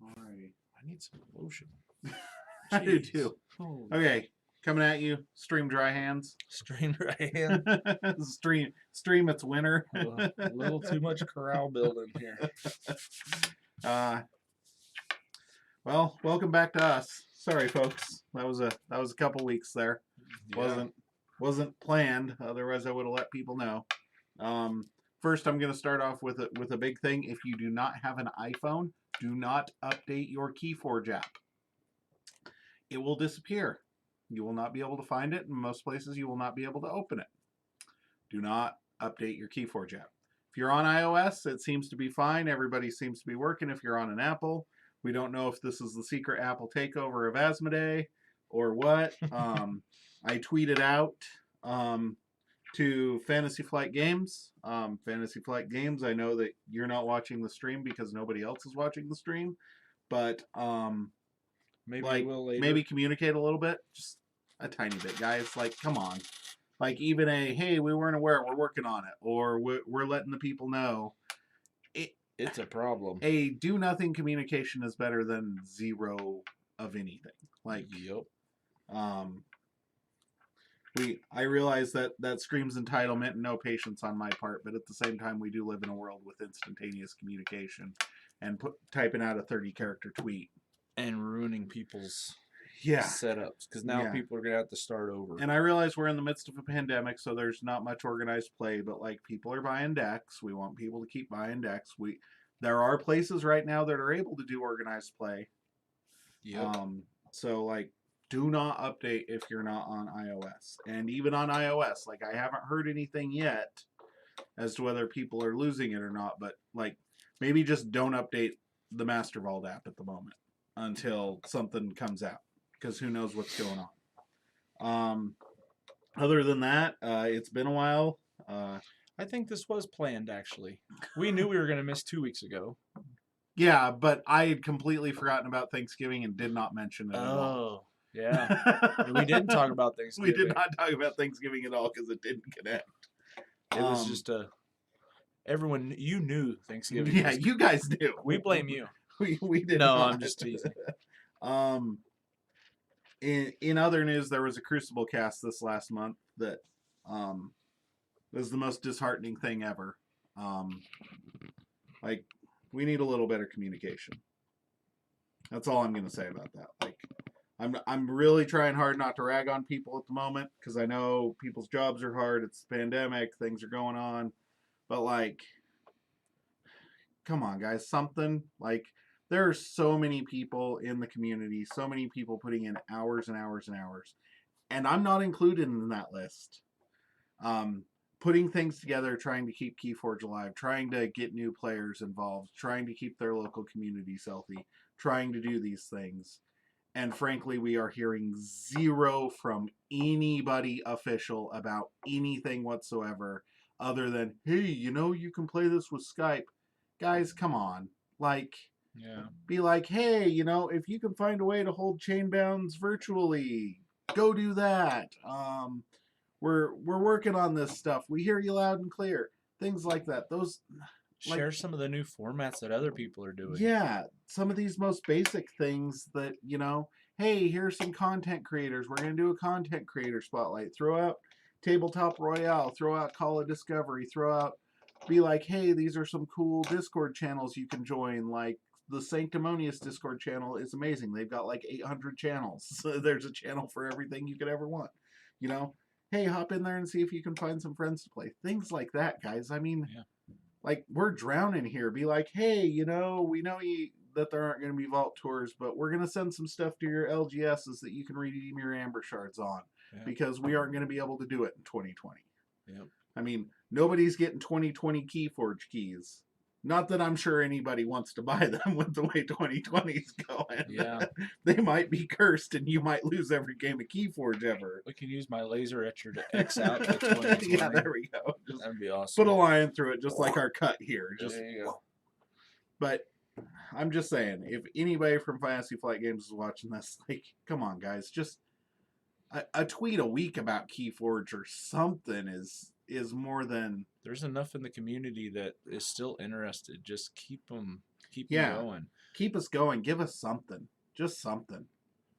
Alrighty. I need some lotion. I do Jeez. too. Holy Okay, coming at you. Stream dry hands. Stream right hand. stream it's winter. A little too much corral building here. Well, welcome back to us. Sorry, folks. That was a couple weeks there. Yeah. Wasn't planned. Otherwise, I would have let people know. First, I'm going to start off with a big thing. If you do not have an iPhone, do not update your Keyforge app. It will disappear. You will not be able to find it. In most places, you will not be able to open it. Do not update your Keyforge app. If you're on iOS, it seems to be fine. Everybody seems to be working. If you're on an Apple, we don't know if this is the secret Apple takeover of Asmodee or what. I tweeted out to Fantasy Flight Games. Fantasy Flight Games, I know that you're not watching the stream because nobody else is watching the stream, but Maybe we'll later. maybe communicate a little bit, just a tiny bit, guys. Like, come on. Like, even hey, we weren't aware, we're working on it, or we're letting the people know. It's a problem. A do-nothing communication is better than zero of anything. Like, yep. I realize that screams entitlement and no patience on my part, but at the same time, we do live in a world with instantaneous communication, and typing out a 30-character tweet and ruining people's setups, because now people are gonna have to start over. And I realize we're in the midst of a pandemic, so there's not much organized play, but like, people are buying decks. We want people to keep buying decks. There are places right now that are able to do organized play. Yeah. So like, do not update if you're not on iOS. And even on iOS, like, I haven't heard anything yet as to whether people are losing it or not, but like, maybe just don't update the Master Vault app at the moment until something comes out, because who knows what's going on. Other than that, it's been a while. I think this was planned, actually. We knew we were going to miss 2 weeks ago. Yeah, but I had completely forgotten about Thanksgiving and did not mention it at all. Yeah. We didn't talk about Thanksgiving. We did not talk about Thanksgiving at all because it didn't connect. It was just everyone, you knew Thanksgiving. Yeah, you guys knew. We blame you. We did No, not. I'm just teasing. In other news, there was a Crucible cast this last month that was the most disheartening thing ever. Like, we need a little better communication. That's all I'm going to say about that. Like, I'm really trying hard not to rag on people at the moment, because I know people's jobs are hard. It's the pandemic. Things are going on. But, like, come on, guys. Something. Like, there are so many people in the community, so many people putting in hours and hours and hours. And I'm not included in that list. Putting things together, trying to keep Keyforge alive, trying to get new players involved, trying to keep their local communities healthy, trying to do these things. And frankly, we are hearing zero from anybody official about anything whatsoever, other than, hey, you can play this with Skype. Guys, come on. Like, be like, hey, if you can find a way to hold Chainbounds virtually, go do that. We're working on this stuff. We hear you loud and clear. Things like that. Those, share some of the new formats that other people are doing. Yeah, some of these most basic things that, hey, here's some content creators. We're going to do a content creator spotlight. Throw out Tabletop Royale. Throw out Call of Discovery. Be like, hey, these are some cool Discord channels you can join. Like, the Sanctimonious Discord channel is amazing. They've got like 800 channels. So there's a channel for everything you could ever want. Hey, hop in there and see if you can find some friends to play. Things like that, guys. I mean, like, we're drowning here. Be like, hey, we know that there aren't going to be vault tours, but we're going to send some stuff to your LGSs that you can redeem your Amber Shards on, because we aren't going to be able to do it in 2020. Yep. I mean, nobody's getting 2020 Keyforge keys. Not that I'm sure anybody wants to buy them with the way 2020 is going. Yeah. They might be cursed and you might lose every game of Keyforge ever. We can use my laser etcher to X out the 2020. Yeah, there we go. That'd be awesome. Put a line through it, just like our cut here. There you go. But I'm just saying, if anybody from Fantasy Flight Games is watching this, like, come on, guys. Just a tweet a week about Keyforge or something is more than... There's enough in the community that is still interested. Just keep them keep them going. Keep us going. Give us something. Just something.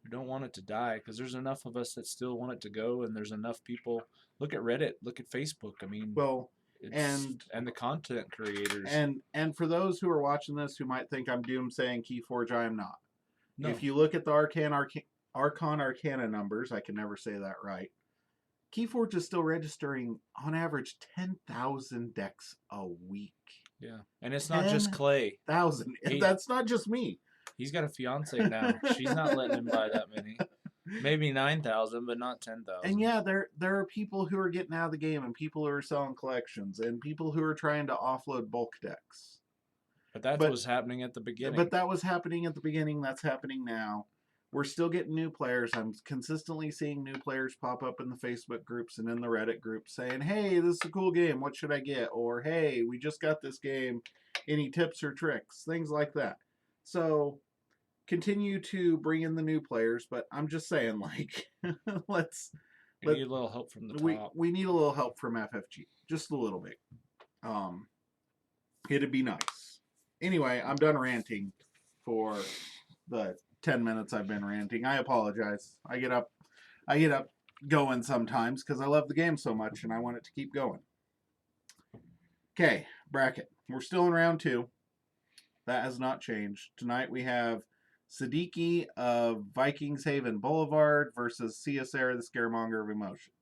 We don't want it to die because there's enough of us that still want it to go, and there's enough people. Look at Reddit. Look at Facebook. I mean, well, and the content creators. And for those who are watching this who might think I'm doomsaying Keyforge, I am not. No. If you look at the Arcana numbers, I can never say that right. Keyforge is still registering on average 10,000 decks a week. Yeah, and it's not just Clay. 1,000. That's not just me. He's got a fiance now. She's not letting him buy that many. Maybe 9,000, but not 10,000. And yeah, there are people who are getting out of the game, and people who are selling collections, and people who are trying to offload bulk decks. But that was happening at the beginning. But that was happening at the beginning. That's happening now. We're still getting new players. I'm consistently seeing new players pop up in the Facebook groups and in the Reddit groups saying, hey, this is a cool game. What should I get? Or, hey, we just got this game. Any tips or tricks? Things like that. So continue to bring in the new players, but I'm just saying, like, we need a little help from the top. We need a little help from FFG. Just a little bit. It'd be nice. Anyway, I'm done ranting for the 10 minutes I've been ranting. I apologize. I get up going sometimes because I love the game so much and I want it to keep going. Okay, bracket. We're still in round 2. That has not changed. Tonight we have Siddiqi of Vikingshaven Boulevard versus Siesera, the Scaremonger of Emotion.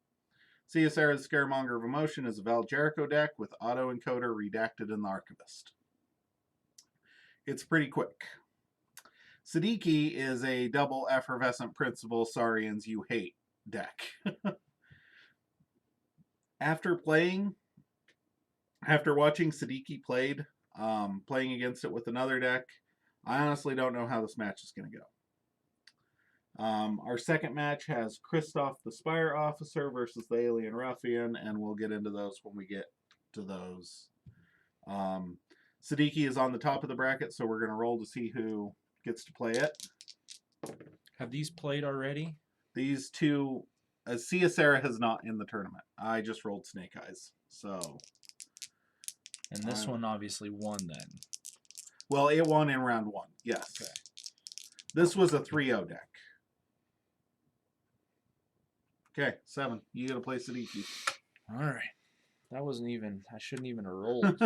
Siesera, the Scaremonger of Emotion is a Val Jericho deck with auto-encoder redacted in the Archivist. It's pretty quick. Siddiqi is a double effervescent principle Saurians you hate deck. After watching Siddiqi playing against it with another deck, I honestly don't know how this match is going to go. Our second match has Kristoff, the Spire Officer, versus the Alien Ruffian, and we'll get into those when we get to those. Siddiqi is on the top of the bracket, so we're going to roll to see who gets to play it. Have these played already? These two, Siesera has not in the tournament. I just rolled Snake Eyes, so. And this one obviously won then. Well, it won in round 1, yes. Okay. This was a 3-0 deck. Okay, 7. You got to play Siddiqi. All right. That wasn't even, I shouldn't even have rolled.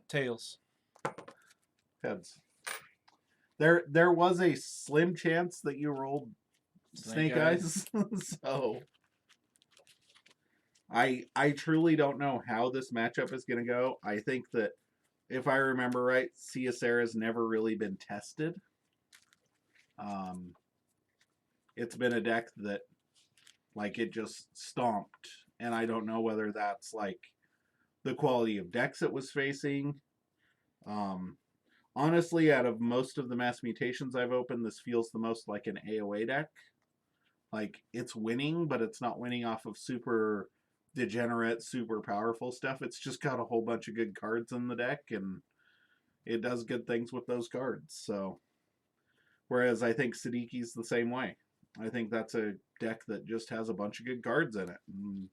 Tails. Heads. There was a slim chance that you rolled Snake Eyes. So I truly don't know how this matchup is going to go. I think that if I remember right, Siesera's never really been tested. It's been a deck that, like, it just stomped, and I don't know whether that's like the quality of decks it was facing. Honestly, out of most of the mass mutations I've opened, this feels the most like an AOA deck. Like, it's winning, but it's not winning off of super degenerate, super powerful stuff. It's just got a whole bunch of good cards in the deck, and it does good things with those cards. So, whereas I think Siddiqi's the same way. I think that's a deck that just has a bunch of good cards in it and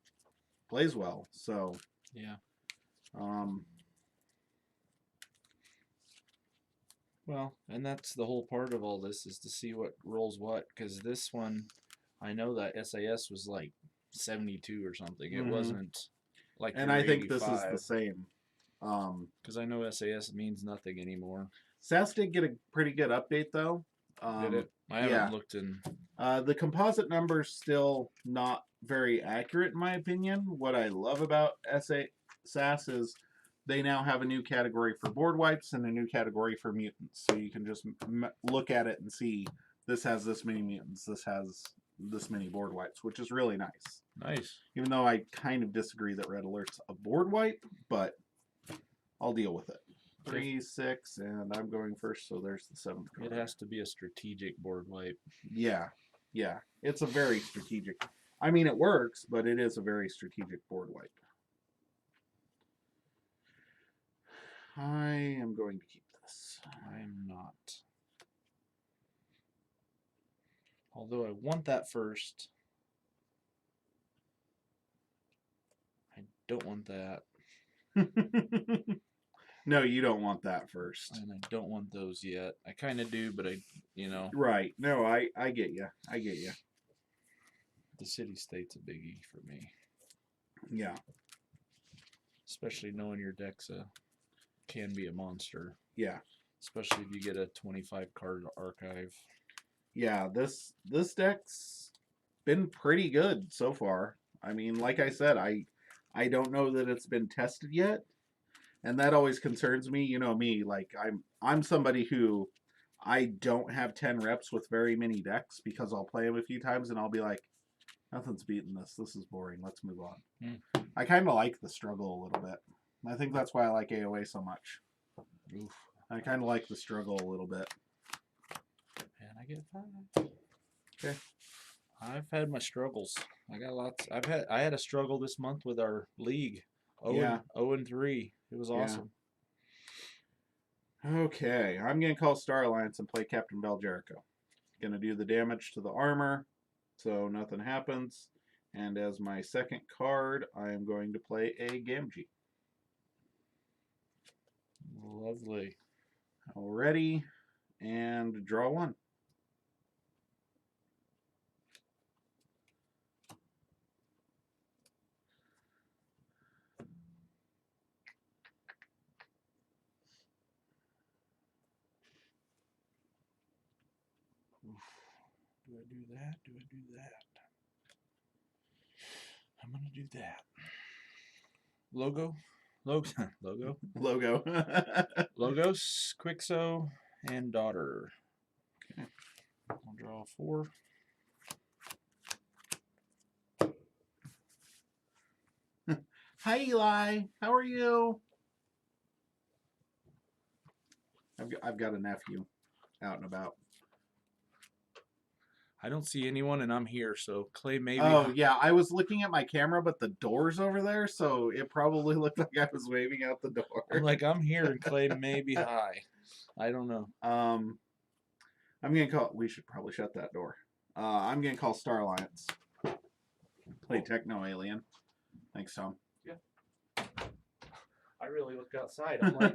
plays well. So, yeah. Well, and that's the whole part of all this, is to see what rolls what, because this one, I know that SAS was like 72 or something. It wasn't like. And I think this is the same. Because I know SAS means nothing anymore. SAS did get a pretty good update though. Did it? I haven't looked in. The composite number's still not very accurate in my opinion. What I love about SAS is they now have a new category for board wipes and a new category for mutants. So you can just look at it and see this has this many mutants, this has this many board wipes, which is really nice. Nice. Even though I kind of disagree that Red Alert's a board wipe, but I'll deal with it. 3, 6, and I'm going first, so there's the 7th card. It has to be a strategic board wipe. Yeah, yeah. It's a very strategic. I mean, it works, but it is a very strategic board wipe. I am going to keep this. I'm not. Although I want that first. I don't want that. No, you don't want that first. And I don't want those yet. I kind of do, but Right. No, I get you. I get you. the city-state's a biggie for me. Yeah. Especially knowing your deck's can be a monster. Yeah. Especially if you get a 25 card archive. Yeah, this deck's been pretty good so far. I mean, like I said, I don't know that it's been tested yet, and that always concerns me. You know me, like I'm somebody who I don't have 10 reps with very many decks because I'll play them a few times and I'll be like, nothing's beating this. This is boring. Let's move on. I kind of like the struggle a little bit. I think that's why I like AOA so much. Oof. I kind of like the struggle a little bit. And I get 5. Okay. I've had my struggles. I got lots. I had a struggle this month with our league. 0-3. It was awesome. Okay, I'm gonna call Star Alliance and play Captain Bell Jericho. Gonna do the damage to the armor, so nothing happens. And as my second card, I am going to play a Gamgee. Lovely. Already, and draw 1. Do I do that? Do I do that? I'm going to do that. Logo? Logo? Logo. Logos, Quixo, and Daughter. Okay. I'll draw 4. Hi, Eli. How are you? I've got a nephew out and about. I don't see anyone, and I'm here, so Clay maybe. Oh, yeah, I was looking at my camera, but the door's over there, so it probably looked like I was waving out the door. I'm like, I'm here, and Clay may be high. I don't know. I'm going to call... We should probably shut that door. I'm going to call Star Alliance. Play Techno Alien. Thanks, Tom. Yeah. I really looked outside. I'm like,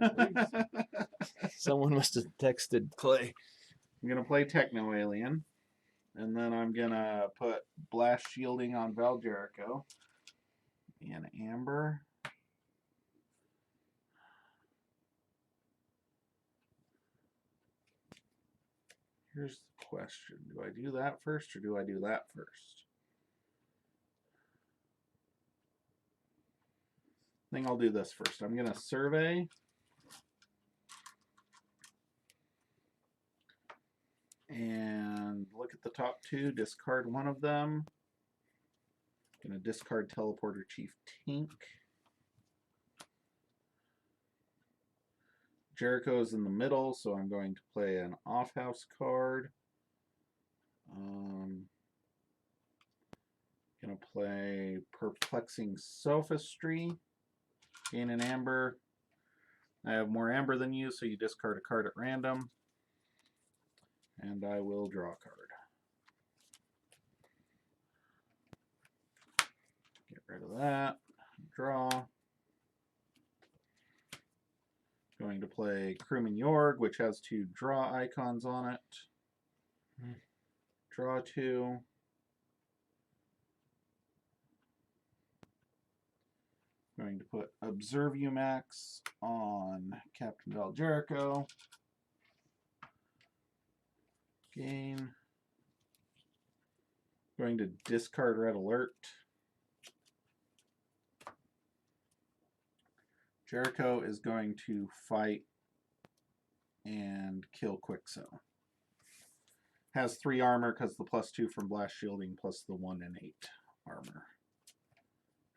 someone must have texted Clay. I'm going to play Techno Alien. And then I'm going to put Blast Shielding on Val Jericho. And Amber. Here's the question. Do I do that first or do I do that first? I think I'll do this first. I'm going to survey. And look at the top 2, discard one of them. I'm going to discard Teleporter Chief Tink. Jericho is in the middle, so I'm going to play an off-house card. Going to play Perplexing Sophistry. Gain an Amber. I have more Amber than you, so you discard a card at random. And I will draw a card. Get rid of that. Draw. Going to play Crewman Yorg, which has 2 draw icons on it. Draw 2. Going to put Observe You Max on Captain Val Jericho. Gain. Going to discard Red Alert. Jericho is going to fight and kill Quixo. Has 3 armor because the +2 from Blast Shielding plus the 1 and 8 armor.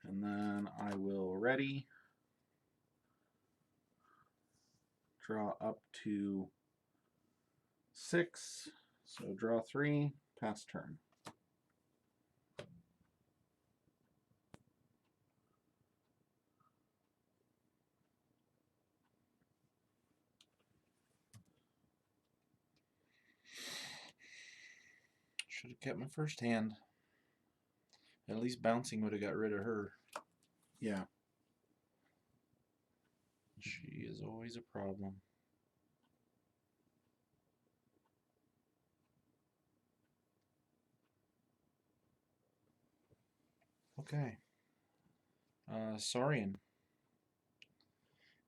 And then I will ready. Draw up to 6. So draw 3, pass turn. Should have kept my first hand. At least bouncing would have got rid of her. Yeah. She is always a problem. Okay. Saurian.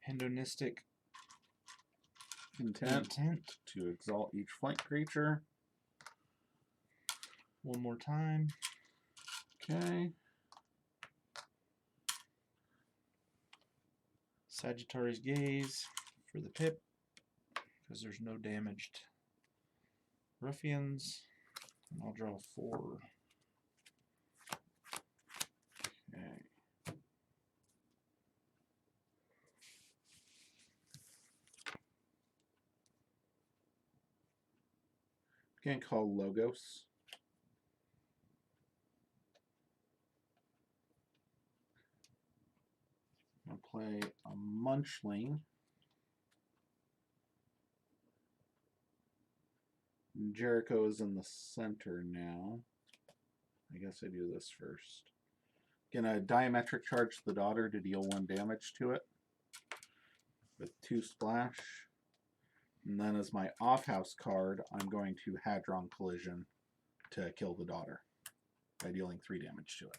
Hedonistic Intent to exalt each flank creature. One more time. Okay. Sagittarius Gaze for the pip, because there's no damaged ruffians. And I'll draw 4. Okay. Again, called Logos. I'll play a Munchling. Jericho is in the center now. I guess I do this first. Gonna diametric charge the daughter to deal 1 damage to it with 2 splash. And then as my off-house card, I'm going to Hadron Collision to kill the daughter by dealing 3 damage to it.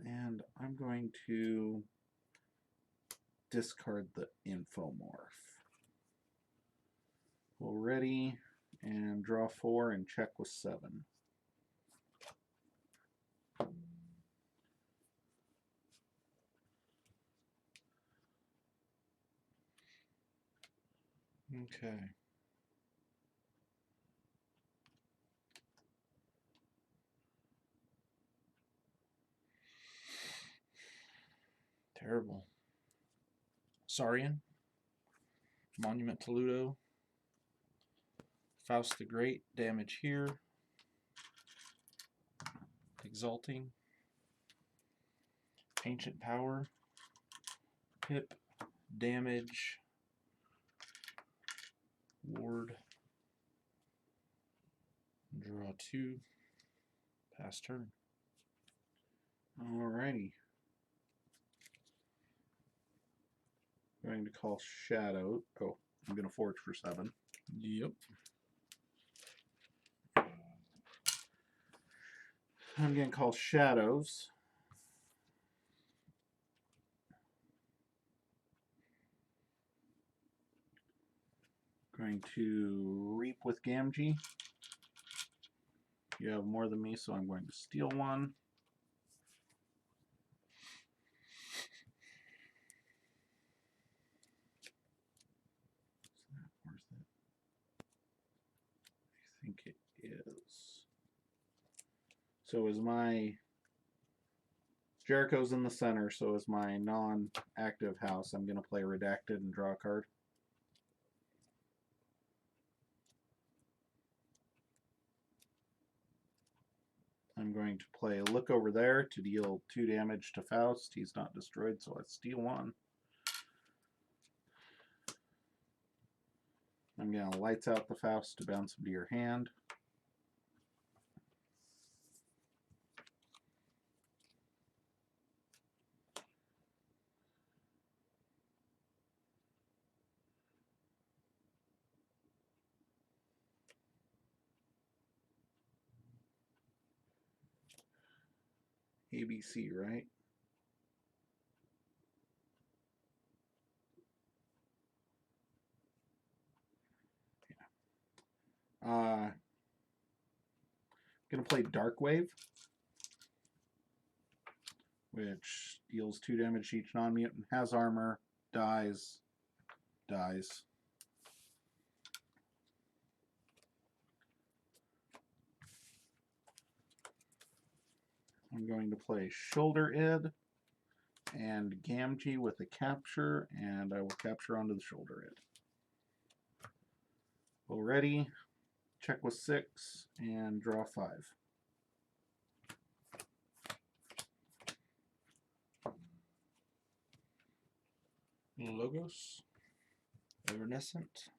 And I'm going to discard the Infomorph. Well, ready, and draw 4 and check with 7. Okay. Terrible. Saurian. Monument to Ludo. Faust the Great, damage here. Exalting. Ancient Power. Pip, damage. Ward. Draw 2. Pass turn. Alrighty. Going to call Shadow. Oh, I'm going to forge for 7. Yep. I'm going to call Shadows. Going to Reap with Gamgee. You have more than me, so I'm going to steal 1. Where's that? I think it is. So is my Jericho's in the center, so is my non-active house. I'm going to play Redacted and draw a card. I'm going to play Look Over There to deal 2 damage to Faust. He's not destroyed, so I steal 1. I'm going to Lights Out the Faust to bounce him to your hand. ABC, right? Yeah. Gonna play Dark Wave, which deals 2 damage to each non-mutant, has armor, dies. I'm going to play Shoulder Id and Gamgee with a capture, and I will capture onto the Shoulder Id. Already, check with 6 and draw 5. Logos. Evanescent.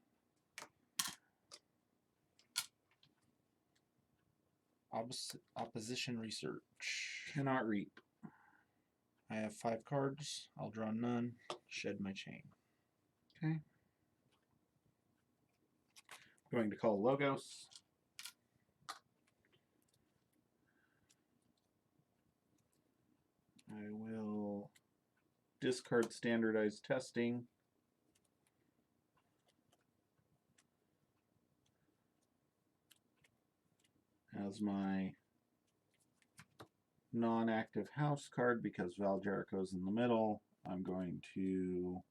Opposition research. Cannot reap. I have 5 cards. I'll draw none. Shed my chain. Okay. Going to call Logos. I will discard standardized testing. As my non-active house card, because Val Jericho's in the middle, I'm going to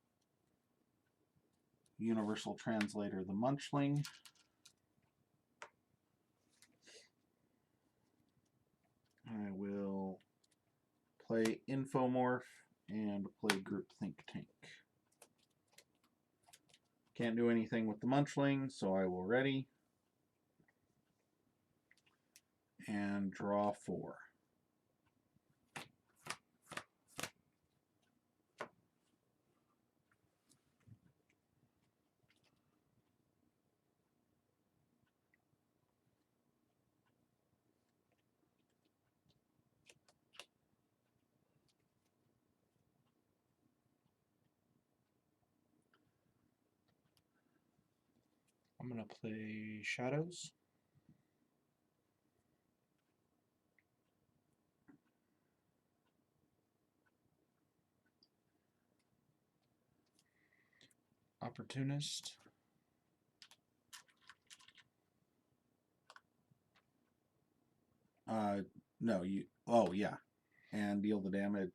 Universal Translator the Munchling. I will play Infomorph and play Group Think Tank. Can't do anything with the Munchling, so I will ready. And draw 4. I'm going to play Shadows. Opportunist. No, you. Oh, yeah. And deal the damage.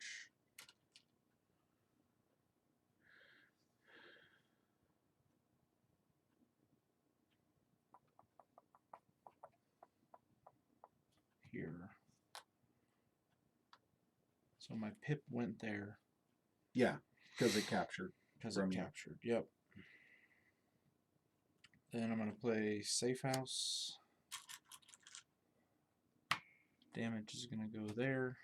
Here. So my pip went there. Yeah, because it captured. Because it captured, yep. Then I'm going to play Safe House. Damage is going to go there.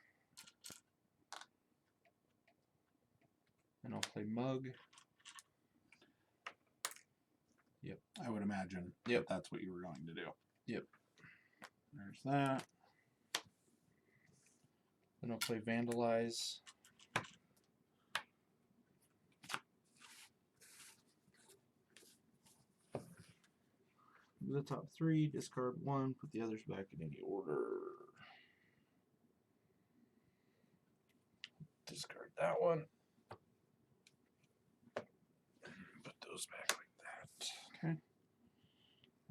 Then I'll play Mug. Yep. I would imagine. Yep. That's what you were going to do. Yep. There's that. Then I'll play Vandalize. The top 3, discard 1, put the others back in any order. Discard that one. Put those back like that. Okay.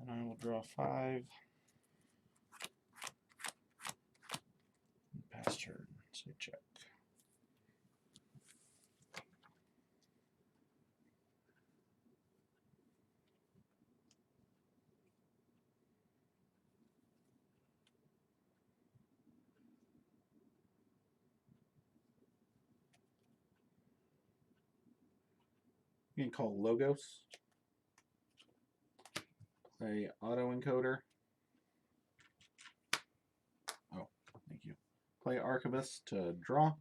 And I will draw 5. Pass turn, so check. You can call Logos. Play Autoencoder. Oh, thank you. Play Archivist to draw.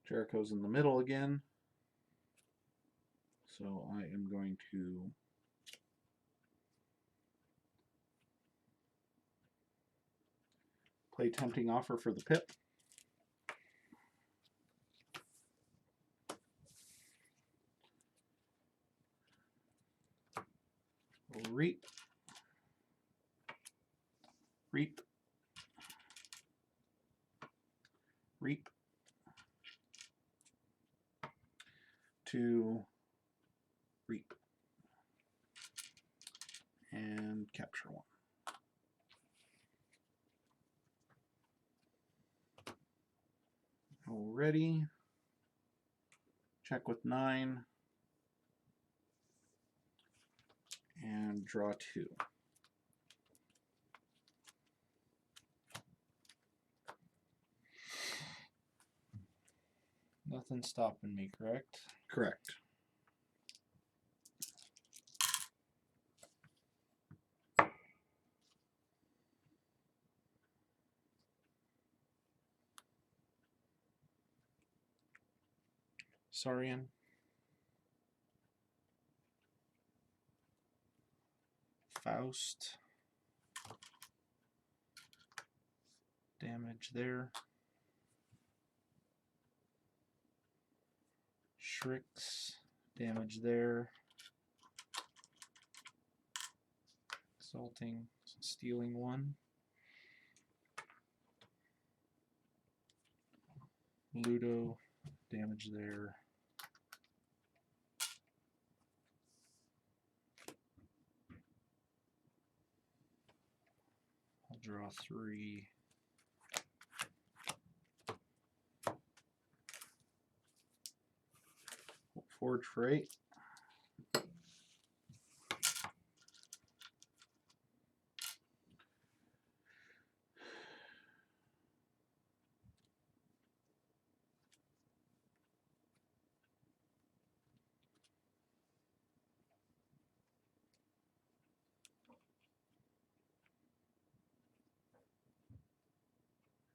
Jericho's in the middle again. So I am going to play Tempting Offer for the pip. Reap. Reap. Reap. To reap. And capture 1. Already. Check with 9. And draw 2. Nothing's stopping me, correct? Correct. Saurian. Faust. damage there. Shrix, damage there. Assaulting, stealing 1. Ludo, damage there. I'll draw 3. Forge for 8.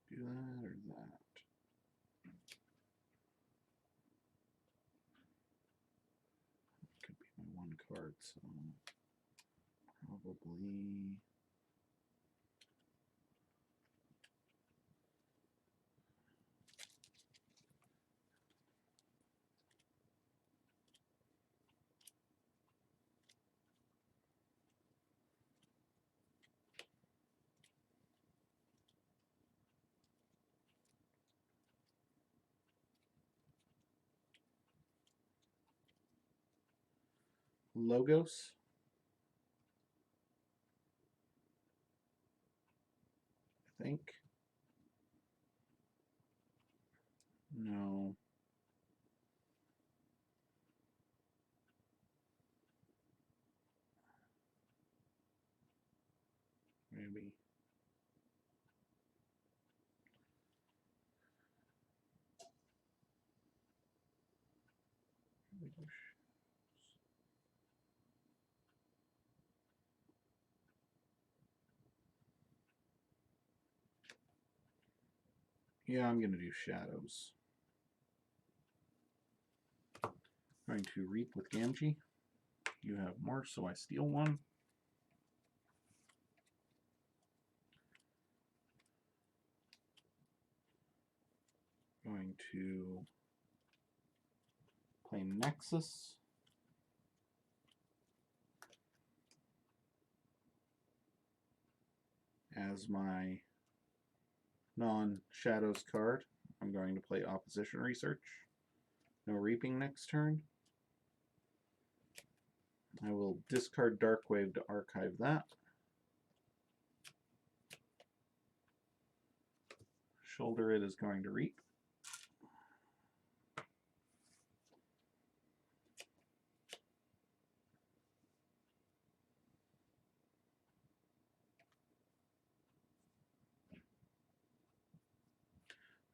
Do that or that. Could be my 1 card, so probably Logos. I think. No. Maybe. Yeah, I'm going to do shadows. Going to reap with Gamgee. You have more, so I steal 1. Going to play Nexus. As my non-shadows card, I'm going to play Opposition Research. No reaping next turn. I will discard Darkwave to archive that. Shoulder It is going to reap.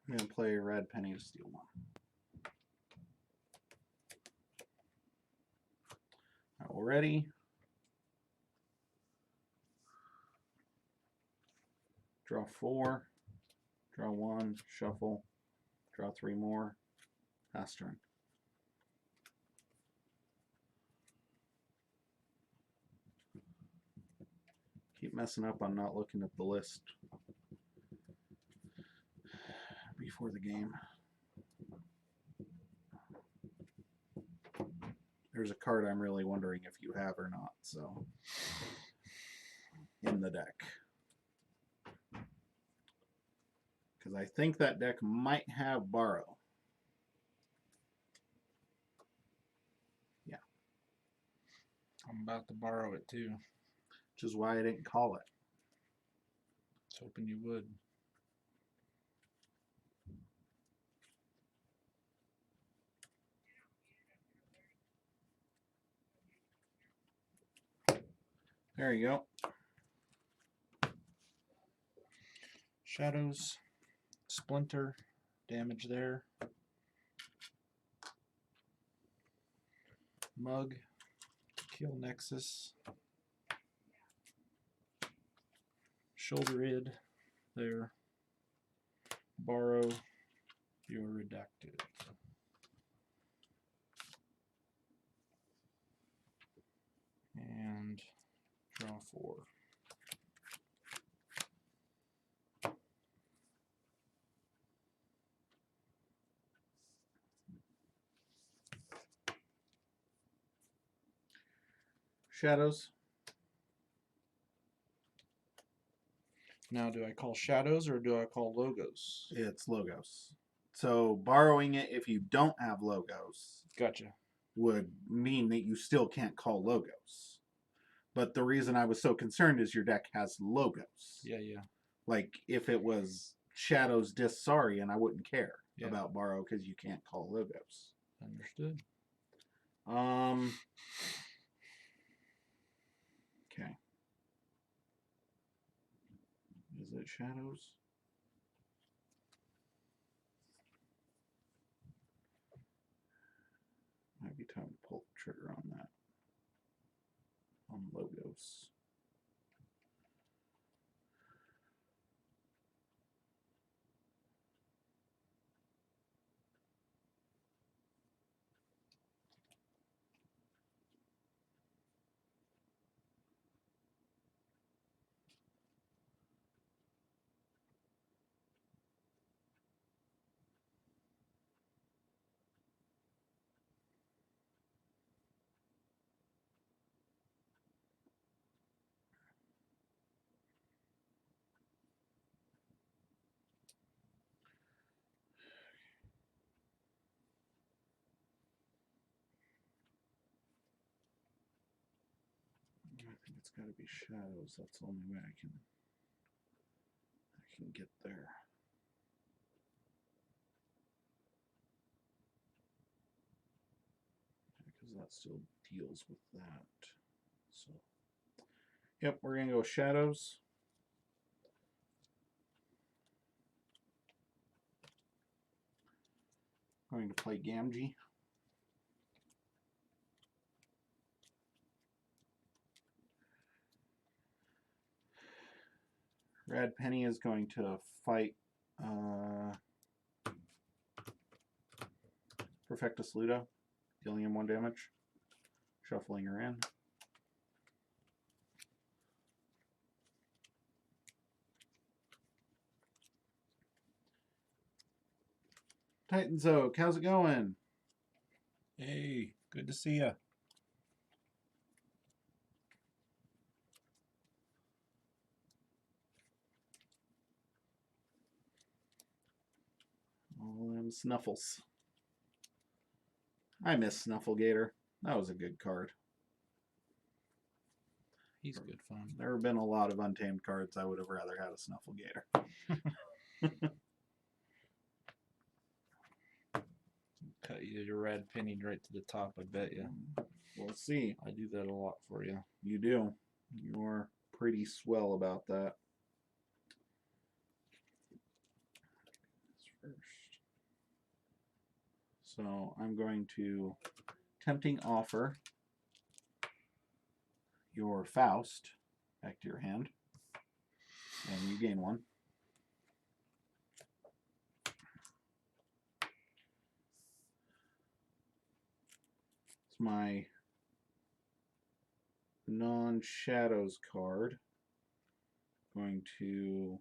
I'm going to play Red Penny to steal 1. Already. Draw 4. Draw 1. Shuffle. Draw 3 more. Pass turn. Keep messing up on not looking at the list before the game. There's a card I'm really wondering if you have or not, so in the deck. Because I think that deck might have Borrow. Yeah. I'm about to borrow it too. Which is why I didn't call it. I was hoping you would. There you go. Shadows, Splinter, damage there. Mug, kill Nexus. Shoulder Id, there. Borrow, you're redacted. And draw 4. Shadows. Now, do I call shadows or do I call logos? It's logos. So borrowing it if you don't have logos Gotcha. would mean that you still can't call logos. But the reason I was so concerned is your deck has logos. Yeah, yeah. Like if it was Shadows Disarian, I wouldn't care Yeah. about borrow because you can't call logos. Understood. Okay. Is it Shadows? Might be time to pull the trigger on that. On logos. I think it's got to be Shadows. That's the only way I can get there. Because that still deals with that. So, yep, we're gonna go with Shadows. Going to play Gamgee. Red Penny is going to fight Perfectus Ludo, dealing him 1 damage, shuffling her in. Titans Oak, how's it going? Hey, good to see ya. All them Snuffles. I miss Snufflegator. That was a good card. He's good fun. There have been a lot of untamed cards I would have rather had a Snufflegator. Cut you your red penny right to the top, I bet you. We'll see. I do that a lot for you. You do. You're pretty swell about that. First. So I'm going to Tempting Offer your Faust back to your hand, and you gain 1. It's my non-shadows card. Going to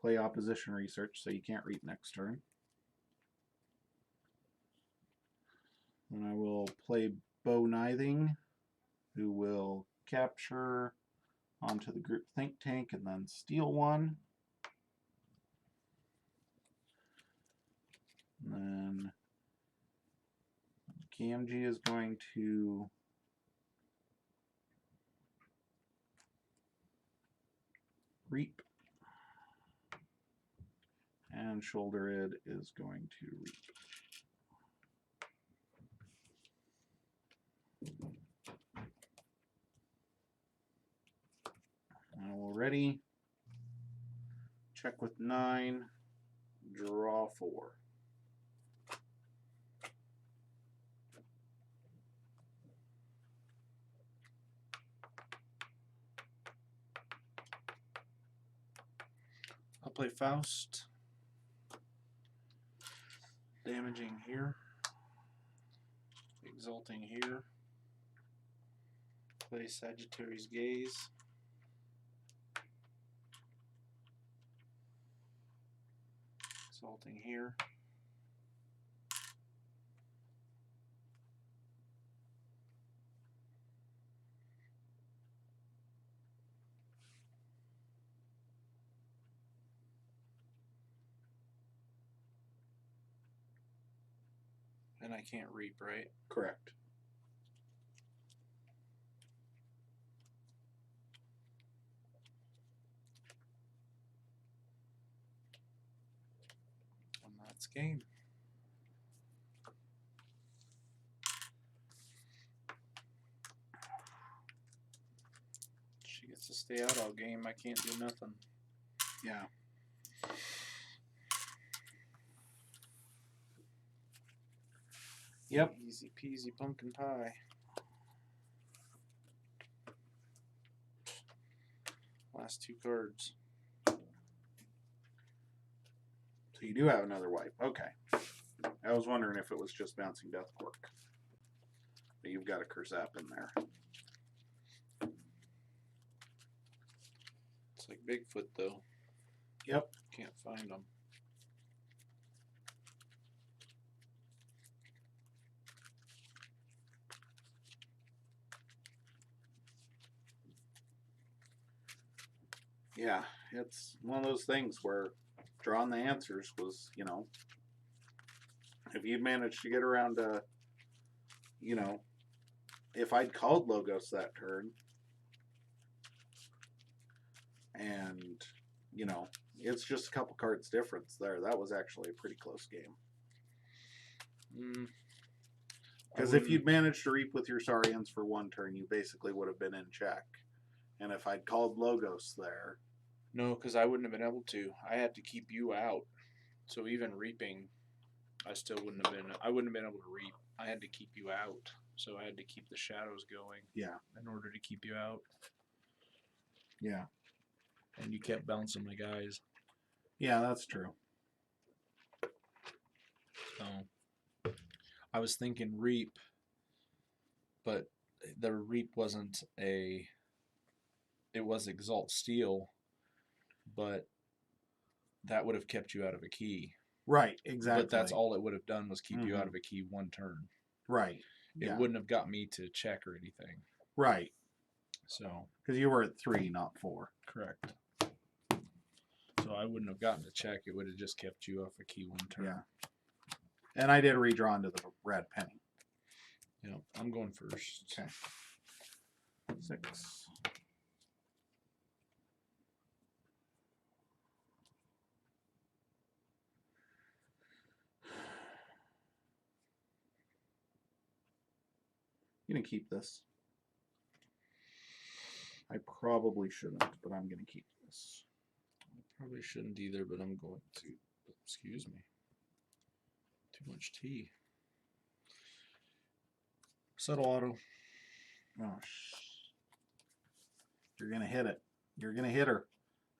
play Opposition Research, so you can't reap next turn. Then I will play Bow Nithing, who will capture onto the group Think Tank and then steal 1. And then Gamgee is going to reap, and Shoulder Id is going to reap. Now we're ready. Check with 9, draw 4. I'll play Faust. Damaging here. Exalting here. Play Sagittarius Gaze. Exalting here. And I can't reap, right? Correct. And that's game. She gets to stay out all game. I can't do nothing. Yeah. Yep. Easy peasy pumpkin pie. Last 2 cards. So you do have another wipe. Okay. I was wondering if it was just bouncing Death Pork. But you've got a Kurzap in there. It's like Bigfoot, though. Yep. Can't find them. Yeah, it's one of those things where drawing the answers was, you know, if you'd managed to get around to, you know, if I'd called Logos that turn, and, you know, it's just a couple cards difference there. That was actually a pretty close game. Because if you'd managed to reap with your Saurians for 1 turn, you basically would have been in check. And if I'd called Logos there... No, because I wouldn't have been able to. I had to keep you out. So even reaping, I still wouldn't have been... I wouldn't have been able to reap. I had to keep you out. So I had to keep the shadows going. Yeah. In order to keep you out. Yeah. And you kept bouncing my guys. Yeah, that's true. So I was thinking reap, but the reap wasn't a... It was Exalt Steel, but that would have kept you out of a key. Right, exactly. But that's all it would have done was keep you out of a key 1 turn. Right. It wouldn't have got me to check or anything. Right. So. Because you were at 3, not 4. Correct. So I wouldn't have gotten to check. It would have just kept you off a key 1 turn. Yeah. And I did redraw into the red penny. Yeah, I'm going first. Okay. 6. I'm going to keep this. I probably shouldn't, but I'm going to keep this. I probably shouldn't either, but I'm going to. Excuse me. Too much tea. Subtle auto. Oh, you're going to hit it. You're going to hit her.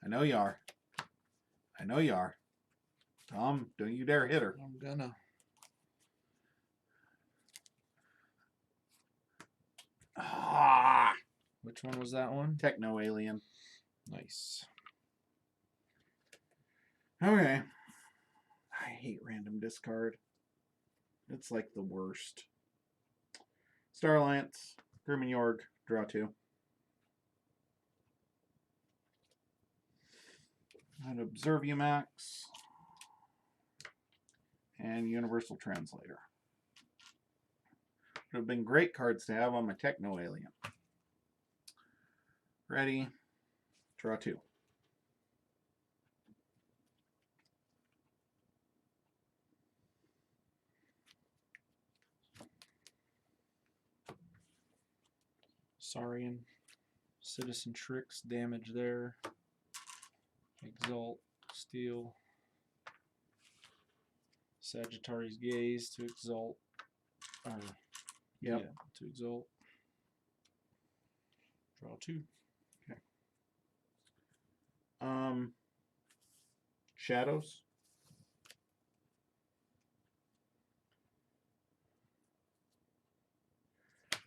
I know you are. I know you are. Tom, don't you dare hit her. I'm gonna. Ah! Which one was that one? Techno Alien. Nice. Okay. I hate random discard. It's like the worst. Star Alliance, Grim and Yorg, draw 2. And Observe You Max. And Universal Translator. Would have been great cards to have on my Techno Alien. Ready. Draw 2. Saurian. Citizen Tricks, damage there. Exalt, Steel. Sagittarius Gaze to Exalt. Yeah, to Exalt. Draw 2. Okay. Shadows.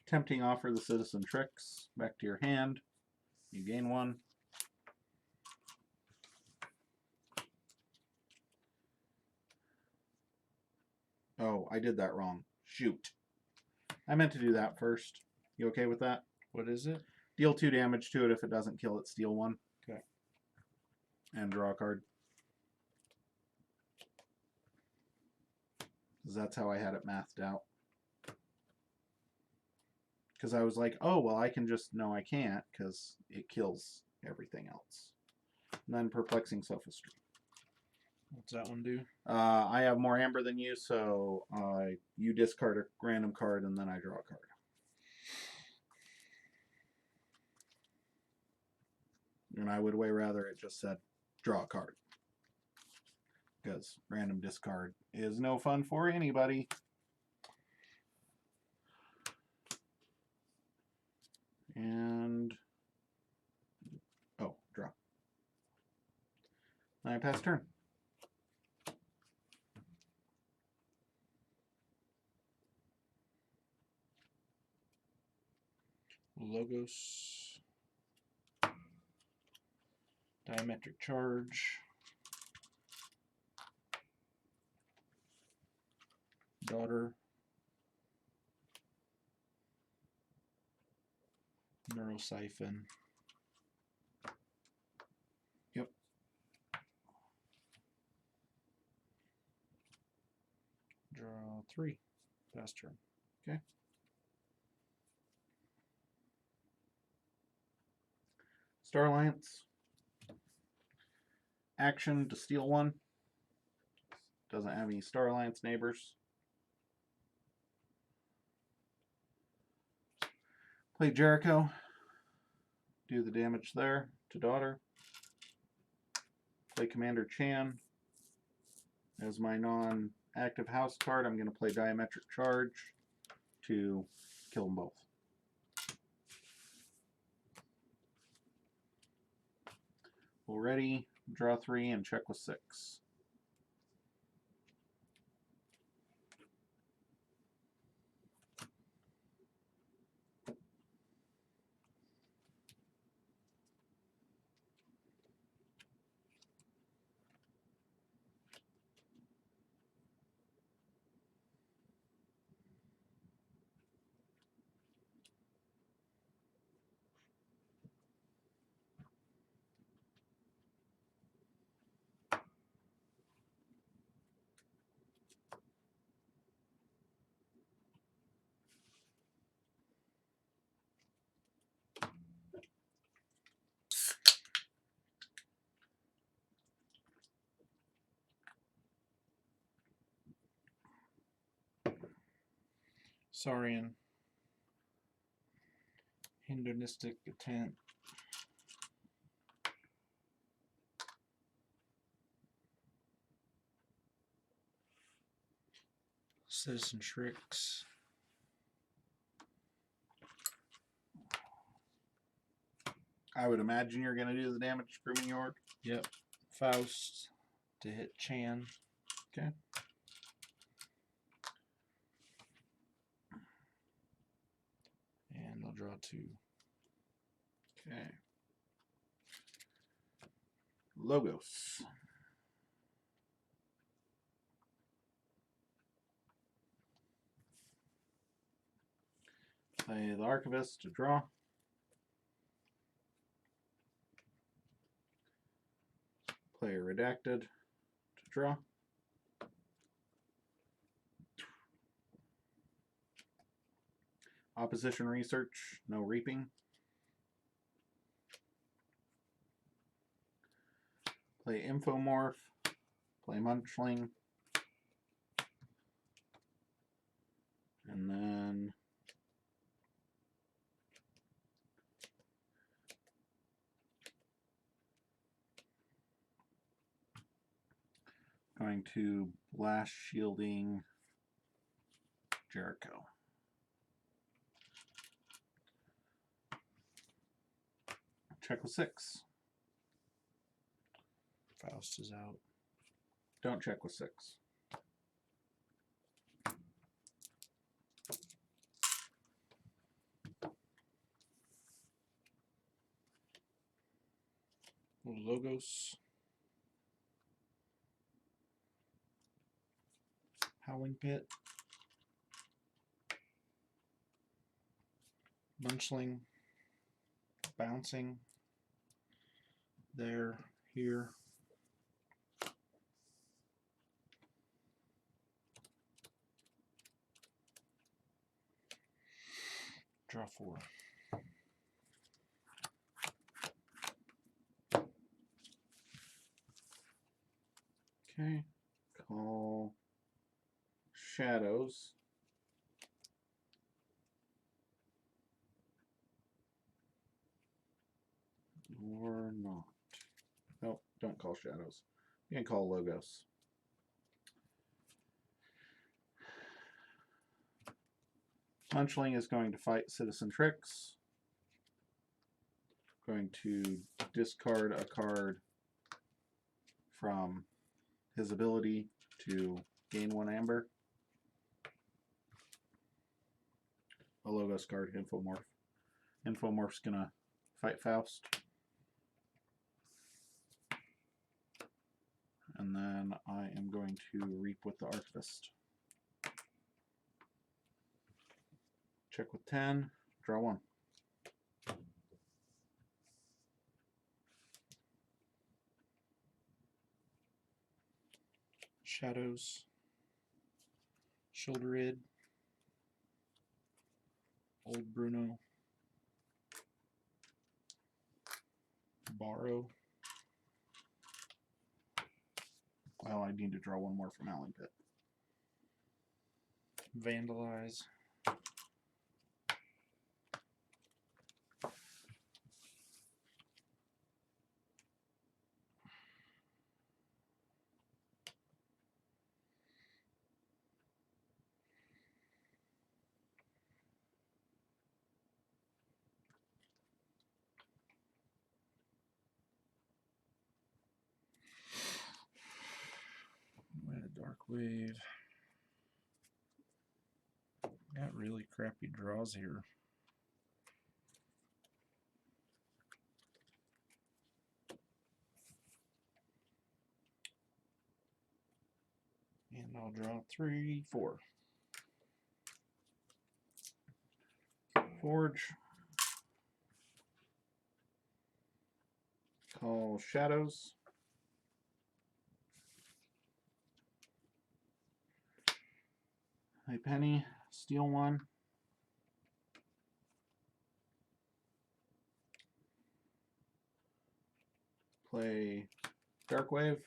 Tempting Offer, the Citizen Tricks. Back to your hand. You gain 1. Oh, I did that wrong. Shoot. I meant to do that first. You okay with that? What is it? Deal 2 damage to it. If it doesn't kill it, steal 1. Okay. And draw a card. 'Cause that's how I had it mathed out. Because I was like, oh, well, I can just... No, I can't, because it kills everything else. And then Perplexing Sophistry. What's that one do? I have more amber than you, so you discard a random card, and then I draw a card. And I would way rather it just said, draw a card. Because random discard is no fun for anybody. And... Oh, draw. Then I pass turn. Logos. Diametric charge. Daughter. Neurosiphon. Yep. Draw 3. Pass turn. Okay. Star Alliance. Action to steal one. Doesn't have any Star Alliance neighbors. Play Jericho. Do the damage there to daughter. Play Commander Chan. As my non-active house card, I'm going to play Diametric Charge to kill them both. Already, draw 3 and check with 6. Saurian. Hedonistic Intent. Citizen Shrix. I would imagine you're going to do the damage to Screaming Yord. Yep. Faust to hit Chan. Okay. And I'll draw 2. Okay. Logos. Play the Archivist to draw. Play Redacted to draw. Opposition Research, no Reaping. Play Infomorph. Play Munchling. And then going to Blast Shielding Jericho. Check with 6. Faust is out. Don't check with 6. Logos. Howling Pit. Munchling. Bouncing. There. Here. Draw 4. Okay. Call shadows. Or not. Nope, don't call shadows. You can call logos. Punchling is going to fight Citizen Tricks. Going to discard a card from his ability to gain 1 amber. A logos card, Infomorph. Infomorph's gonna fight Faust. And then I am going to reap with the Archivist. Check with 10, draw 1. Shadows. Shoulder Id. Old Bruno. Borrow. Well, I need to draw 1 more from Allen Pit. Vandalize. Dark Wave. Got really crappy draws here. And I'll draw 3, 4. Forge. Call shadows. Hey, penny, steal 1. Play Dark Wave.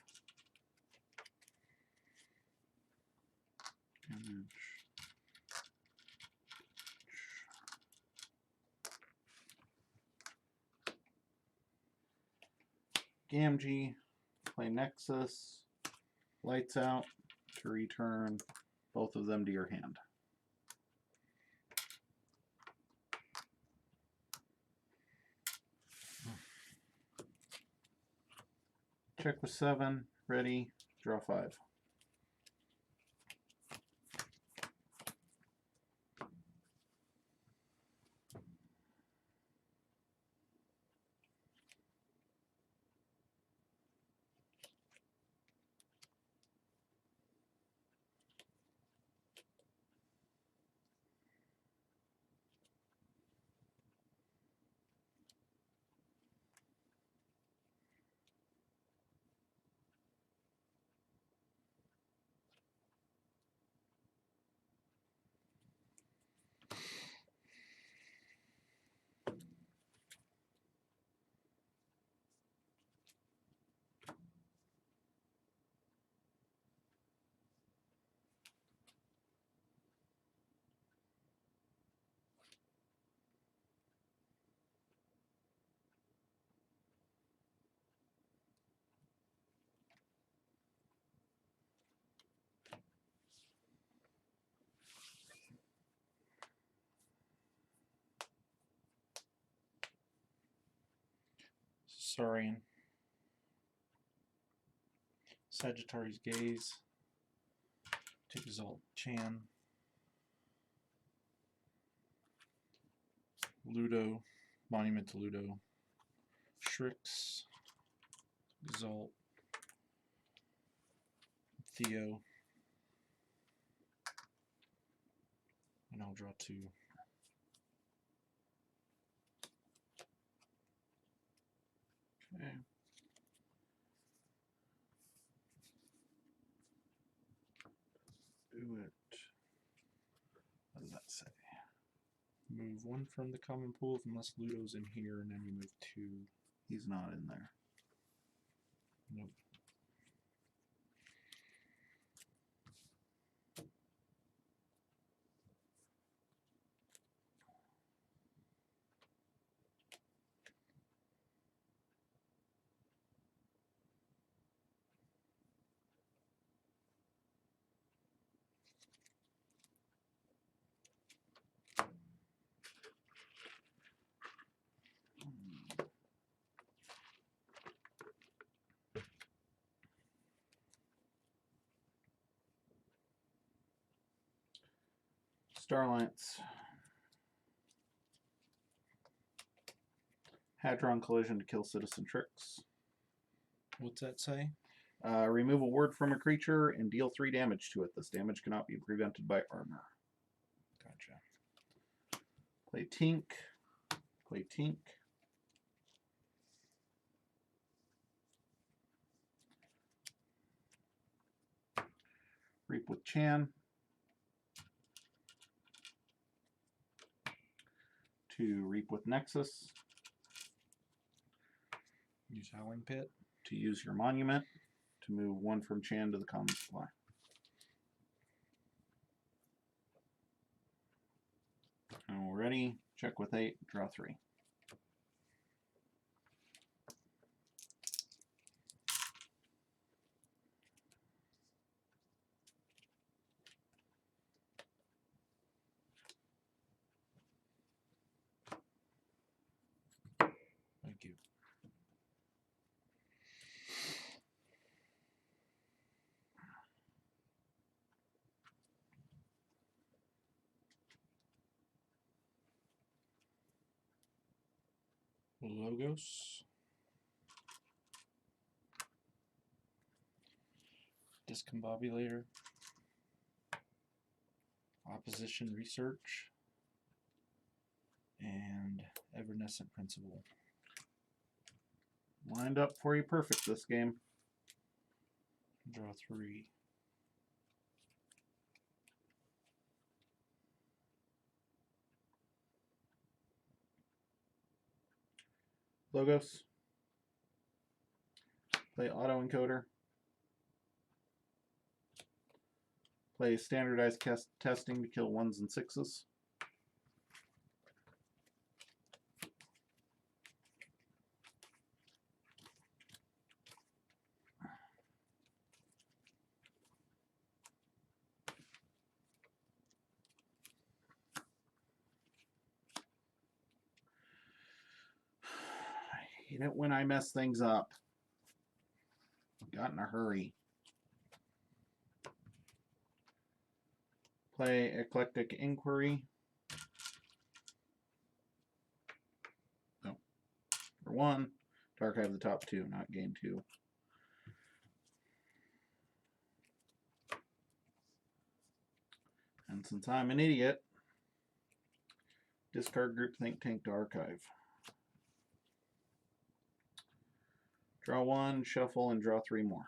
Damage. Gamgee. Play Nexus. Lights Out to return both of them to your hand. Check with 7. Ready. Draw 5. Saurian. Sagittarius Gaze. Take Exalt Chan. Ludo. Monument to Ludo. Shrix. Exalt. Theo. And I'll draw 2. Okay. Do it. What does that say? Move Remove 1 from the common pool unless Ludo's in here, and then remove 2. He's not in there. Nope. Starlights. Hadron collision to kill citizen tricks. What's that say? Remove a word from a creature and deal 3 damage to it. This damage cannot be prevented by armor. Gotcha. Play Tink. Play Tink. Reap with Chan. To reap with Nexus. Use Howling Pit. To use your monument. To move 1 from Chan to the common supply. Alrighty. Check with 8. Draw 3. Thank you. Logos. Discombobulator. Opposition Research. And Evanescent Principle. Lined up for you perfect this game. Draw 3. Logos. Play autoencoder. Play standardized testing to kill 1s and 6s. I hate it when I mess things up. Got in a hurry. Play Eclectic Inquiry. No. For 1, to archive the top 2, not gain 2. And since I'm an idiot, discard group think tank to archive. Draw 1, shuffle, and draw 3 more.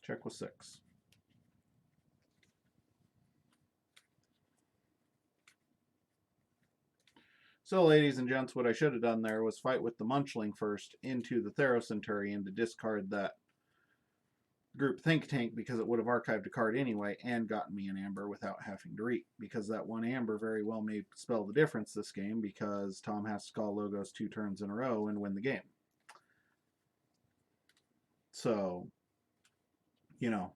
Check with 6. So, ladies and gents, what I should have done there was fight with the Munchling first into the Theros-Centurion to discard that group think tank because it would have archived a card anyway and gotten me an amber without having to reap. Because that 1 amber very well may spell the difference this game because Tom has to call Logos 2 turns in a row and win the game. So, you know,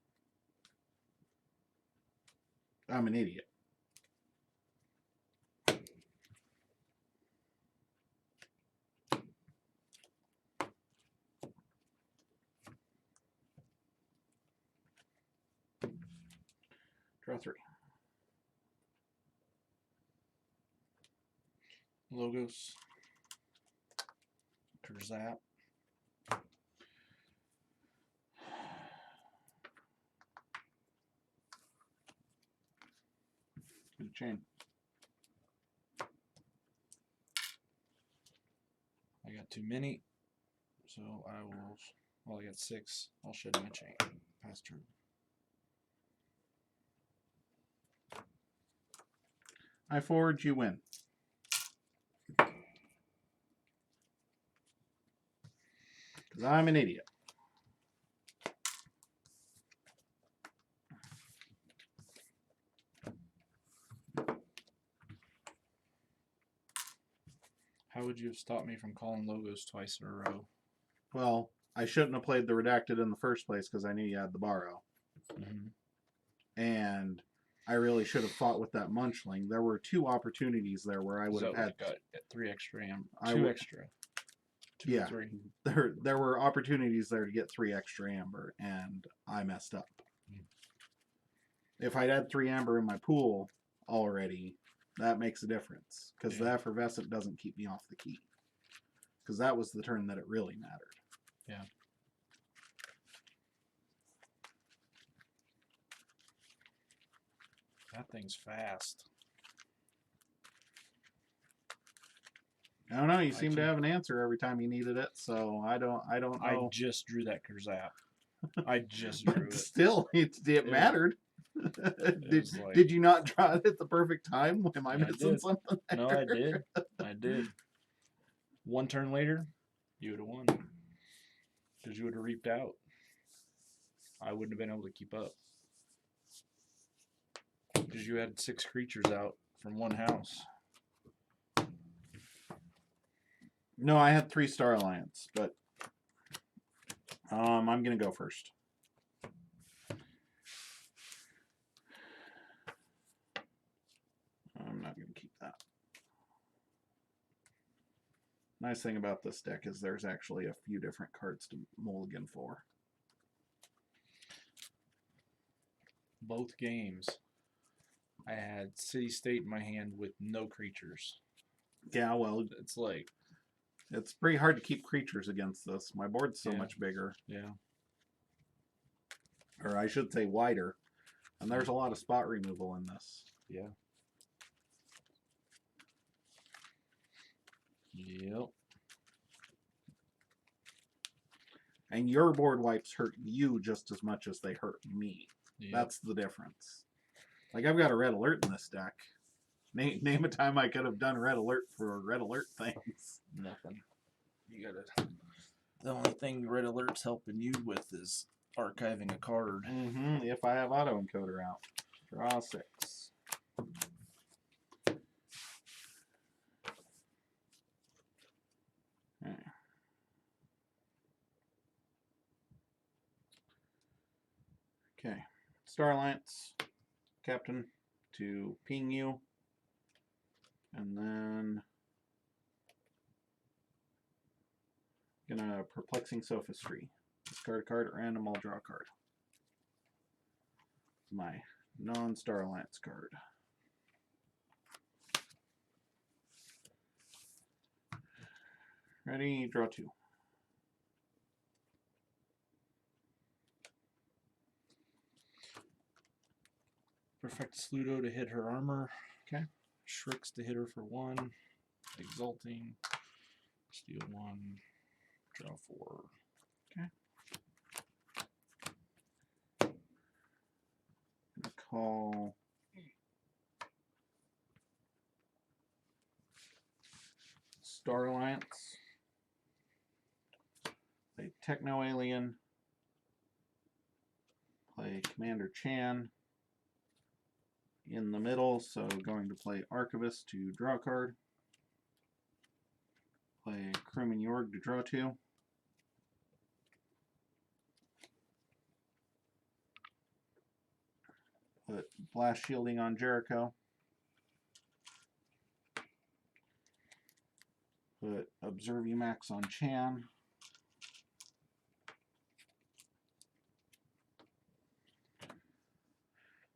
I'm an idiot. Draw 3. Logos. Kurzap. Good chain. I got too many, so I will. Well, I got 6. I'll shed my chain. Pass turn. I forge, you win. Because I'm an idiot. How would you have stopped me from calling logos twice in a row? Well, I shouldn't have played the redacted in the first place because I knew you had the borrow. And I really should have fought with that munchling. There were 2 opportunities there where I would have had got 3 extra I 2 would- extra. 2 Yeah. 3. there were opportunities there to get 3 extra amber, and I messed up. If I'd had 3 amber in my pool already, that makes a difference because the effervescent doesn't keep me off the key. Because that was the turn that it really mattered. Yeah. That thing's fast. I don't know. You I seem to can't- have an answer every time you needed it, so I don't know. I just drew that Kurzap. I just drew But it. still, it mattered. was like- did you not draw it at the perfect time? Am I I missing did. something? No, I there? did. I did. 1 turn later, you would have won. Because you would have reaped out. I wouldn't have been able to keep up. Because you had 6 creatures out from 1 house. No, I had 3 Star Alliance, but I'm gonna go first. I'm not gonna keep that. Nice thing about this deck is there's actually a few different cards to mulligan for. Both games, I had City State in my hand with no creatures. Yeah, well, It's like, it's pretty hard to keep creatures against this. My board's so Yeah. much bigger, yeah. or I should say wider, and there's a lot of spot removal in this. Yeah. Yep. And your board wipes hurt you just as much as they hurt me. Yep. That's the difference. Like, I've got a red alert in this deck. Name a time I could have done red alert for red alert things. Nothing. You gotta. The only thing Red Alert's helping you with is archiving a card. If I have auto encoder out. Draw 6. Okay. Star Alliance Captain to ping you. And then gonna Perplexing Sophistry. Discard a card at random, I'll draw a card. My non-Star Alliance card. Ready, draw 2. Perfect Sludo to hit her armor. Okay. Shrix to hit her for 1. Exalting. Steal 1. Draw 4. Okay. Gonna call Star Alliance. Play Techno Alien. Play Commander Chan in the middle, so going to play Archivist to draw a card. Play Crewman Yorg to draw 2. Put Blast Shielding on Jericho. Put Observe Max on Chan.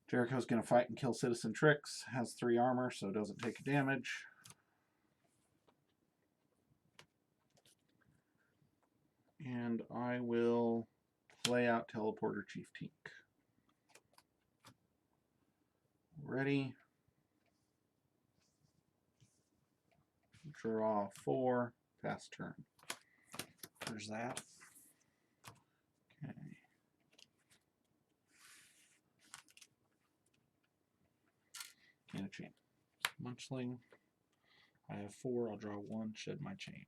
Jericho's going to fight and kill Citizen Trix. Has 3 armor, so doesn't take damage. And I will play out Teleporter Chief Tink. Ready. Draw 4. Pass turn. There's that. Okay. And a chain. Munchling. I have 4. I'll draw 1. Shed my chain.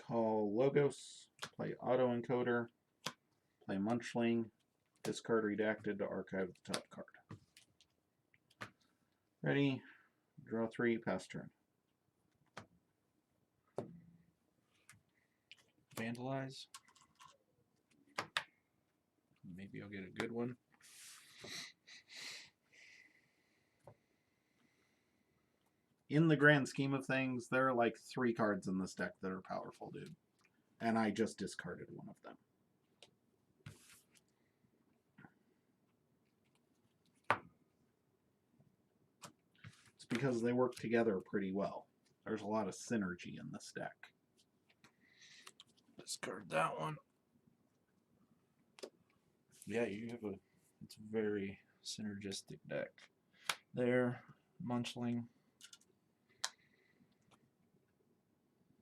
Call Logos. Play Autoencoder. Play Munchling. Discard Redacted to archive the top card. Ready? Draw 3. Pass turn. Vandalize. Maybe I'll get a good one. In the grand scheme of things, there are like 3 cards in this deck that are powerful, dude. And I just discarded one of them. It's because they work together pretty well. There's a lot of synergy in this deck. Discard that one. Yeah, you have a, it's a very synergistic deck. There, Munchling.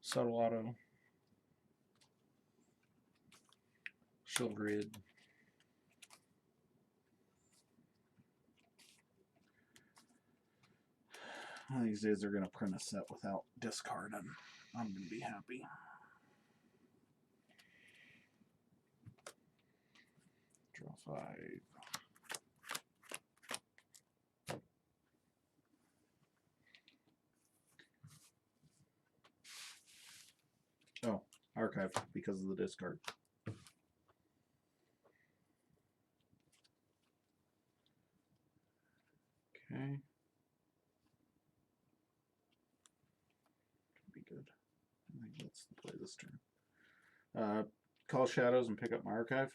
Subtle Auto. Shieldred. One of these days they're going to print a set without discard, and I'm going to be happy. Draw 5. Oh, archive because of the discard. Okay. Could be good. I think let's play this turn. Call Shadows and pick up my archive.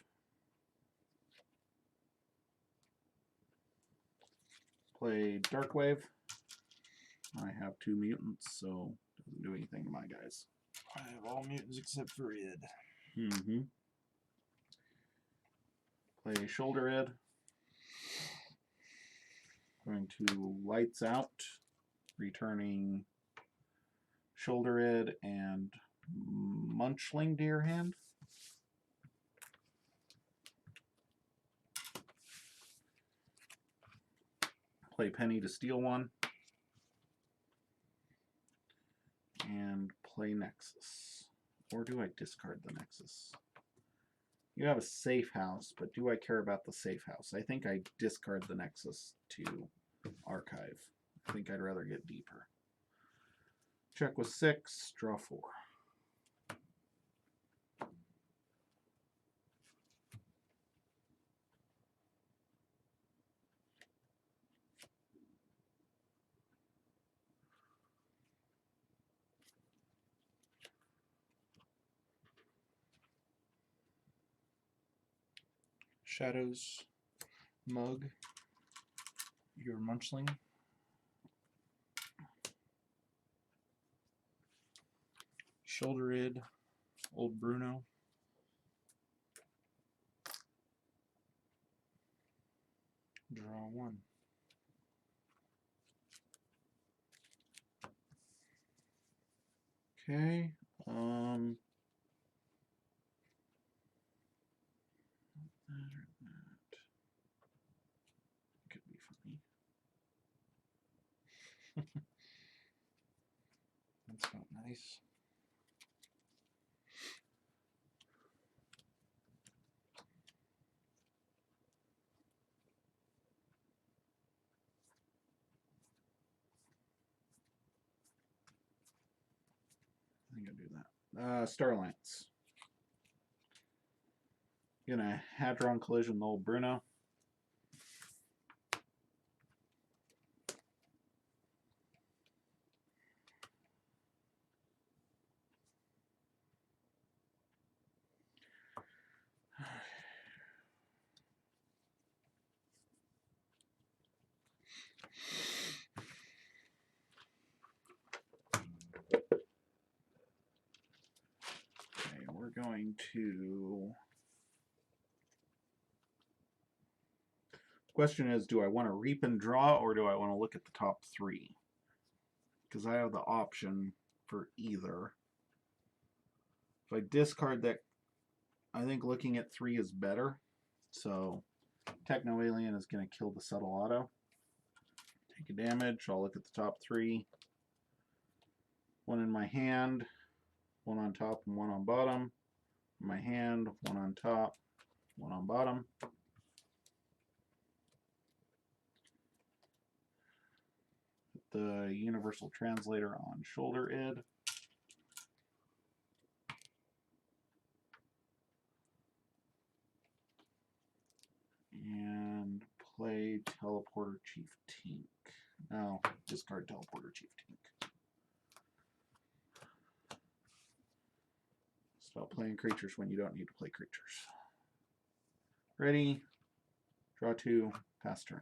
Play Darkwave. I have 2 mutants, so doesn't do anything to my guys. I have all mutants except for Id. Mm-hmm. Play Shoulder Ed. Going to Lights Out, returning Shoulder Ed and Munchling to your hand. Play Penny to steal 1. And play Nexus. Or do I discard the Nexus? You have a safe house, but do I care about the safe house? I think I discard the Nexus to archive. I think I'd rather get deeper. Check with 6, draw 4. Shadows. Mug. Your Munchling. Shoulder Id. Old Bruno. Draw 1. Okay. That could be funny. That's not nice. I think I'll do that. Starlance. Gonna Hadron Collision the old Bruno. Okay, we're going to... Question is, do I want to reap and draw, or do I want to look at the top 3? Because I have the option for either. If I discard that I think looking at 3 is better. So Techno Alien is going to kill the subtle auto. Take a damage. I'll look at the top 3. 1 in my hand, 1 on top and 1 on bottom. In my hand, 1 on top, 1 on bottom. Put the Universal Translator on shoulder id. And play Teleporter Chief Tink. No, discard Teleporter Chief Tink. Stop playing creatures when you don't need to play creatures. Ready? Draw 2, pass turn.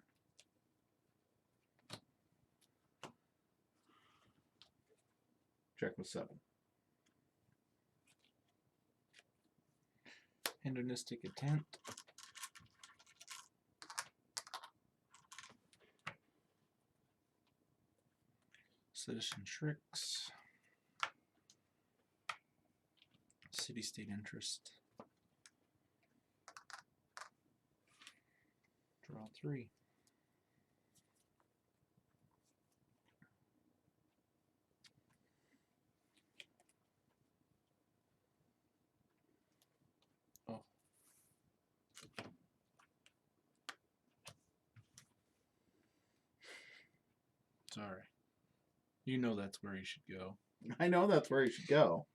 Check with 7. Hedonistic Intent. Citizen Tricks. City-State Interest. Draw 3. Oh. Sorry. You know that's where he should go. I know that's where he should go.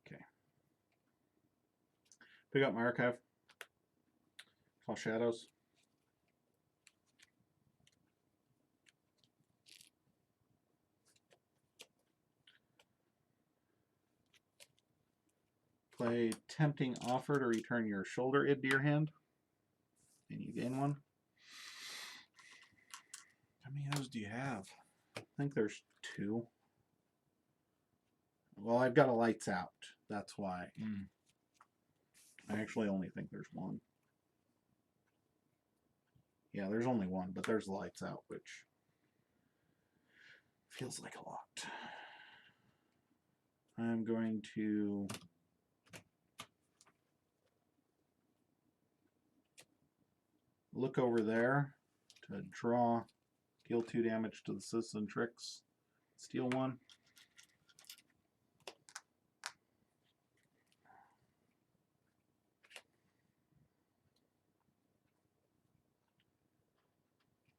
Okay. Pick up my archive. Call Shadows. Play Tempting Offer to return your shoulder id to your hand. And you gain 1. How many of those do you have? I think there's 2. Well, I've got a lights out. That's why. I actually only think there's 1. Yeah, there's only 1, but there's lights out, which feels like a lot. I'm going to look over there to draw, deal 2 damage to the Citizen Tricks, steal 1.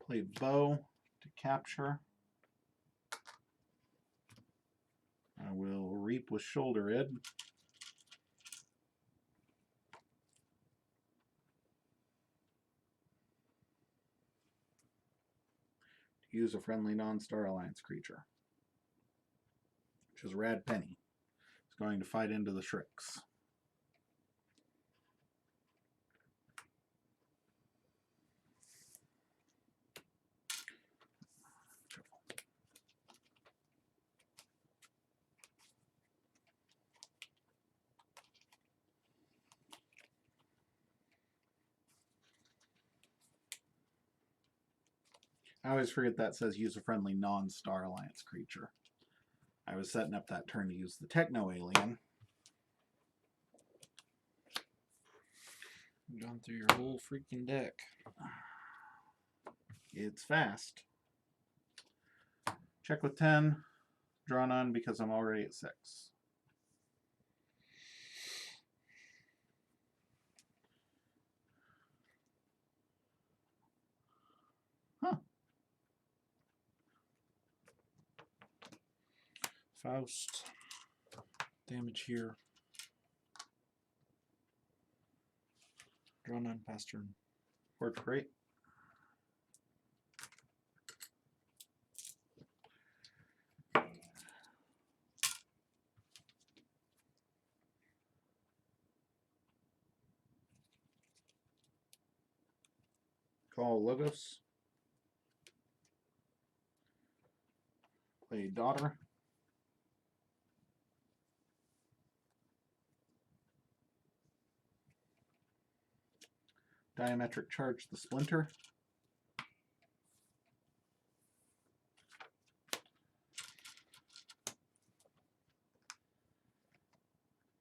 Play Bow to capture. I will reap with shoulder id. Use a friendly non-Star Alliance creature, which is Rad Penny. It's going to fight into the Shricks. I always forget that says use a friendly non-Star Alliance creature. I was setting up that turn to use the Techno Alien. Gone through your whole freaking deck. It's fast. Check with 10. Draw none because I'm already at 6. Huh. Faust. Damage here. Draw none, pass turn. Worked great. Call Logos. Play Daughter. Diametric Charge the Splinter.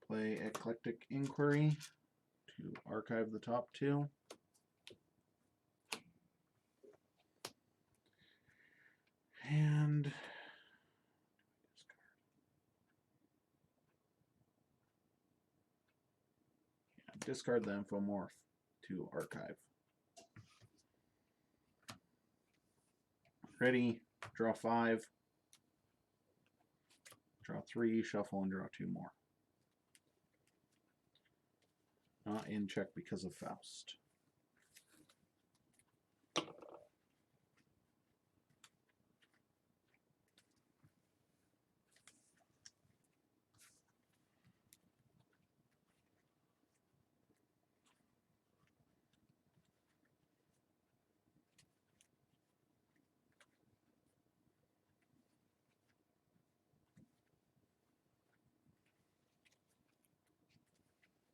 Play Eclectic Inquiry to archive the top 2. And discard the Infomorph to archive. Ready, draw 5, draw 3, shuffle, and draw 2 more. Not in check because of Faust.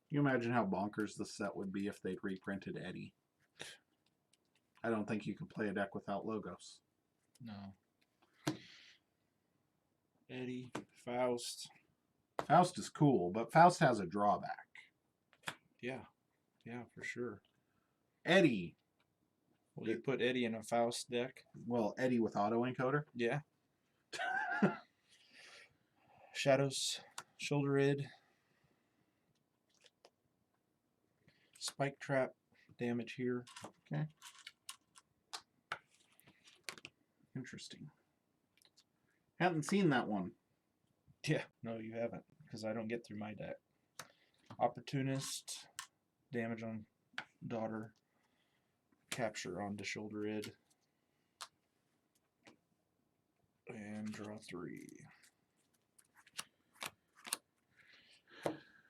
Can you imagine how bonkers this set would be if they'd reprinted Eddie? I don't think you could play a deck without logos. No. Eddie, Faust. Faust is cool, but Faust has a drawback. Yeah. Yeah, for sure. Eddie. Will you put Eddie in a Faust deck? Well, Eddie with autoencoder? Yeah. Shadows, Shoulder Id. Spike Trap damage here. Okay. Interesting. Haven't seen that one. Yeah, no, you haven't, because I don't get through my deck. Opportunist, damage on Daughter, capture onto Shoulder Id, and draw 3.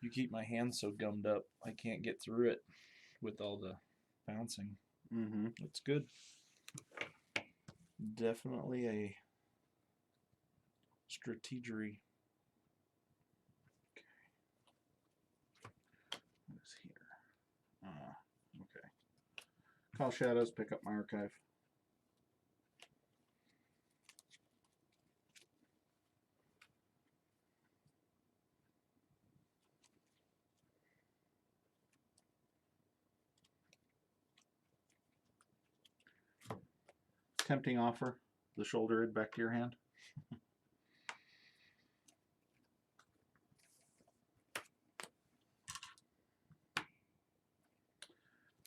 You keep my hand so gummed up, I can't get through it with all the bouncing. Mm-hmm. It's good. Definitely a strategery. What is here? Okay. Call Shadows, pick up my archive. Tempting offer. The Shoulder Id back to your hand.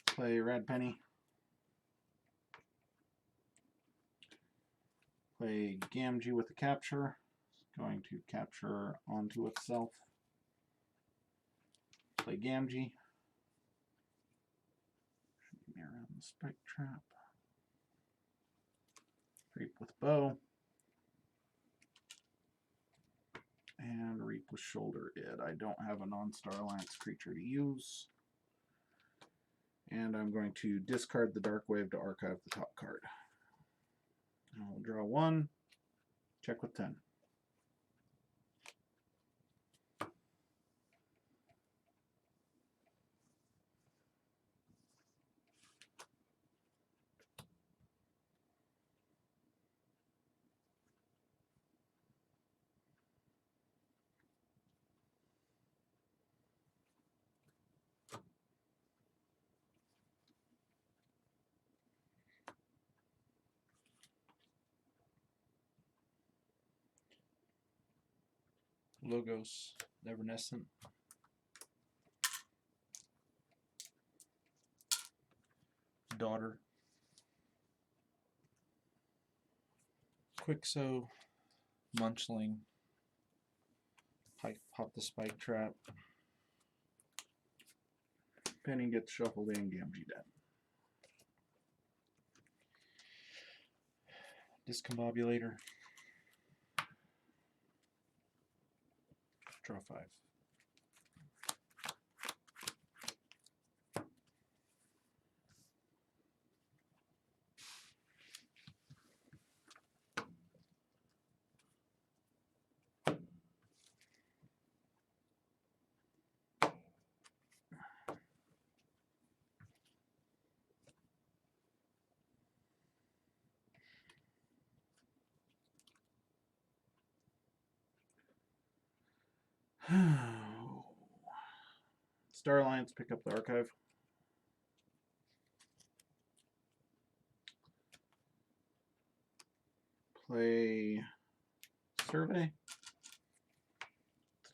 Play Red Penny. Play Gamgee with the capture. It's going to capture onto itself. Play Gamgee. Should be around the Spike Trap. Reap with Bow. And Reap with Shoulder Id. I don't have a non-Star Alliance creature to use. And I'm going to discard the Dark Wave to archive the top card. I'll draw 1. Check with 10. Logos, Evanescent. Daughter. Quixo, Munchling. Pop the Spike Trap. Penny gets shuffled in, Gamgee dead. Discombobulator. Draw 5. Star Alliance, pick up the archive. Play Survey.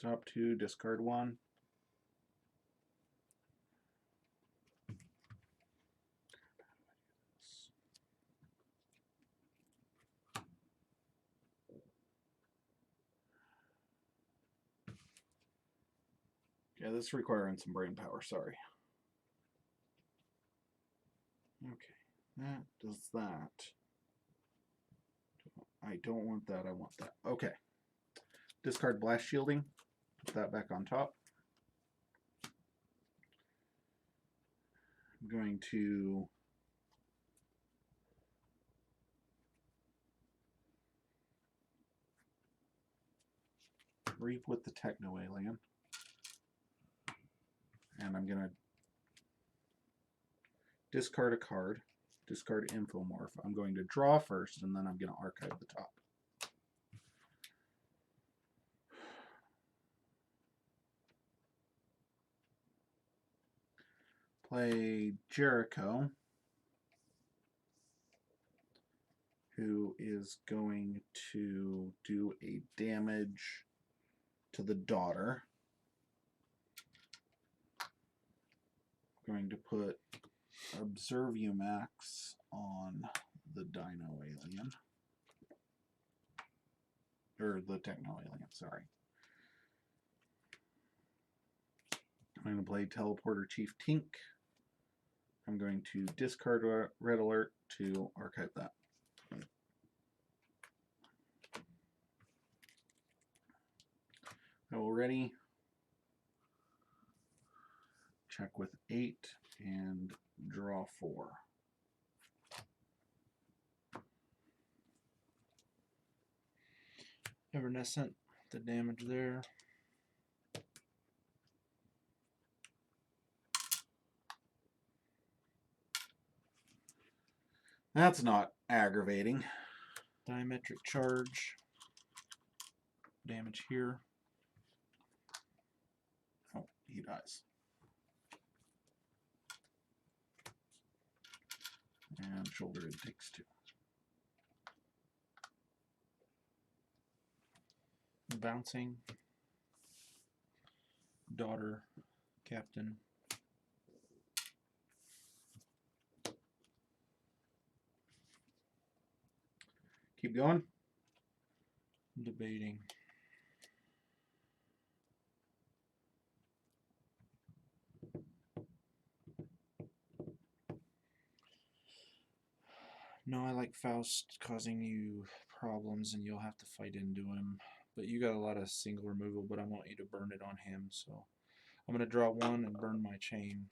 Top 2, discard 1. Yeah, this is requiring some brain power, sorry. Okay, that does that. I don't want that, I want that. Okay. Discard Blast Shielding. Put that back on top. I'm going to Reap with the Techno Alien. And I'm going to discard a card, discard Infomorph. I'm going to draw first, and then I'm going to archive the top. Play Jericho, who is going to do a damage to the daughter. I'm going to put Observumax on the Dino Alien. Or the Techno Alien, sorry. I'm going to play Teleporter Chief Tink. I'm going to discard Red Alert to archive that. Already. Check with 8 and draw 4. Evanescent, the damage there. That's not aggravating. Diametric charge. Damage here. Oh, he dies. And shoulder it takes 2. Bouncing. Daughter. Captain. Keep going. Debating. No, I like Faust causing you problems and you'll have to fight into him. But you got a lot of single removal, but I want you to burn it on him, so I'm going to draw 1 and burn my chain.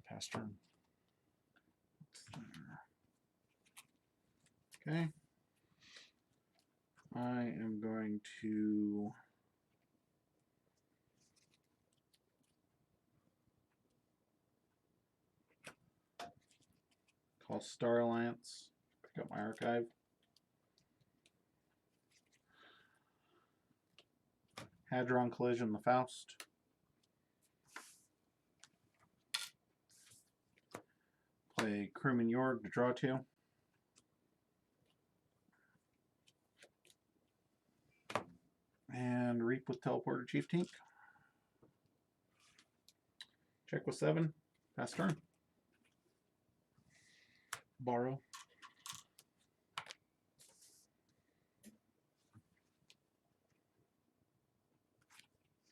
Pass turn. Okay. I am going to call Star Alliance, pick up my archive. Hadron Collision the Faust. Play Crewman Yorg to draw 2. And Reap with Teleporter Chief Tink. Check with 7. Pass turn. Borrow.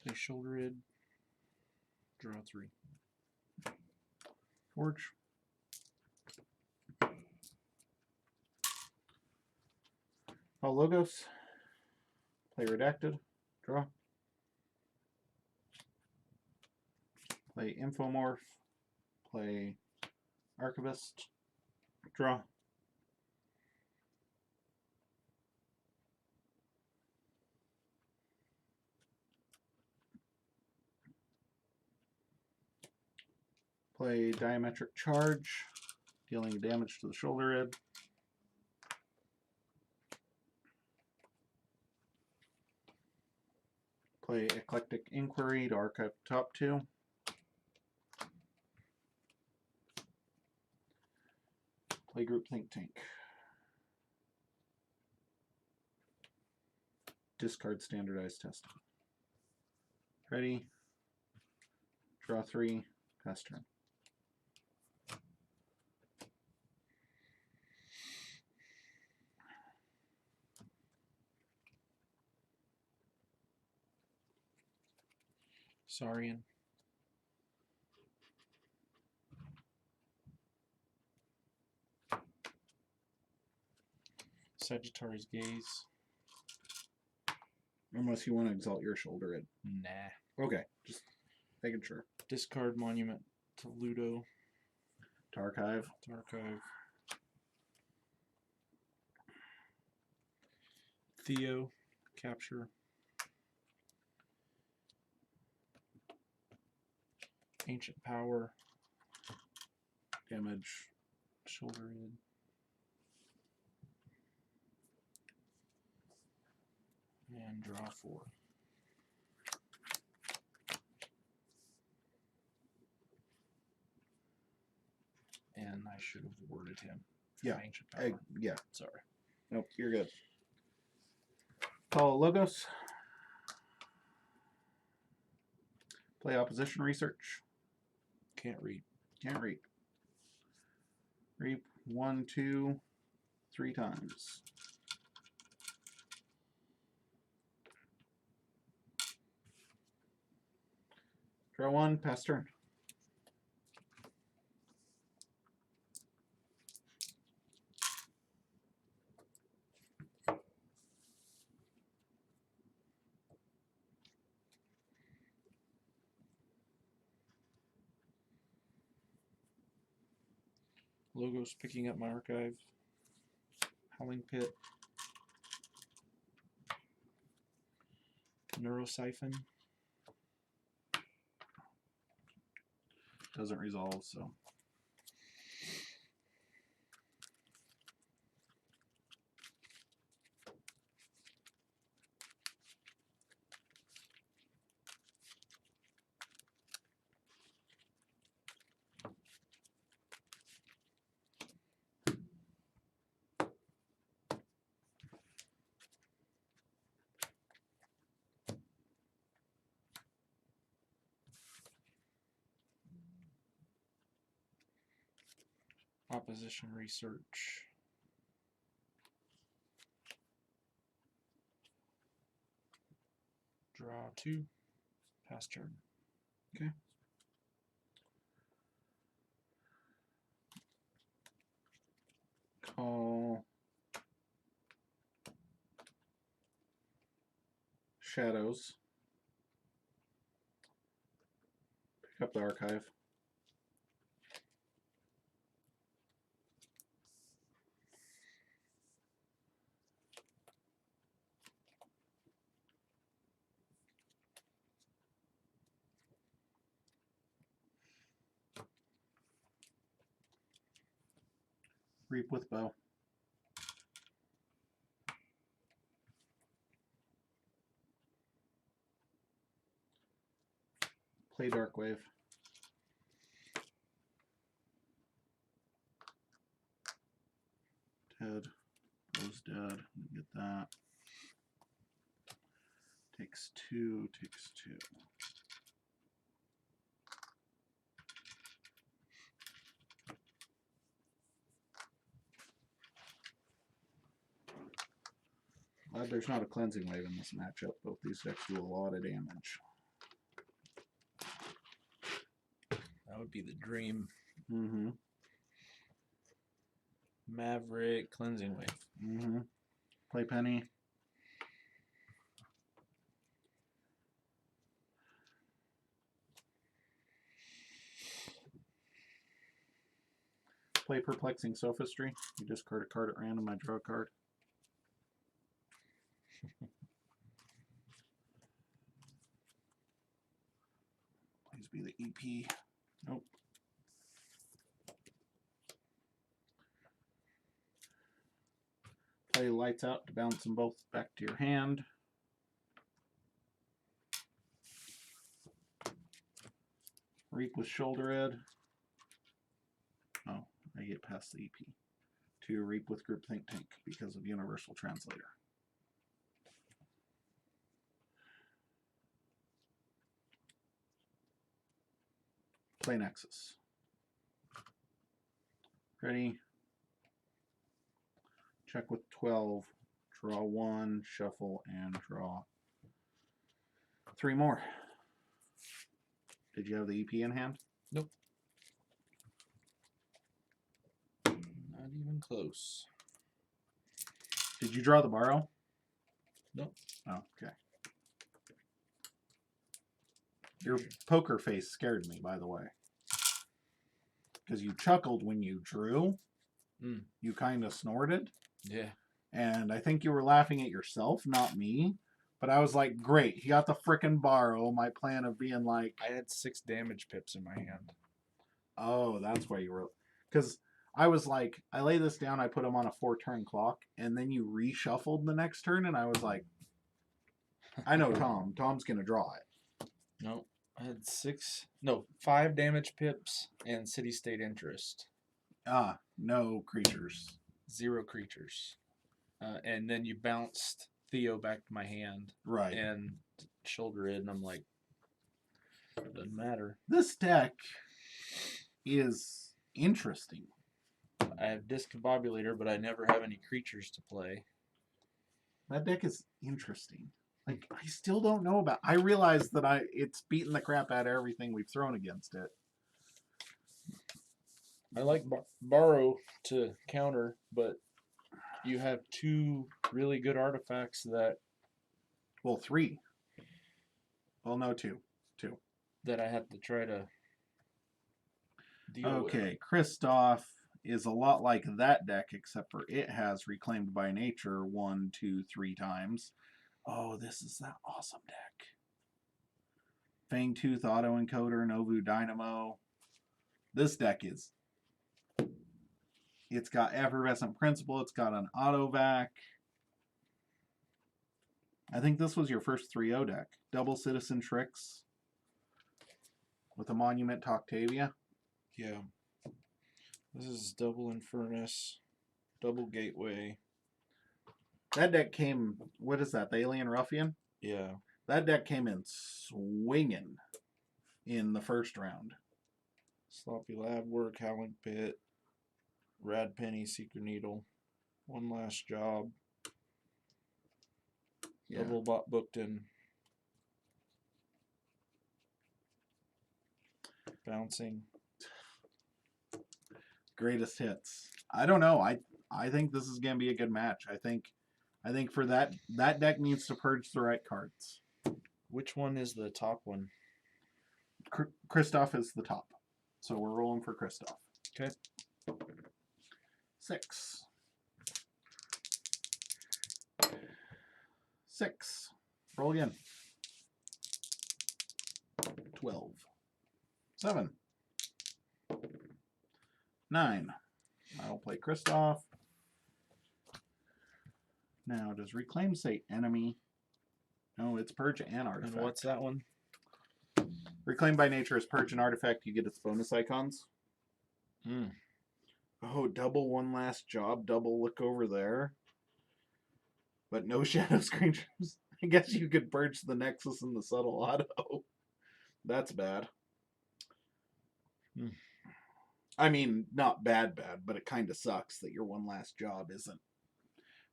Play Shoulder Id. Draw 3. Forge. Oh, Logos. Play Redacted. Draw. Play Infomorph. Play Archivist. Draw. Play Diametric Charge, dealing damage to the shoulder id. Play Eclectic Inquiry to archive top 2. Play Group Think Tank. Discard Standardized Testing. Ready? Draw 3. Pass turn. Saurian. Sagittarius Gaze. Unless you want to exalt your shoulder in. Nah. Okay, just making sure. Discard Monument to Ludo. To archive. To archive. Theo. Capture. Ancient Power. Damage. Shoulder in. And draw 4. And I should have worded him. Yeah. Ancient Power. Yeah. Sorry. Nope, you're good. Call Logos. Play Opposition Research. Can't read. Can't read. Reap 1, 2, 3 times. Draw 1, pass turn. Logos picking up my archive. Howling Pit. Neurosiphon. Doesn't resolve, so. Opposition Research. Draw 2. Pass turn. Okay. Call Shadows. Pick up the archive. Reap with bow. Play Darkwave. Dead. Bow's dead. Get that. Takes 2, takes 2. Glad there's not a cleansing wave in this matchup. Both these decks do a lot of damage. That would be the dream. Mm-hmm. Maverick Cleansing Wave. Mm-hmm. Play Penny. Play Perplexing Sophistry. You discard a card at random, I draw a card. Please be the EP. Nope. Play Lights Out to bounce them both back to your hand. Reap with Shoulder Ed. Oh, I get past the EP. 2 Reap with Group Think Tank because of Universal Translator. Play Nexus. Ready? Check with 12. Draw 1, shuffle, and draw 3 more. Did you have the EP in hand? Nope. Not even close. Did you draw the borrow? Nope. Oh, okay. Your poker face scared me, by the way. Because you chuckled when you drew. Mm. You kind of snorted. Yeah. And I think you were laughing at yourself, not me. But I was like, great, he got the frickin' borrow. My plan of being like... I had 6 damage pips in my hand. Oh, that's why you were... Because I was like, I lay this down, I put him on a 4-turn clock, and then you reshuffled the next turn, and I was like, I know Tom. Tom's going to draw it. Nope. I had 5 damage pips and city-state interest. Ah, no creatures. 0 creatures. And then you bounced Theo back to my hand. Right. And shoulder it, and I'm like, doesn't matter. This deck is interesting. I have Discombobulator, but I never have any creatures to play. That deck is interesting. Like, I still don't know about... I realize that it's beating the crap out of everything we've thrown against it. I like borrow to counter, but you have 2 really good artifacts that... Well, 3. Well, no, 2. 2. That I have to try to deal with. Okay, Kristoff is a lot like that deck, except for it has Reclaimed by Nature 1, 2, 3 times. Oh, this is that awesome deck. Fangtooth Autoencoder, Novu Dynamo. This deck is... It's got Effervescent Principle. It's got an Autovac. I think this was your first 3-0 deck. Double Citizen Tricks with a Monument to Octavia. Yeah. This is double Infernus, double Gateway. That deck came... What is that? The Alien Ruffian? Yeah. That deck came in swinging in the first round. Sloppy Lab Work, Howling Pit, Rad Penny, Secret Needle, One Last Job, Yeah. Double Bot Booked in, Bouncing. Greatest hits. I don't know. I think this is gonna be a good match. I think for that deck needs to purge the right cards. Which one is the top one? Kristoff is the top, so we're rolling for Kristoff. Okay. 6. 6. Roll again. 12. 7. 9. I'll play Kristoff. Now, does Reclaim say enemy? No, it's Purge and Artifact. And what's that one? Reclaim by Nature is Purge and Artifact. You get its bonus icons. Hmm. Oh, double One Last Job. Double Look Over There. But no Shadow Screechers. I guess you could purge the Nexus and the Subtle Auto. That's bad. Hmm. I mean, not bad, but it kind of sucks that your One Last Job isn't.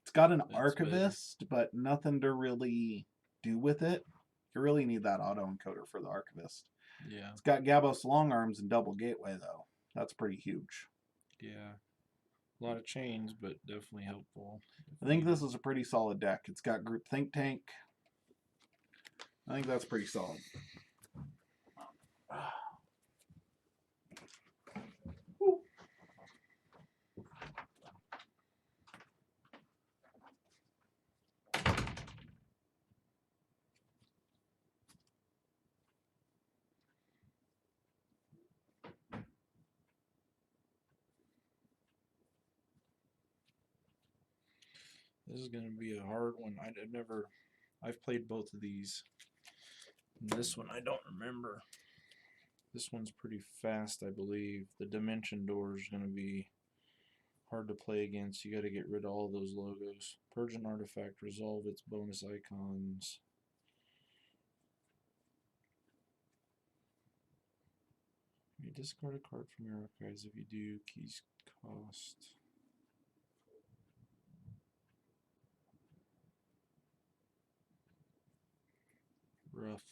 It's got an That's Archivist, but nothing to really do with it. You really need that Autoencoder for the Archivist. Yeah. It's got Gabos Long Arms and Double Gateway, though. That's pretty huge. Yeah. A lot of chains, but definitely helpful. I think this is a pretty solid deck. It's got Group Think Tank. I think that's pretty solid. This is going to be a hard one. I've played both of these. This one I don't remember. This one's pretty fast, I believe. The Dimension Door is going to be hard to play against. You got to get rid of all those logos. Purge an artifact, resolve its bonus icons. You discard a card from your archives. If you do, keys cost. Rough.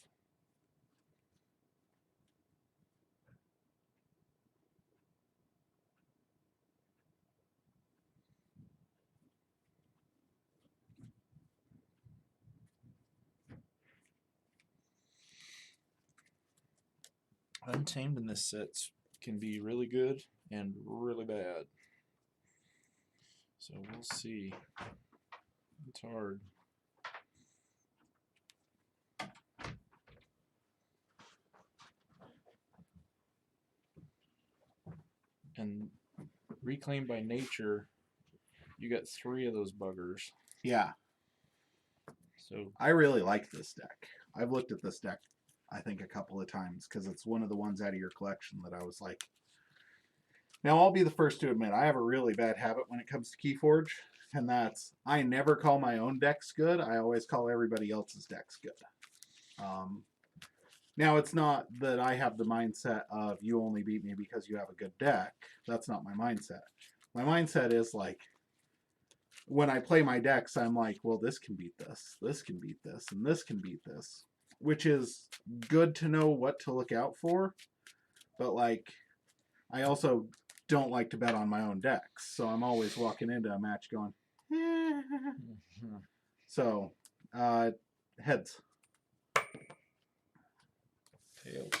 Untamed in this set can be really good and really bad. So we'll see. It's hard. And Reclaim by Nature, you got 3 of those buggers. Yeah. So I really like this deck. I've looked at this deck, I think, a couple of times because it's one of the ones out of your collection that I was like. Now, I'll be the first to admit I have a really bad habit when it comes to Keyforge, and that's I never call my own decks good. I always call everybody else's decks good. Now, it's not that I have the mindset of you only beat me because you have a good deck. That's not my mindset. My mindset is like, when I play my decks, I'm like, well, this can beat this, this can beat this, and this can beat this, which is good to know what to look out for. But like, I also don't like to bet on my own decks, so I'm always walking into a match going, So, heads. Tails.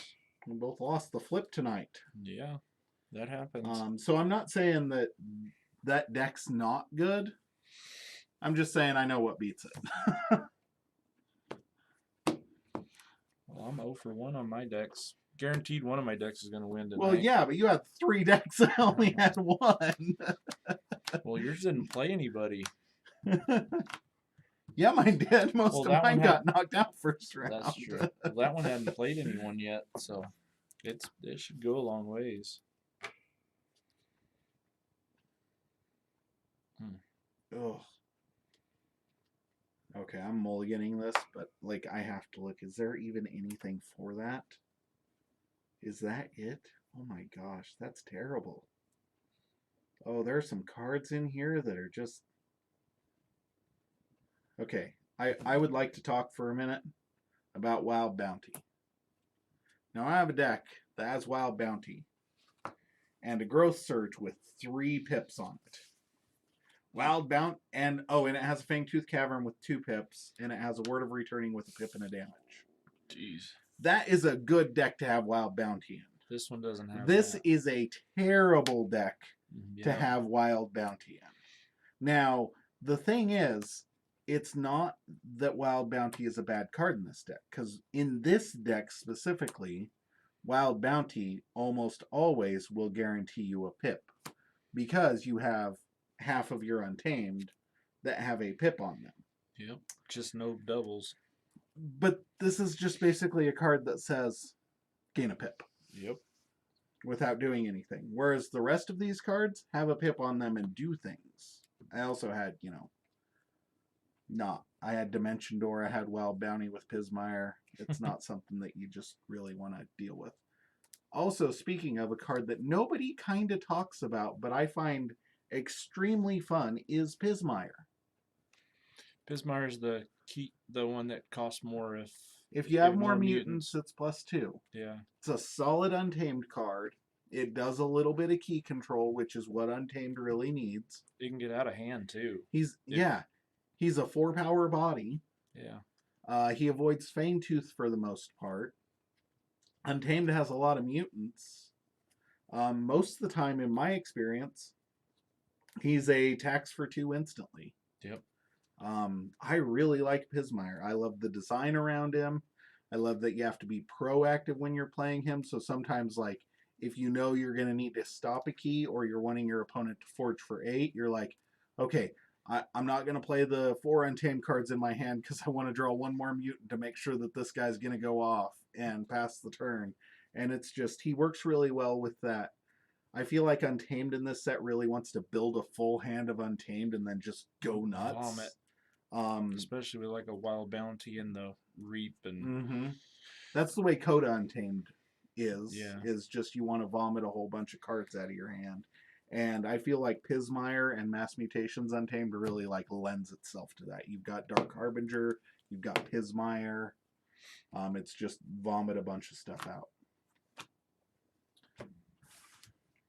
We both lost the flip tonight. Yeah, that happens. So I'm not saying that that deck's not good. I'm just saying I know what beats it. Well, I'm 0 for 1 on my decks. Guaranteed one of my decks is going to win tonight. Well, yeah, but you had 3 decks. I only had 1. Well, yours didn't play anybody. Yeah, mine did. Most of mine got knocked out first round. That's true. Well, that one hadn't played anyone yet, so it should go a long ways. Ugh. Okay, I'm mulliganing this, but like I have to look. Is there even anything for that? Is that it? Oh my gosh, that's terrible. Oh, there are some cards in here that are just... Okay, I would like to talk for a minute about Wild Bounty. Now I have a deck that has Wild Bounty and a Growth Surge with 3 pips on it. Wild Bounty, and it has a Fangtooth Cavern with 2 pips, and it has a Word of Returning with a pip and a damage. Jeez. That is a good deck to have Wild Bounty in. This one doesn't have This that. is a terrible deck Yeah. to have Wild Bounty in. Now, the thing is, it's not that Wild Bounty is a bad card in this deck, because in this deck specifically, Wild Bounty almost always will guarantee you a pip, because you have half of your Untamed that have a pip on them. Yep. Just no doubles. But this is just basically a card that says, gain a pip. Yep. Without doing anything. Whereas the rest of these cards have a pip on them and do things. I also had, I had Dimension Door, I had Wild Bounty with Pismire. It's not something that you just really want to deal with. Also, speaking of a card that nobody kind of talks about, but I find extremely fun, is Pismire. Pismire is the one that costs more if you have more mutants, it's +2. Yeah. It's a solid Untamed card. It does a little bit of key control, which is what Untamed really needs. It can get out of hand, too. He's a 4-power body. Yeah. He avoids Fangtooth for the most part. Untamed has a lot of mutants. Most of the time, in my experience, he's a tax for 2 instantly. Yep. I really like Pismire. I love the design around him. I love that you have to be proactive when you're playing him. So sometimes, like, if you know you're going to need to stop a key or you're wanting your opponent to forge for 8, you're like, okay, I'm not going to play the 4 Untamed cards in my hand because I want to draw 1 more mutant to make sure that this guy's going to go off and pass the turn. And it's just, he works really well with that. I feel like Untamed in this set really wants to build a full hand of Untamed and then just go nuts. Vomit. Especially with like a Wild Bounty and the Reap and That's the way Coda Untamed is. Yeah. Is just you want to vomit a whole bunch of cards out of your hand. And I feel like Pismire and Mass Mutations Untamed really like lends itself to that. You've got Dark Harbinger, you've got Pismire. It's just vomit a bunch of stuff out.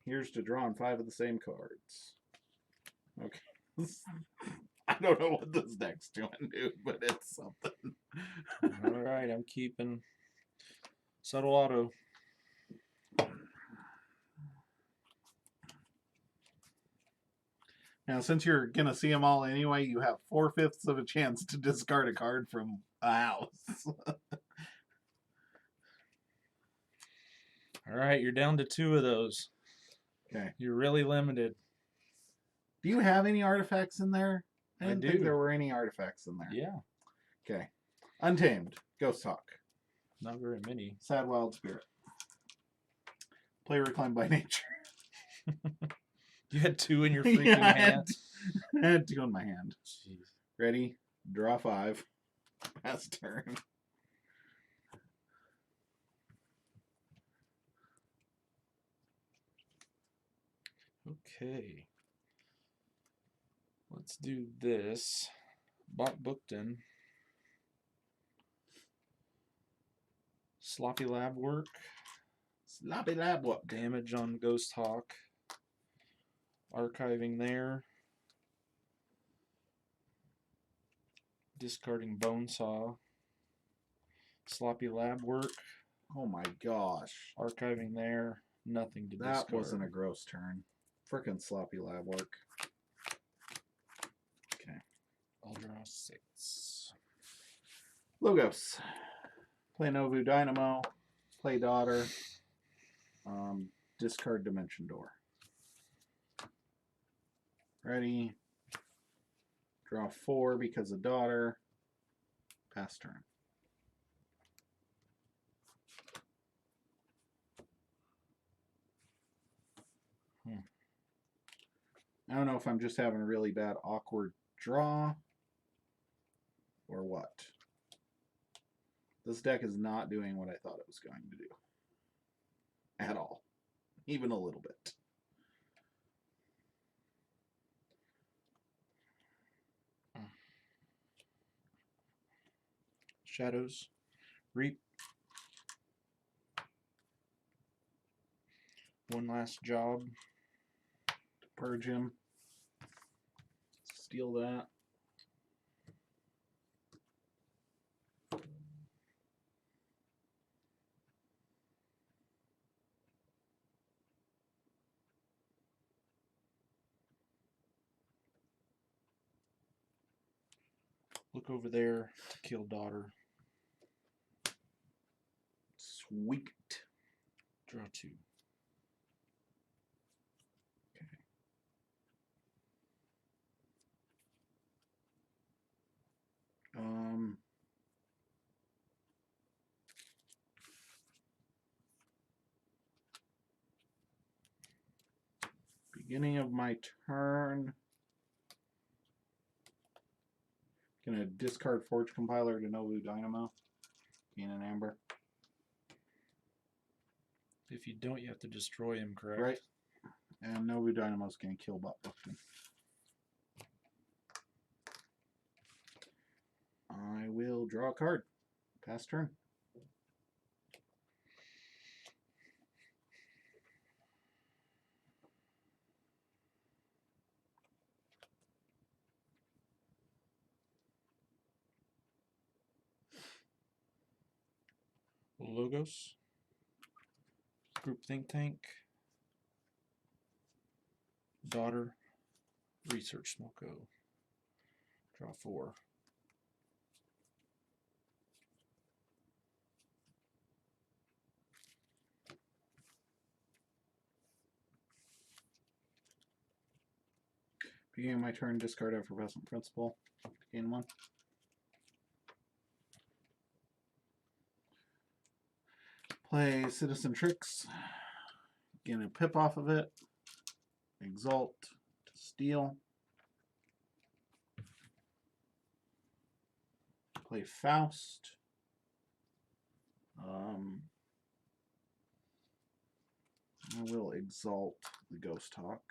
Here's to drawing 5 of the same cards. Okay. I don't know what this deck's doing, dude, but it's something. Alright, I'm keeping Subtle Auto. Now, since you're going to see them all anyway, you have 4/5 of a chance to discard a card from a house. Alright, you're down to 2 of those. Okay. You're really limited. Do you have any artifacts in there? I didn't think do. there were any artifacts in there. Yeah. Okay. Untamed. Ghost Hawk. Not very many. Sad Wild Spirit. Play Reclaimed by Nature. You had 2 in your freaking hand. I had 2 in my hand. Jeez. Ready? Draw 5. Pass turn. Okay. Let's do this. Bot Bookton. Sloppy lab work. Sloppy lab work. Damage on Ghost Hawk. Archiving there. Discarding Bonesaw. Sloppy lab work. Oh my gosh. Archiving there. Nothing to That discard. wasn't a gross turn. Frickin' sloppy lab work. Okay. I'll draw 6. Logos. Play Novu Dynamo. Play Daughter. Discard Dimension Door. Ready. Draw 4 because of Daughter. Pass turn. I don't know if I'm just having a really bad awkward draw or what. This deck is not doing what I thought it was going to do. At all. Even a little bit. Shadows. Reap. One last job. Purge him. Steal that. Look over there to kill Daughter. Sweet. Draw 2. Beginning of my turn. Gonna discard Forge Compiler to Novu Dynamo. Gain an Amber. If you don't, you have to destroy him, correct? Right. And Novu Dynamo's gonna kill Bot Buckton. I will draw a card. Pass turn. Logos. Group Think Tank. Daughter. Research Smoko. Draw 4. Beginning of my turn, discard Effervescent Principle. Gain 1. Play Citizen Tricks. Get a pip off of it. Exalt to steal. Play Faust. I will exalt the Ghost Hawk.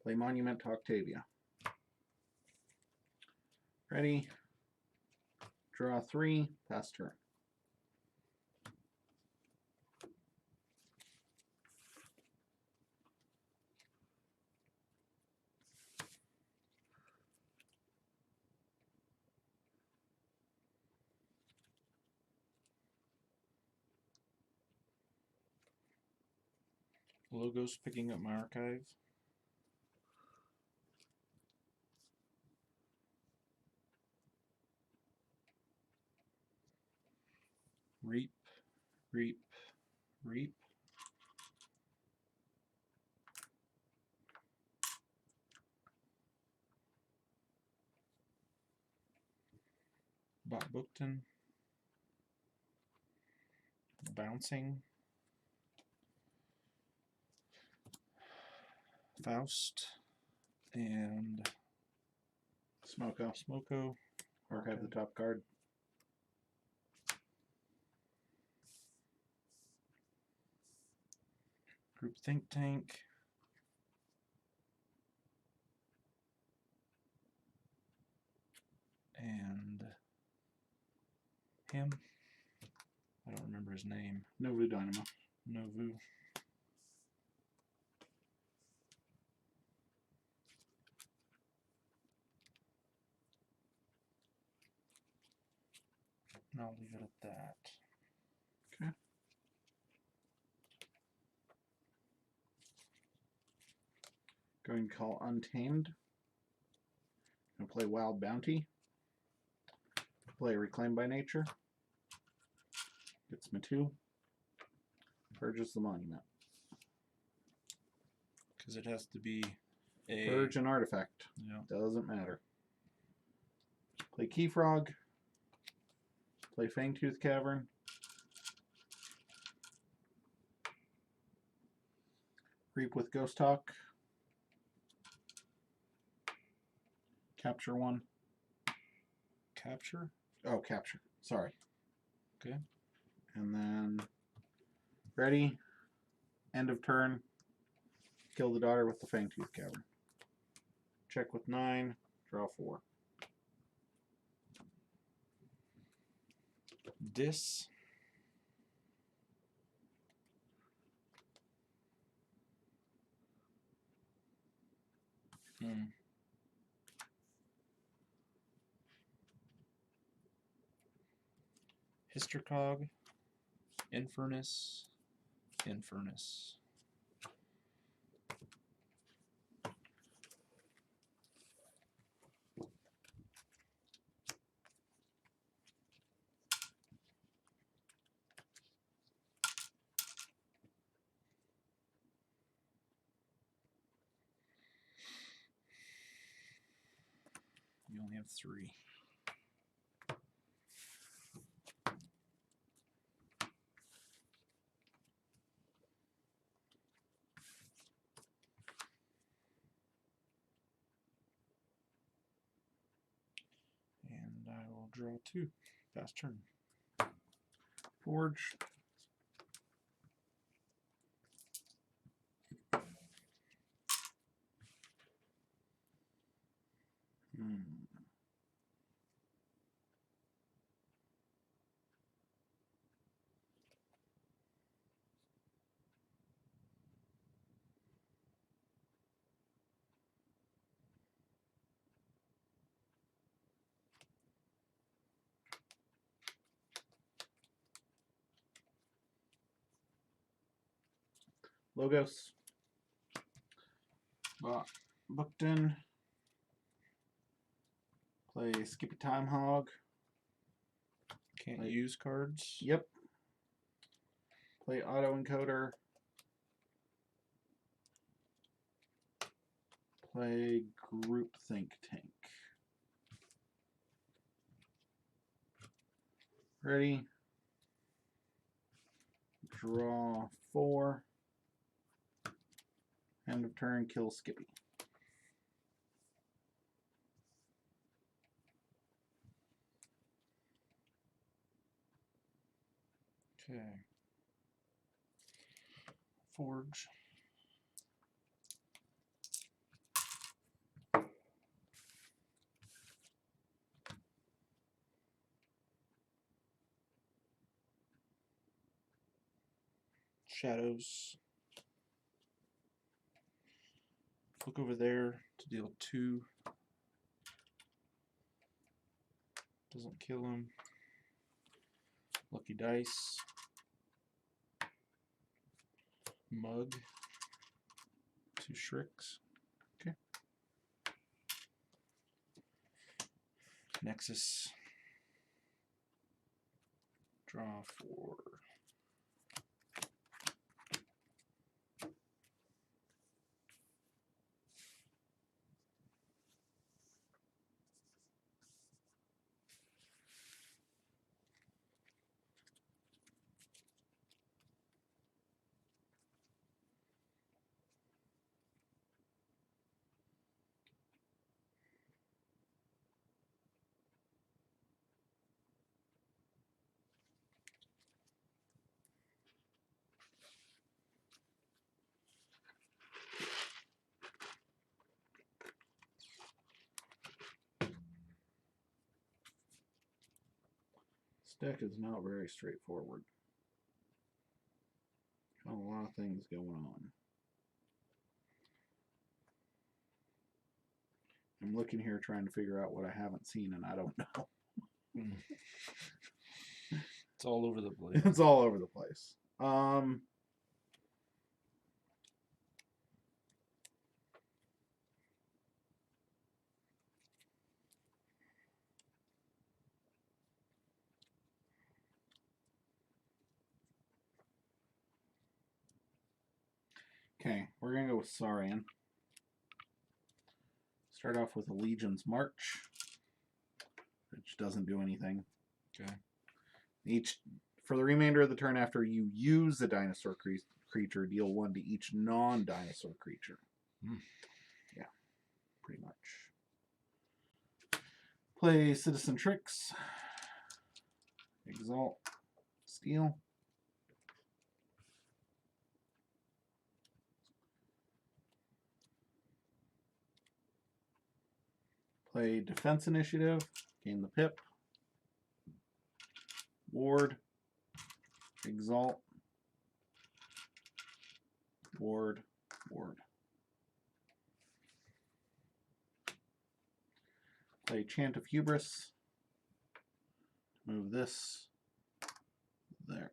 Play Monument to Octavia. Ready. Draw 3. Pass turn. Logos picking up my archive. Reap, reap, reap. Bot Bookton. Bouncing. Faust. And Smoko. Archive the top card. Group Think Tank. And him. I don't remember his name. Novu Dynamo. Novu. And I'll leave it at that. Okay. Going to call Untamed. Going to play Wild Bounty. Play Reclaim by Nature. Gets me 2. Purges the Monument. Because it has to be a... Purge an artifact. Yeah. Doesn't matter. Play Keyfrog. Play Fangtooth Cavern. Reap with Ghost Hawk. Capture 1. Capture? Oh, capture. Sorry. Okay. And then ready. End of turn. Kill the daughter with the Fangtooth Cavern. Check with 9. Draw 4. Dis. Hystercog. Infernus. Infernus. You only have 3. And I will draw 2. Fast turn. Forge. Logos. Bookton. Play Skippy Time Hog. Can't Like- use cards. Yep. Play Auto Encoder. Play Group Think Tank. Ready. Draw 4. End of turn, kill Skippy. Okay. Forge. Shadows. Look over there to deal 2. Doesn't kill him. Lucky dice. Mug. 2 Shricks. Okay. Nexus. Draw 4. This deck is not very straightforward. Got a lot of things going on. I'm looking here trying to figure out what I haven't seen, and I don't know. It's all over the place. It's all over the place. Okay, we're going to go with Saurian. Start off with a Legion's March, which doesn't do anything. Okay. For the remainder of the turn after you use a dinosaur creature, deal 1 to each non-dinosaur creature. Yeah, pretty much. Play Citizen Tricks. Exalt. Steal. Play Defense Initiative. Gain the pip. Ward. Exalt. Ward. Ward. Play Chant of Hubris. Move this there.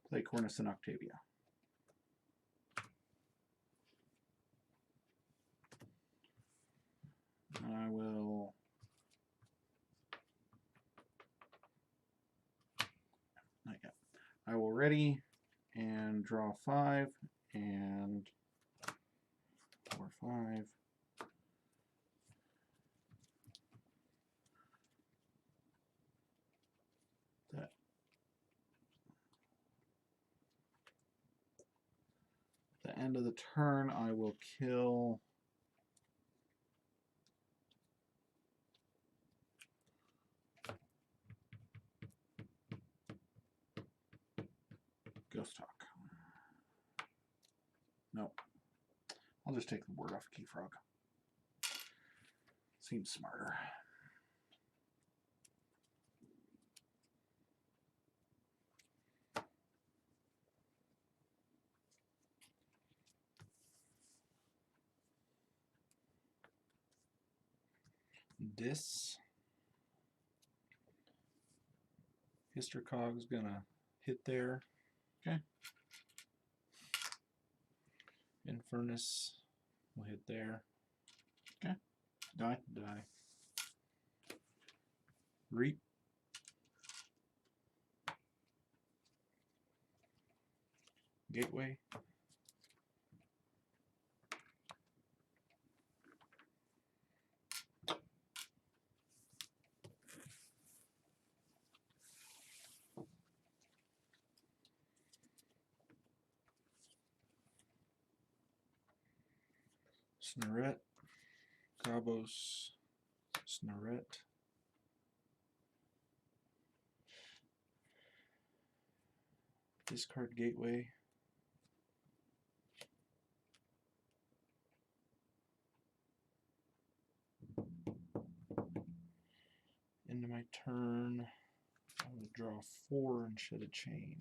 Play Cornus and Octavia. I will not yet. I will ready and draw 5 and 4, 5. That. At the end of the turn, I will kill Ghost Talk. Nope. I'll just take the word off Keyfrog. Seems smarter. This Histercog's gonna hit there. Okay. Infernus will hit there. Okay. Die. Die. Reap. Gateway. Snarette, Cabos, Snarette. Discard Gateway. Into my turn, I'm going to draw 4 and shed a chain.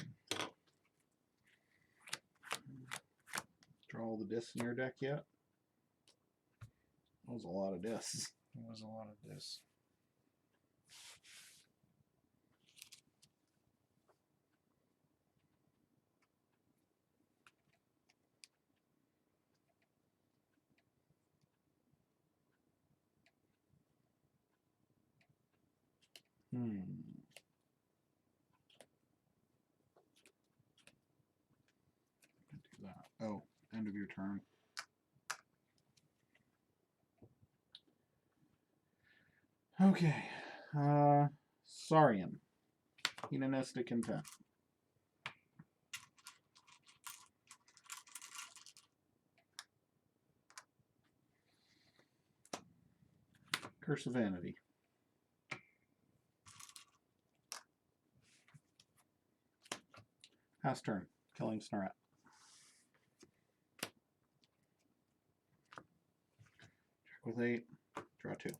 Draw all the discs in your deck yet? That was a lot of discs. It was a lot of this. Do that. Oh, end of your turn. Okay. Saurian. Hedonistic Intent. Curse of Vanity. Pass turn. Killing Snarette. Check with 8. Draw 2.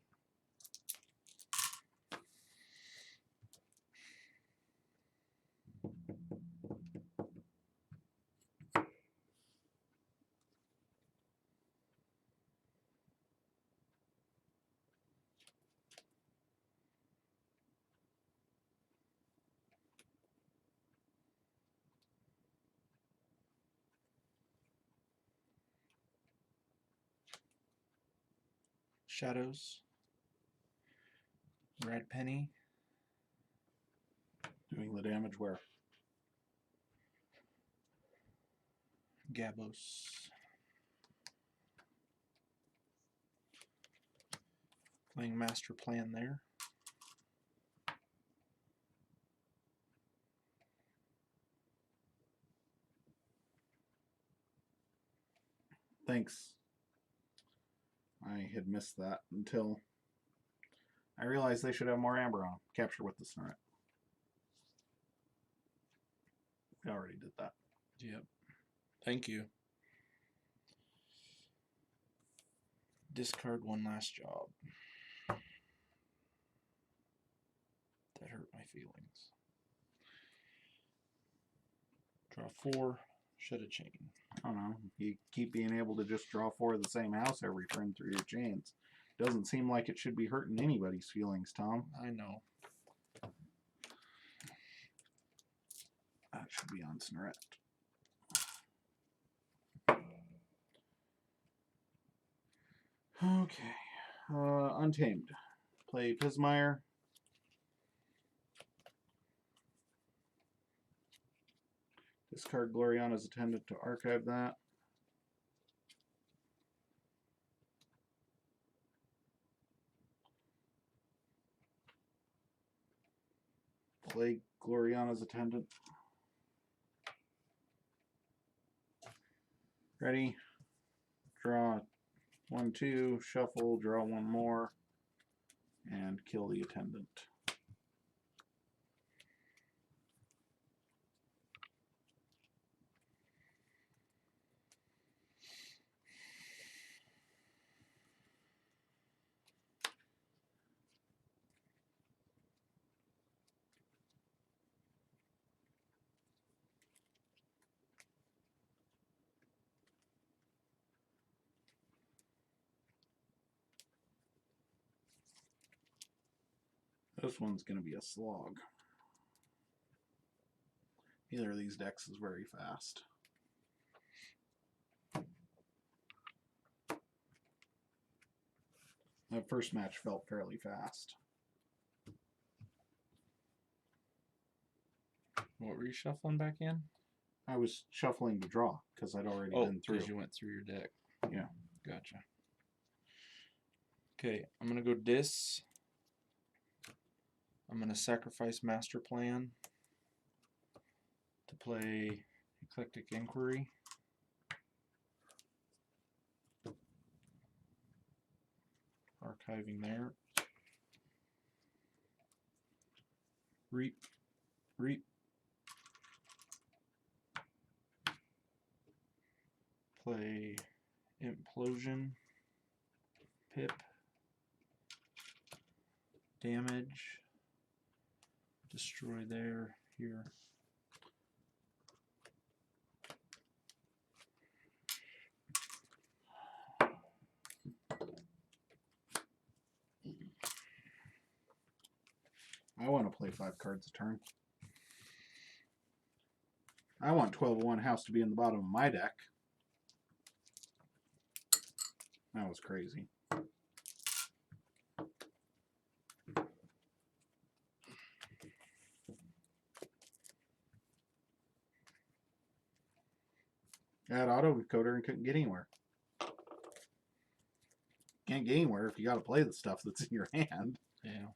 Shadows. Red Penny. Doing the damage where? Gabos. Playing Master Plan there. Thanks. I had missed that until I realized they should have more amber on them. Capture with the Snarette. We already did that. Yep. Thank you. Discard one last job. That hurt my feelings. Draw 4, shed a chain. I don't know. You keep being able to just draw 4 of the same house every turn through your chains. Doesn't seem like it should be hurting anybody's feelings, Tom. I know. That should be on Snarette. Okay. Untamed. Play Pismire. Discard Gloriana's Attendant to archive that. Play Gloriana's Attendant. Ready? Draw 1, 2, shuffle, draw 1 more, and kill the Attendant. This one's going to be a slog. Neither of these decks is very fast. That first match felt fairly fast. What were you shuffling back in? I was shuffling to draw because I'd already been through. Because you went through your deck. Yeah. Gotcha. Okay, I'm going to go Dis. I'm going to sacrifice Master Plan to play Eclectic Inquiry. Archiving there. Reap. Reap. Play Implosion. Pip. Damage. Destroy there. Here. I want to play 5 cards a turn. I want 12-1 house to be in the bottom of my deck. That was crazy. I had auto encoder and couldn't get anywhere. Can't get anywhere if you got to play the stuff that's in your hand. Yeah.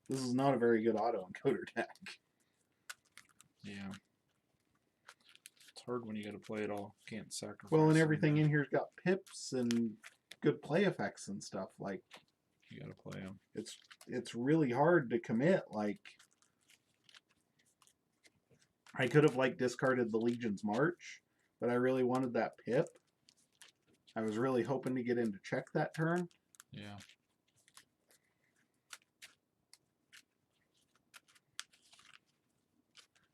This is not a very good auto encoder deck. Yeah. It's hard when you got to play it all. Can't sacrifice. Well, and everything something. in here's got pips and good play effects and stuff. Like, You got to play them. it's really hard to commit. Like, I could have like discarded the Legion's March, but I really wanted that pip. I was really hoping to get into check that turn. Yeah.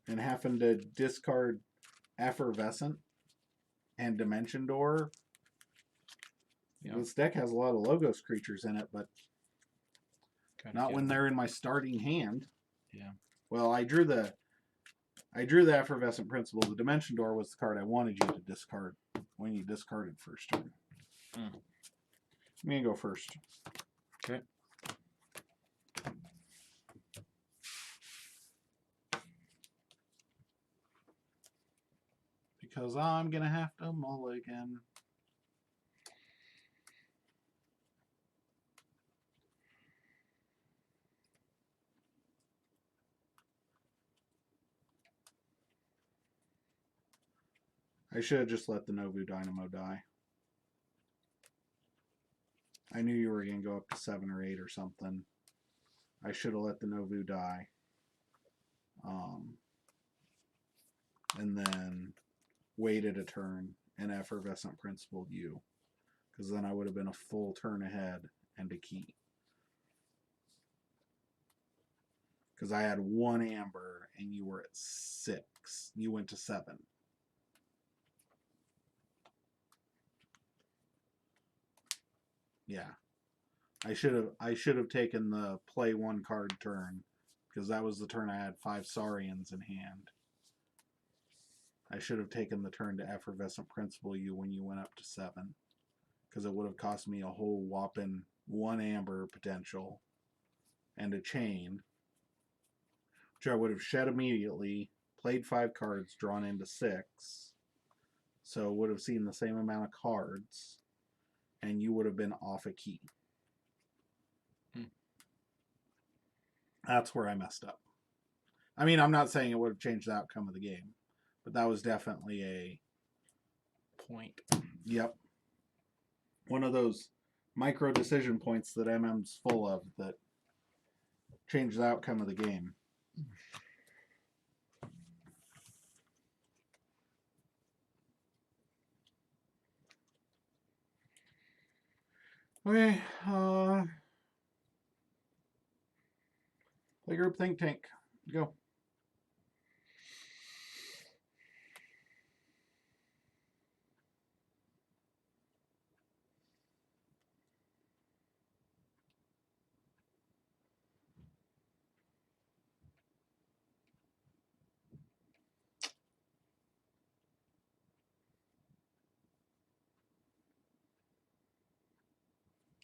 And having to discard Effervescent and Dimension Door. Yeah. This deck has a lot of Logos creatures in it, but Kinda not get when them. they're in my starting hand. Yeah. Well, I drew the Effervescent Principle. The Dimension Door was the card I wanted you to discard when you discarded first turn. Mm. I'm going to go first. Okay. Because I'm going to have to mulligan. I should have just let the Novu Dynamo die. I knew you were going to go up to 7 or 8 or something. I should have let the Novu die. And then waited a turn and Effervescent Principled you. Because then I would have been a full turn ahead and a key. Because I had 1 amber and you were at 6. You went to 7. Yeah. I should have taken the play 1 card turn. Because that was the turn I had 5 Saurians in hand. I should have taken the turn to Effervescent Principle you when you went up to 7. Because it would have cost me a whole whopping 1 amber potential. And a chain. Which I would have shed immediately. Played 5 cards, drawn into 6. So would have seen the same amount of cards. And you would have been off a key. That's where I messed up. I mean, I'm not saying it would have changed the outcome of the game. But that was definitely a point. Yep. One of those micro decision points that MM's full of that changed the outcome of the game. Okay, play group think tank. Go.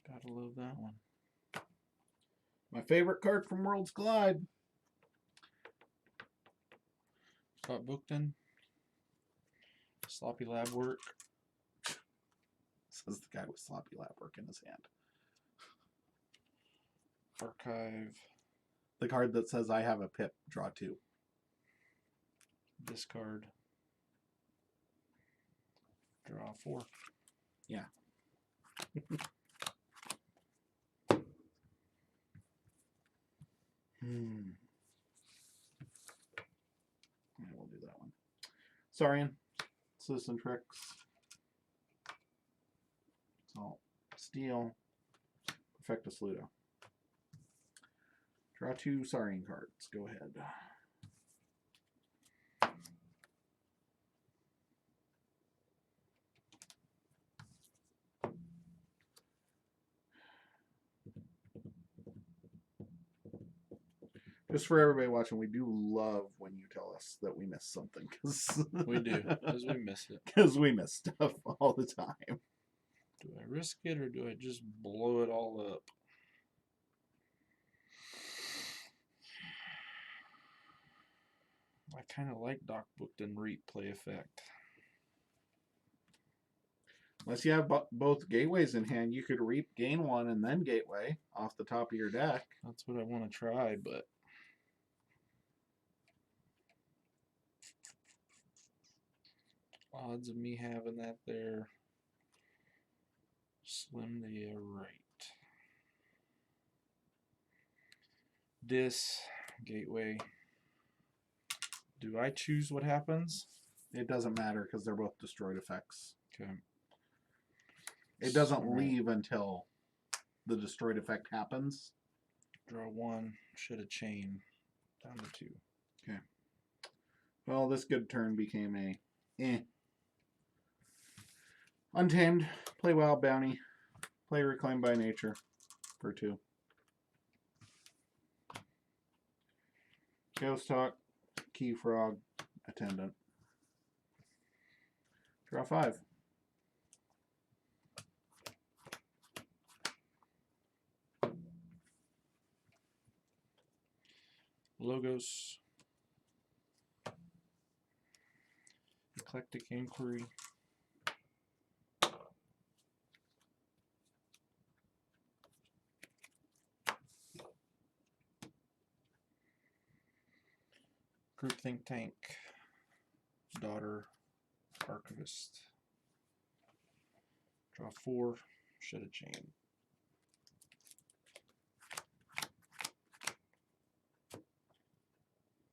Gotta love that one. My favorite card from Worlds Collide. Got booked in. Sloppy lab work. Says the guy with sloppy lab work in his hand. Archive. The card that says I have a pip, draw 2. Discard. Draw 4. Yeah. Yeah, we'll do that one. Saurian, Citizen Tricks, Salt, Steel, Perfectus Ludo. Draw 2 Saurian cards. Go ahead. Just for everybody watching, we do love when you tell us that we missed something. Cause We do, because we miss it. Because we miss stuff all the time. Do I risk it or do I just blow it all up? I kind of like Doc Booked and Reap play effect. Unless you have both gateways in hand, you could reap, gain 1, and then gateway off the top of your deck. That's what I want to try, but odds of me having that there slim to right. This gateway. Do I choose what happens? It doesn't matter because they're both destroyed effects. Okay. It doesn't Alright. leave until the destroyed effect happens. Draw 1, shed a chain, down to 2. Okay. Well, this good turn became a Untamed, play Wild Bounty, play Reclaimed by Nature for 2. Ghost Talk, Key Frog, Attendant. Draw 5. Logos. Eclectic Inquiry. Group Think Tank. Daughter. Archivist. Draw 4. Shed a chain.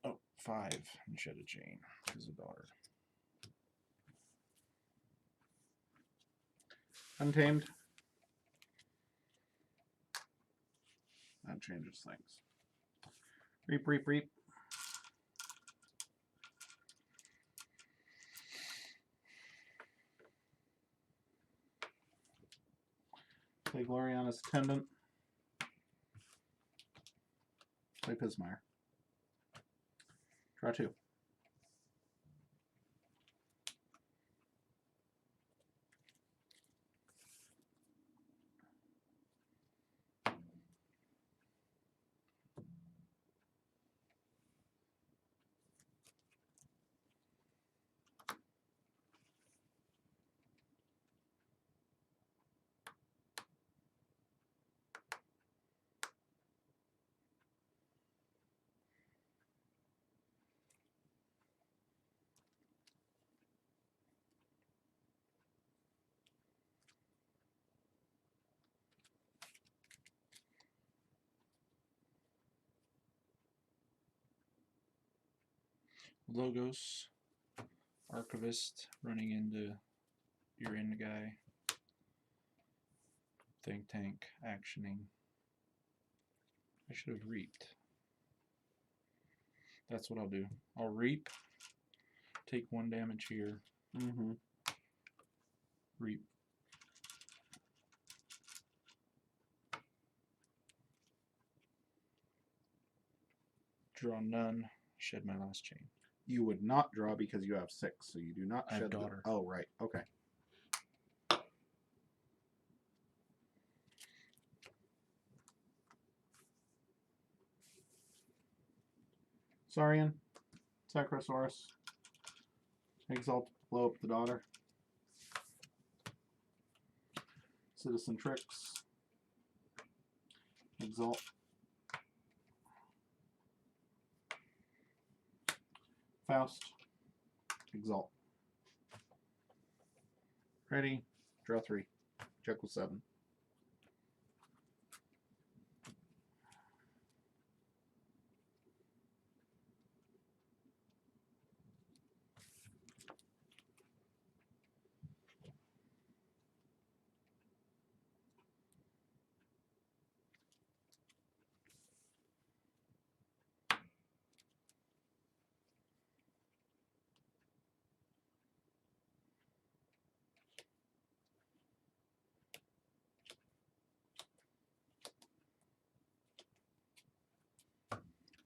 Oh, 5 and shed a chain because of daughter. Untamed. That changes things. Reap, reap, reap. Play Gloriana's Attendant. Play Pismire. Draw 2. Logos. Archivist running into your end guy. Think Tank actioning. I should have reaped. That's what I'll do. I'll reap. Take 1 damage here. Reap. Draw none. Shed my last chain. You would not draw because you have 6, so you do not I have shed daughter. Oh, right. Okay. Saurian, Sacrosaurus, Exalt, blow up the daughter. Citizen Tricks, Exalt. Faust, Exalt. Ready, draw 3. Jekyll 7.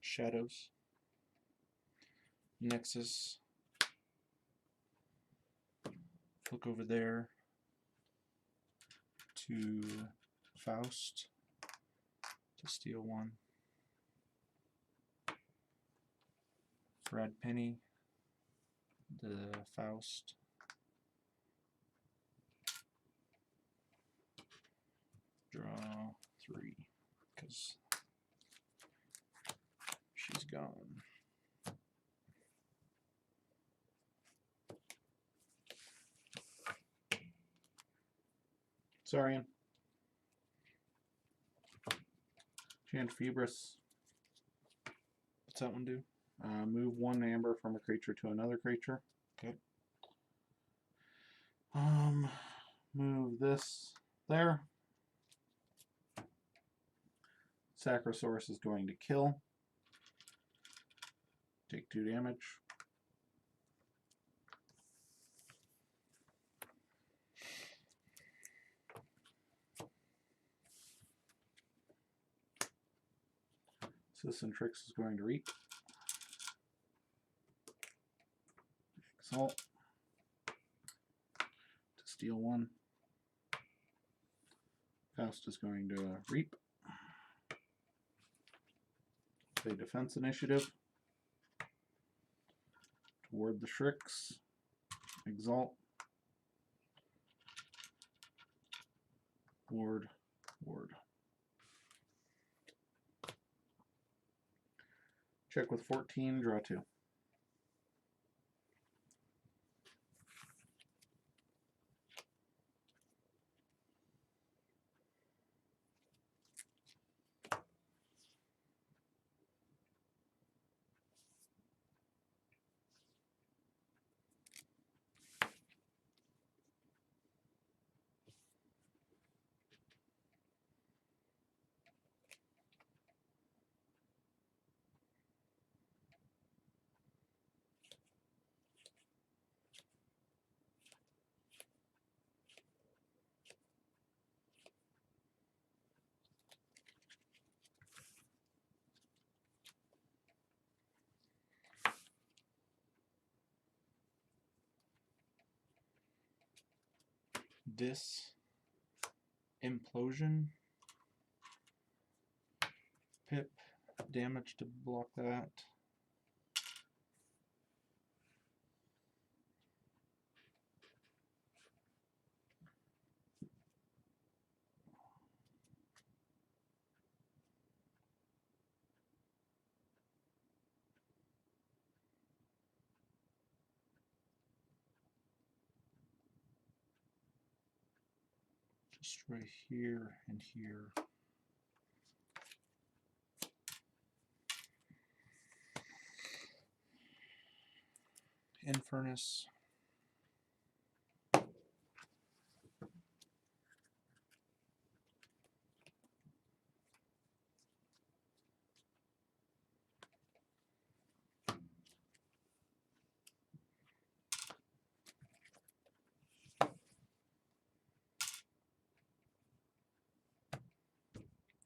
Shadows. Nexus. Look over there to Faust to steal one. Brad Penny, the Faust. Draw 3 because she's gone. Saurian. Chant Febris. What's that one do? Move 1 amber from a creature to another creature. Okay. Move this there. Sacrosaurus is going to kill. Take 2 damage. Citizen Tricks is going to reap. Exalt. To steal 1. Faust is going to reap. Play defense initiative. Toward the Shrix. Exalt. Ward. Ward. Check with 14, draw 2. This Implosion. Pip damage to block that. Just right here and here. Infernus.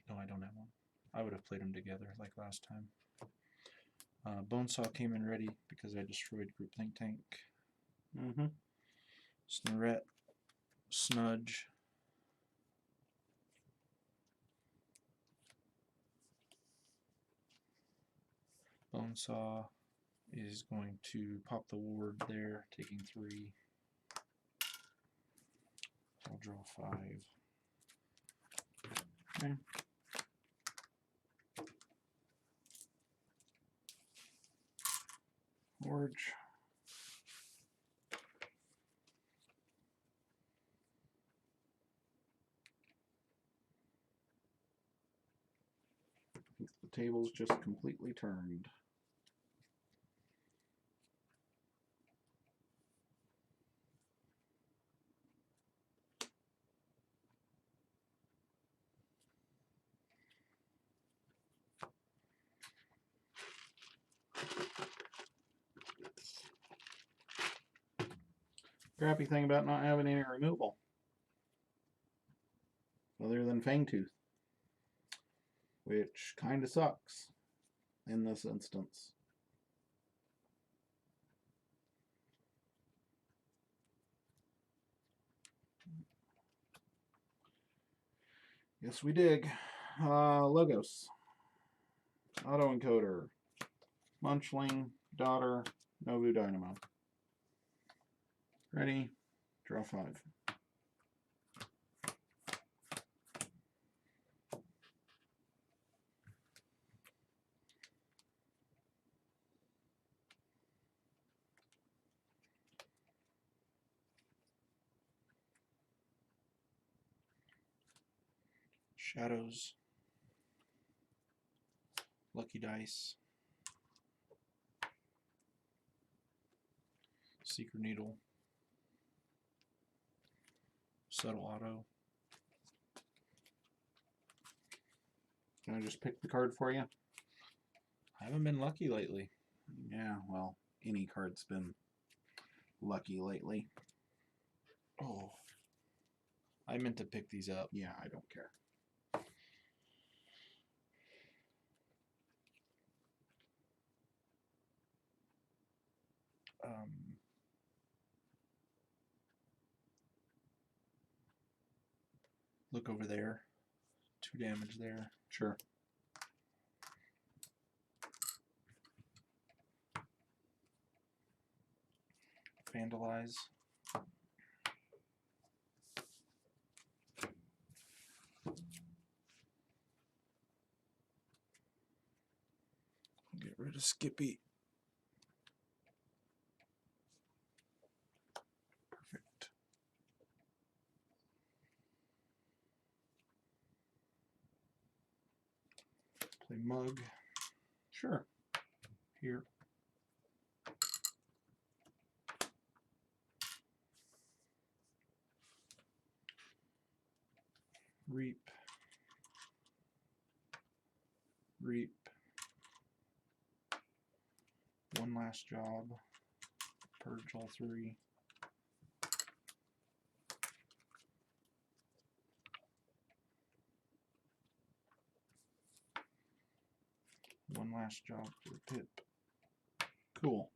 No, I don't have one. I would have played them together like last time. Bonesaw came in ready because I destroyed Group Think Tank. Snorette, Snudge. Bonesaw is going to pop the ward there, taking 3. I'll draw 5. Okay. Forge. I think the table's just completely turned. Crappy thing about not having any removal, other than Fangtooth, which kind of sucks. in this instance. Yes, we dig. Logos. Autoencoder. Munchling. Daughter. Novu Dynamo. Ready. Draw 5. Shadows. Lucky Dice. Secret Needle. Subtle Auto. Can I just pick the card for you? I haven't been lucky lately. Yeah, well, any card's been lucky lately. Oh. I meant to pick these up. Yeah, I don't care. Look over there. 2 damage there. Sure. Vandalize. Get rid of Skippy. Perfect. Play Mug. Sure. Here. Reap. Reap. One last job. Purge all 3. One last job for Pip. Cool.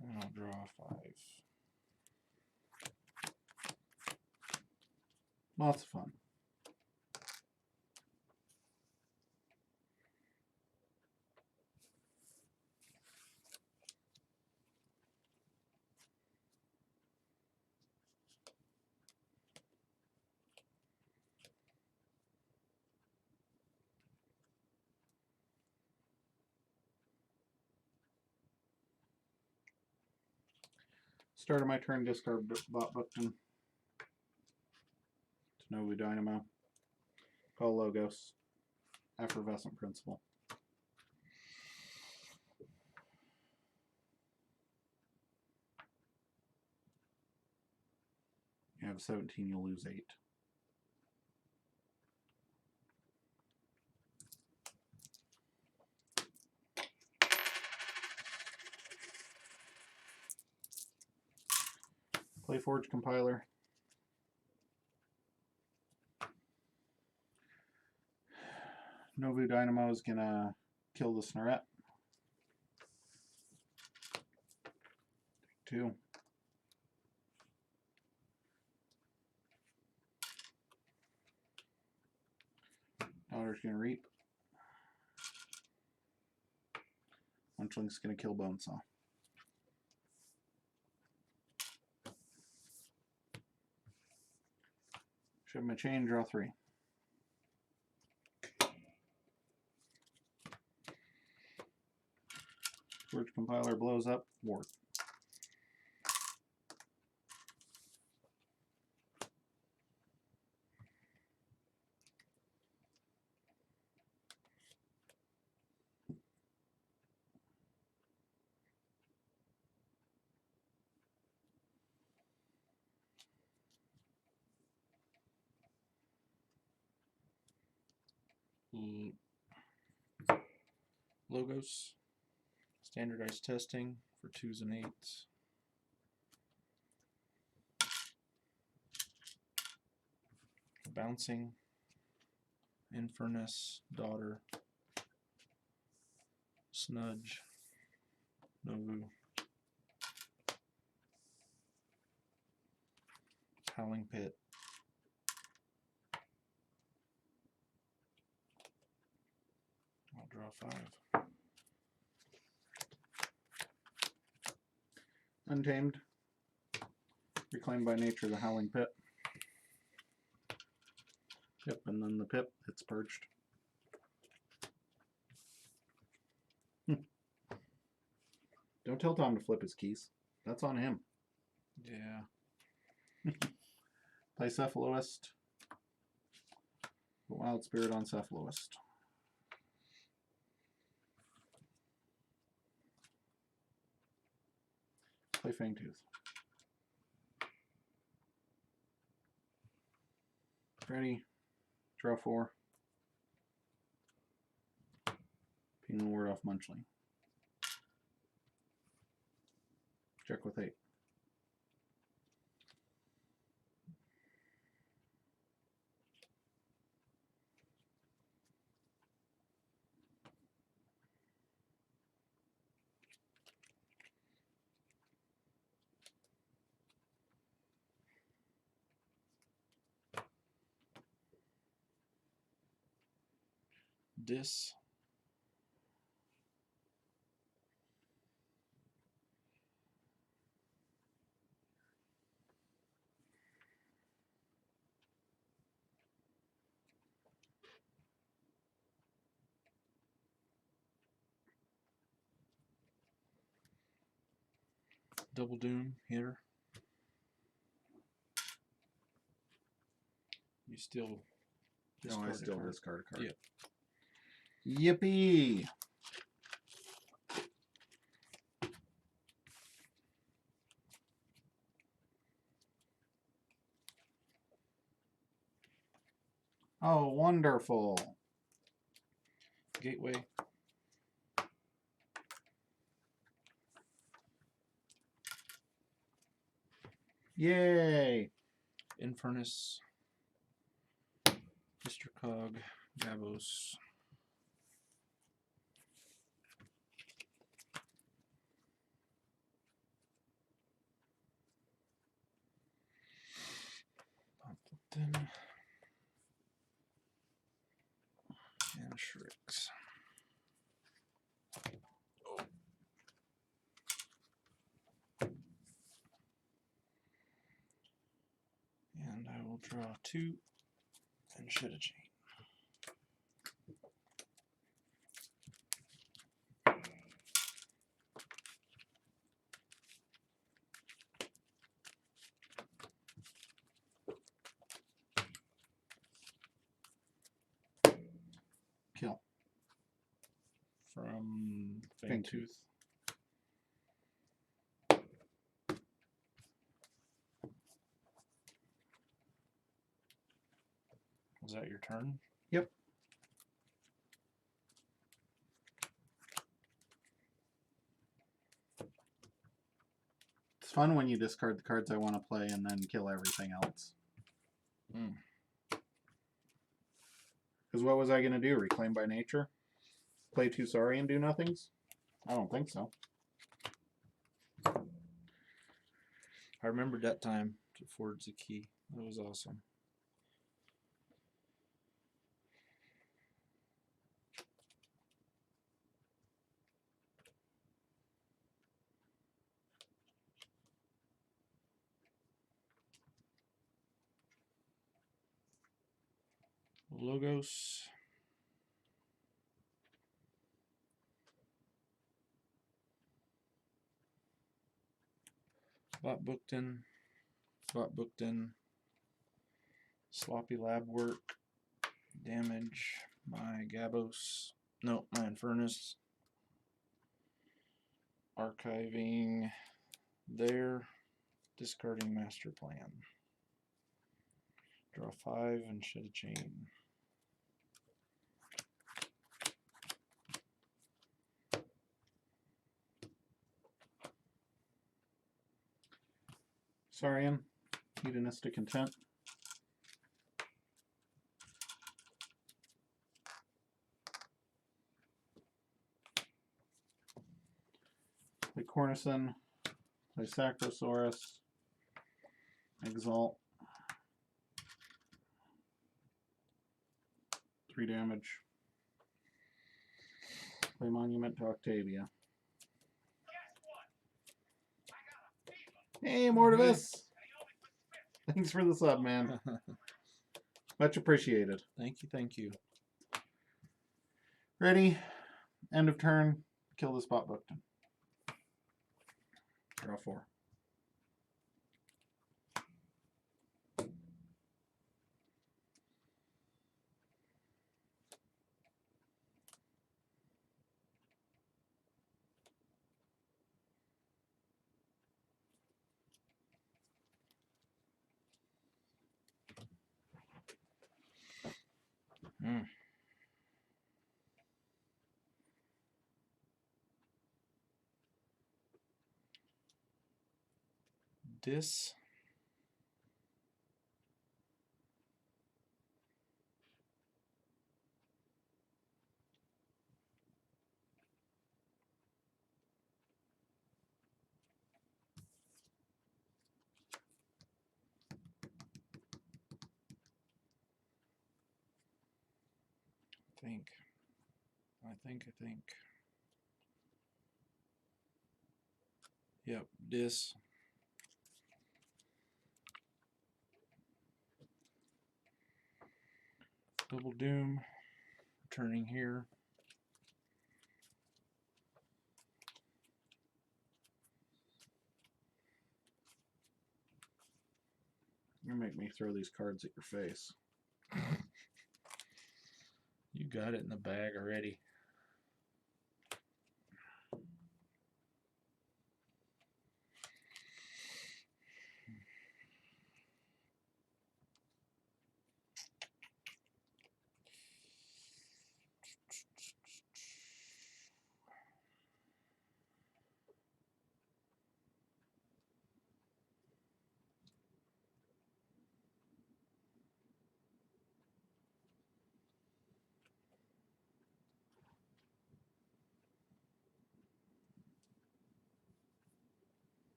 And I'll draw 5. Lots of fun. Start of my turn, discard Bot Buckton. Novu Dynamo. Call Logos. Effervescent Principle. You have 17, you'll lose 8. Keyforge Compiler. Novu Dynamo is gonna kill the Snorette. 2. Daughter's gonna reap. Munchling's gonna kill Bonesaw. Shove my chain, draw 3. Forge Compiler blows up, ward. Logos. Standardized testing for 2s and 8s. Bouncing. Infernus, Daughter, Snudge, Novu, Howling Pit, I'll draw 5. Untamed. Reclaimed by nature the Howling Pit. Yep, and then the pip, it's purged. Don't tell Tom to flip his keys. That's on him. Yeah. Play Cephaloist. Wild Spirit on Cephaloist. Play Fangtooth. Ready. Draw 4. Ping the word off Munchley. Check with 8. Dis. Double Doom here. You still No, I discard a still card. discard a card. Yep. Yippee! Oh, wonderful. Gateway. Yay! Infernus. Mr. Cog. Gabos. Then and Shrix. And I will draw 2 and shed a chain. Kill. From Fangtooth. Fangtooth. Was that your turn? Yep. It's fun when you discard the cards I want to play and then kill everything else. Because what was I going to do? Reclaim by nature? Play 2 sorry and do nothings? I don't think so. I remembered that time to forge the key. That was awesome. Logos. Bot booked in. Bot booked in. Sloppy lab work. Damage. My Gabos. No, my Infernus. Archiving there. Discarding master plan. Draw 5 and shed a chain. Saurian. Hedonistic Intent. Cornison, play Sacrosaurus, Exalt, 3 damage. Play Monument to Octavia. Hey, Mortivis! Thanks for the sub, man. Much appreciated. Thank you, thank you. Ready? End of turn. Kill the spot Bookton. Draw 4. This. I think. Yep, this. Double Doom. Returning here. You make me throw these cards at your face. You got it in the bag already.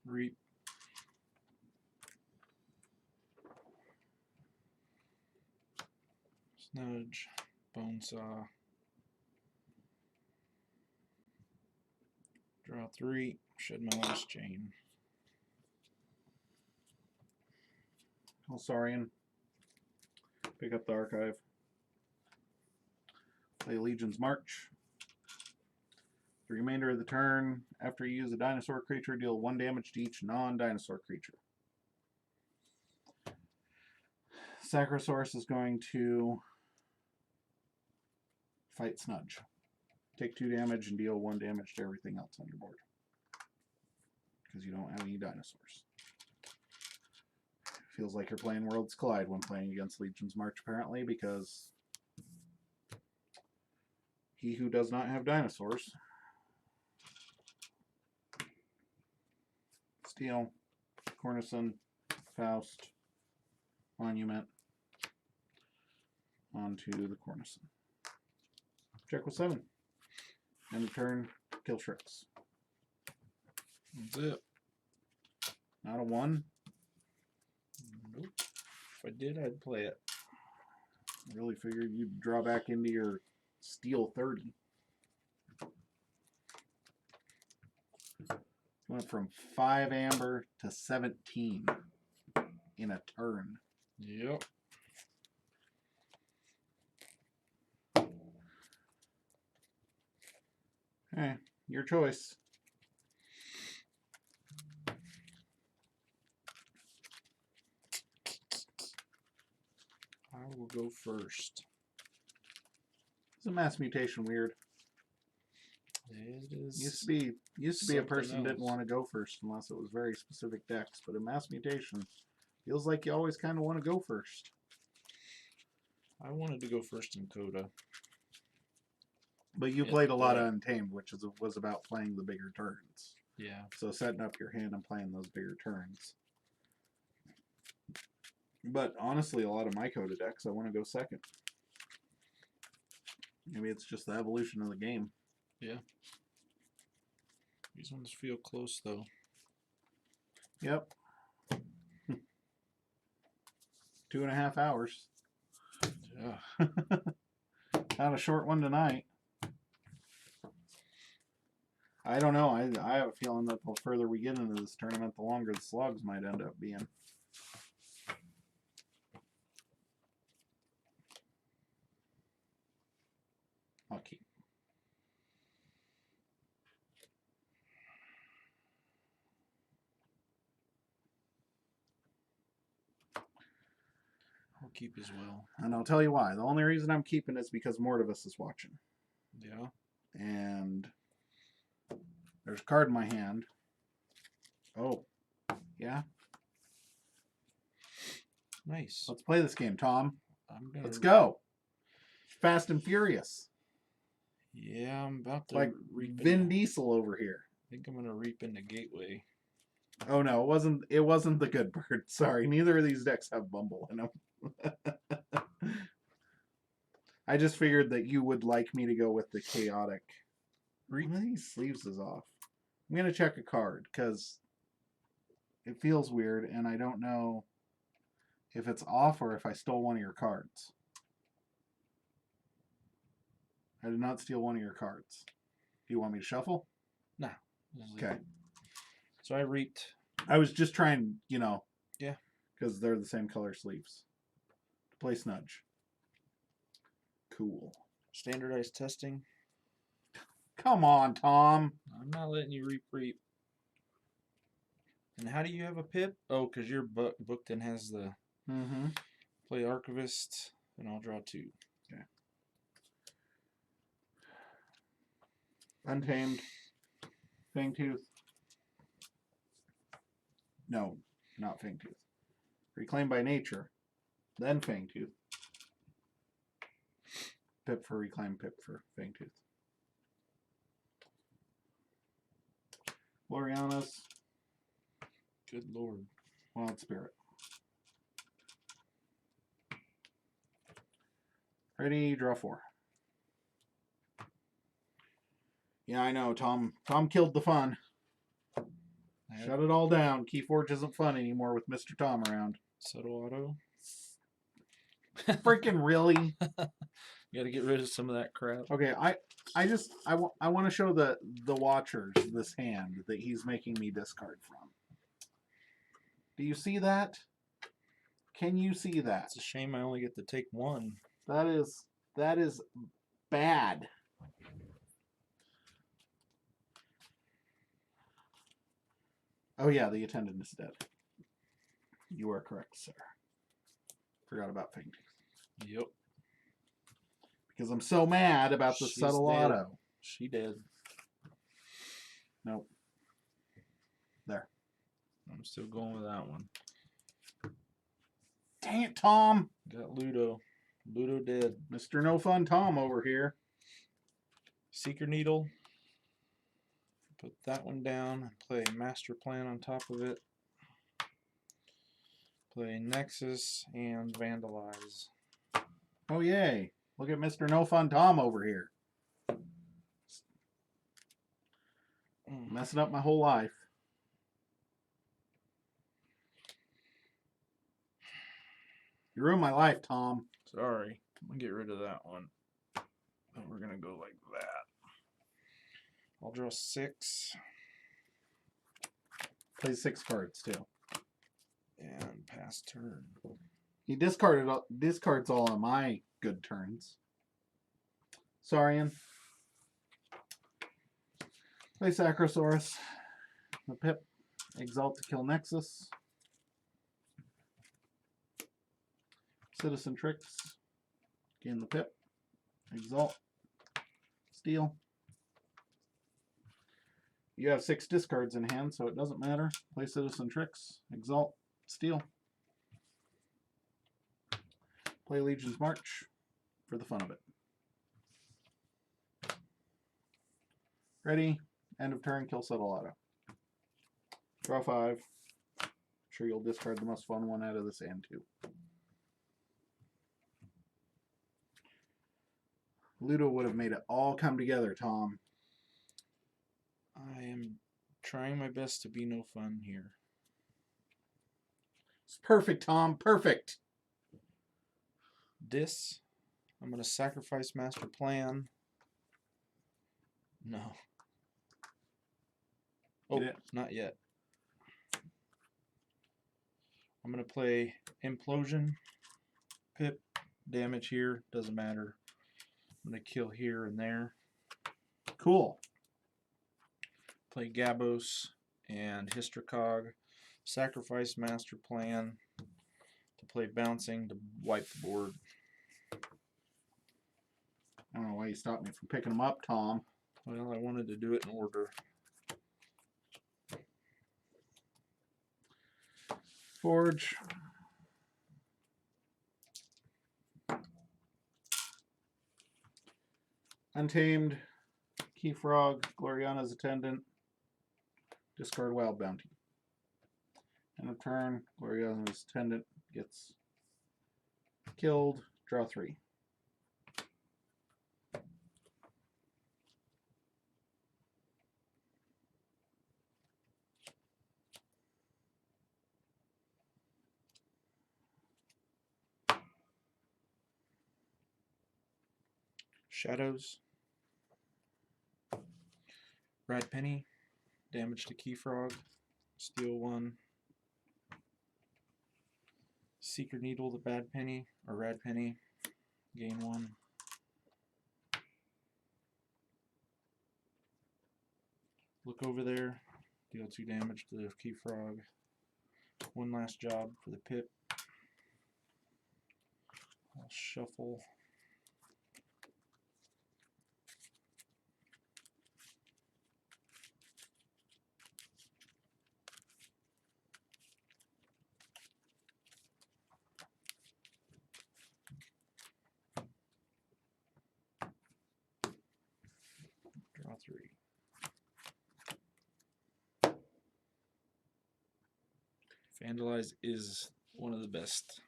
Reap. Snudge. Bonesaw. Draw 3. Shed my last chain. Helsarian. Pick up the archive. Play Legion's March. The remainder of the turn, after you use a dinosaur creature, deal 1 damage to each non-dinosaur creature. Sacrosaurus is going to fight Snudge. Take 2 damage and deal 1 damage to everything else on your board. Because you don't have any dinosaurs. Feels like you're playing Worlds Collide when playing against Legion's March, apparently, because he who does not have dinosaurs. Steel, Cornison, Faust, Monument, onto the Cornison. Check with 7. End of turn, kill Shrix. That's it. Not a 1. Nope. If I did, I'd play it. I really figured you'd draw back into your Steel 30. Went from 5 amber to 17 in a turn. Yep. Hey, your choice. I will go first. Is a mass mutation weird? It is. Used to be a something person didn't else. want to go first unless it was very specific decks, but a mass mutation feels like you always kind of want to go first. I wanted to go first in Coda. But you Yeah, played a lot of yeah. Untamed, which was about playing the bigger turns. Yeah. So setting up your hand and playing those bigger turns. But honestly, a lot of my Coda decks, I want to go second. Maybe it's just the evolution of the game. Yeah. These ones feel close though. Yep. 2.5 hours. Yeah. Not a short one tonight. I don't know. I have a feeling that the further we get into this tournament, the longer the slugs might end up being. I'll keep. I'll keep as well. And I'll tell you why. The only reason I'm keeping is because Mortivus is watching. Yeah. And there's a card in my hand. Oh, yeah. Nice. Let's play this game, Tom. I'm gonna Let's go. Fast and Furious. Yeah, I'm about to Like reap Vin into, Diesel over here. I think I'm gonna reap into Gateway. Oh no, it wasn't the good bird. Sorry, neither of these decks have Bumble in them. I just figured that you would like me to go with the chaotic. One of these sleeves is off. I'm gonna check a card because it feels weird, and I don't know if it's off or if I stole one of your cards. I did not steal one of your cards. Do you want me to shuffle? Nah. just leave Okay. it. So I reaped. I was just trying, you know. Yeah. Because they're the same color sleeves. To play Snudge. Cool. Standardized testing. Come on, Tom. I'm not letting you reap. And how do you have a pip? Oh, because you're booked and has the Mm-hmm. play Archivist, and I'll draw 2. Okay. Untamed. Fangtooth. No, not Fangtooth. Reclaimed by Nature. Then Fangtooth. Pip for Reclaim, Pip for Fangtooth. Glorianus. Good lord. Wild Spirit. Ready, draw 4. Yeah, I know, Tom. Tom killed the fun. Shut it all down. Keyforge isn't fun anymore with Mr. Tom around. Subtle auto. Freaking really? You gotta get rid of some of that crap. Okay, I want to show the watchers this hand that he's making me discard from. Do you see that? Can you see that? It's a shame I only get to take 1. That is bad. Oh yeah, the attendant is dead. You are correct, sir. Forgot about Fangtooth. Yep. Because I'm so mad about the She's subtle dead. auto. She did. Nope. There. I'm still going with that one. Dang it, Tom. Got Ludo. Ludo dead. Mr. No Fun Tom over here. Seeker Needle. Put that one down and play Master Plan on top of it. Play Nexus and Vandalize. Oh, yay. Look at Mr. No Fun Tom over here. Messing up my whole life. You ruined my life, Tom. Sorry. I'm going to get rid of that one. And we're going to go like that. I'll draw 6. Play 6 cards, too. And pass turn. He discards all of my good turns. Saurian. Play Sacrosaurus. The Pip. Exalt to kill Nexus. Citizen Tricks. Gain the Pip. Exalt. Steal. You have 6 discards in hand, so it doesn't matter. Play Citizen Tricks. Exalt. Steal. Play Legion's March for the fun of it. Ready. End of turn. Kill Subtle Auto. Draw 5. I'm sure you'll discard the most fun one out of this hand too. Ludo would have made it all come together, Tom. I am trying my best to be no fun here. It's perfect, Tom. Perfect. This, I'm going to sacrifice Master Plan. No. Oh, Get it? not yet. I'm going to play Implosion. Pip, damage here, doesn't matter. I'm going to kill here and there. Cool. Play Gabos and Hystricog. Sacrifice Master Plan to play Bouncing to wipe the board. I don't know why you stopped me from picking them up, Tom. Well, I wanted to do it in order. Forge. Untamed. Keyfrog. Gloriana's Attendant. Discard Wild Bounty. End of turn. Gloriana's Attendant gets killed. Draw 3. Shadows. Rad Penny. Damage to Keyfrog. Steal 1. Seeker Needle the Bad Penny, or Rad Penny. Gain 1. Look over there. Deal 2 damage to the Keyfrog. One last job for the Pip. I'll shuffle. Draw 3. Vandalize is one of the best.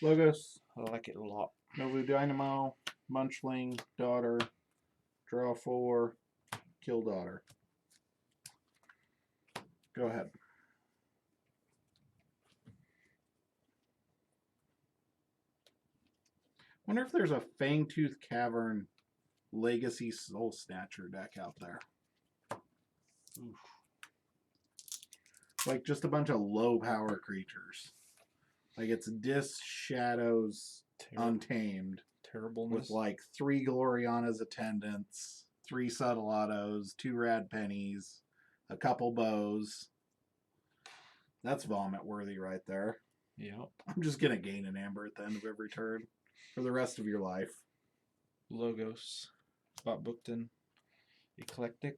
Logos. I like it a lot. Novu Dynamo. Munchling. Daughter. Draw 4. Kill daughter. Go ahead. Wonder if there's a Fangtooth Cavern Legacy Soul Snatcher deck out there. Oof. Like just a bunch of low power creatures. Like it's Dis, Shadows, Untamed. Terribleness. With like 3 Gloriana's Attendants, 3 Subtle Autos, 2 Rad Pennies, a couple Bows. That's vomit worthy right there. Yep. I'm just going to gain an Amber at the end of every turn for the rest of your life. Logos. Bob Bookton. Eclectic.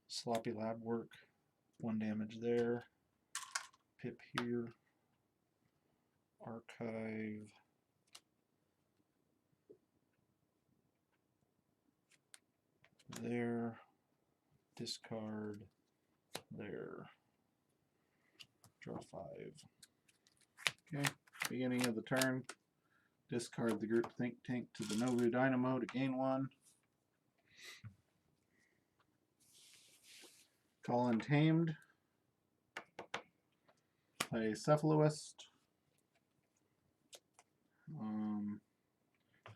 Sloppy Lab Work. 1 damage there. Pip here. Archive. There. Discard. There. Draw 5. Okay, beginning of the turn. Discard the group Think Tank to the Novu Dynamo to gain 1. Call Untamed. Play Cephaloist.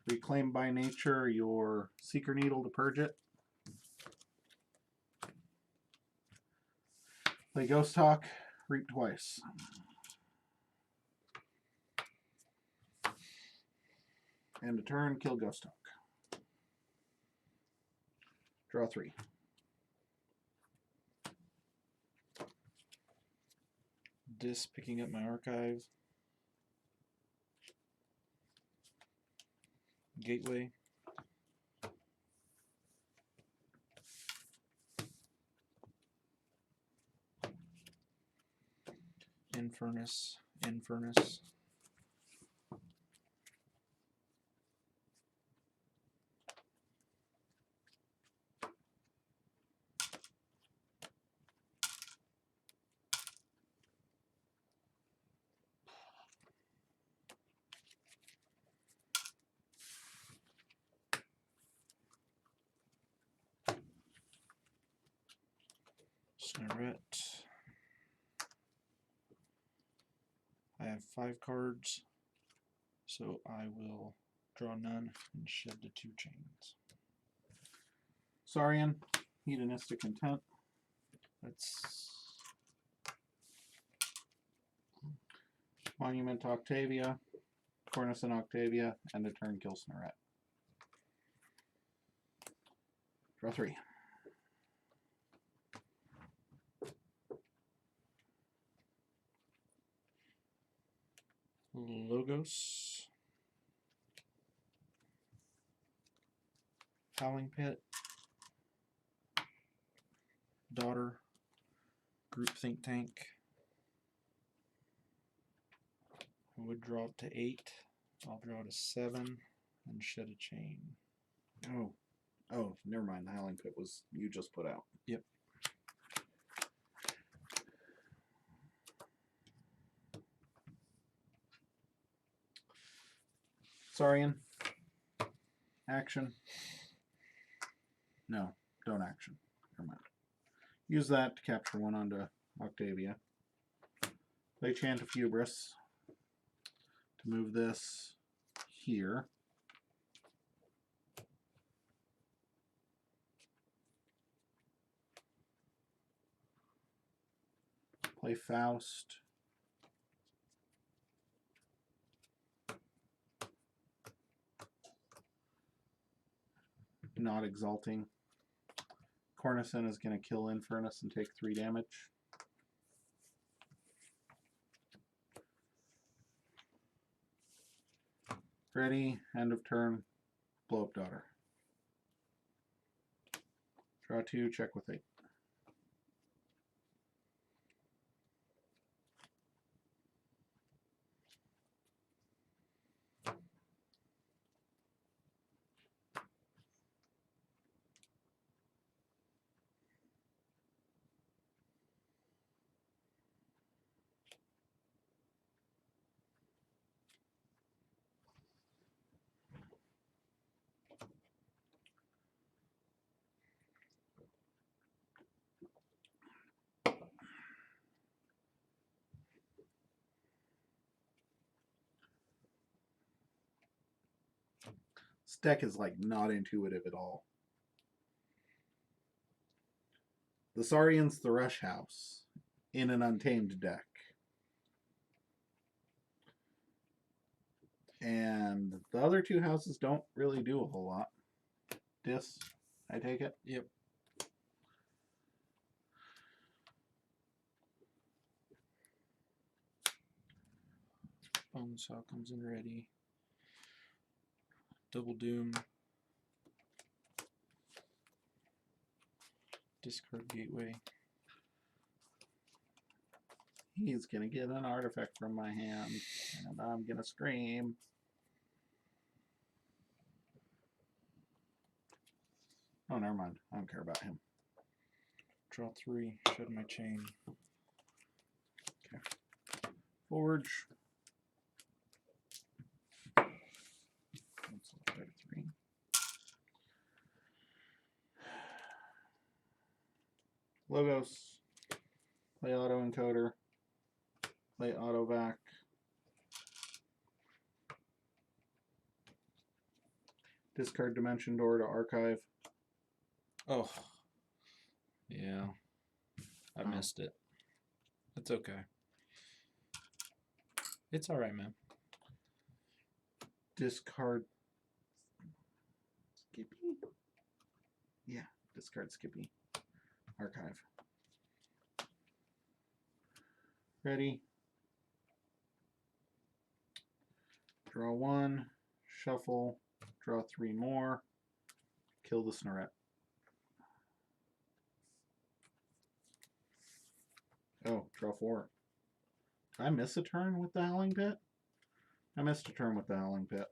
Reclaim by nature your Seeker Needle to purge it. Play Ghost Talk. Reap twice. End of turn. Kill Ghost Talk. Draw 3. Picking up my archive. Gateway. Infernus. Infernus. Alright. I have 5 cards, so I will draw none and shed the 2 chains. Saurian, Hedonistic Intent. That's Monument to Octavia, Cornicent Octavia, and a turn kill Snorret. Draw 3. Logos, Howling Pit, Daughter, Group Think Tank. I would draw up to 8. I'll draw to 7 and shed a chain. Oh, never mind. The Howling Pit was you just put out. Yep. Saurian. Action. No, don't action. Never mind. Use that to capture 1 onto Octavia. Play Chant of Hubris to move this here. Play Faust. Not exalting. Cornicent is going to kill Infernus and take 3 damage. Ready, end of turn, blow up Daughter. Draw 2, check with 8. This deck is like not intuitive at all. The Saurian's the Rush House in an Untamed deck. And the other 2 houses don't really do a whole lot. Dis, I take it? Yep. Bonesaw comes in ready. Double Doom. Discard Gateway. He's going to get an artifact from my hand, and I'm going to scream. Oh, never mind. I don't care about him. Draw 3, shed my chain. Okay. Forge. That's 33. Logos. Play Auto Encoder. Play Auto Vac. Discard Dimension Door to archive. Oh. Yeah. I missed it. It's okay. It's alright, man. Discard Skippy? Yeah, discard Skippy. Archive. Ready. Draw 1. Shuffle. Draw 3 more. Kill the Snorret. Oh, draw 4. Did I miss a turn with the Howling Pit? I missed a turn with the Howling Pit.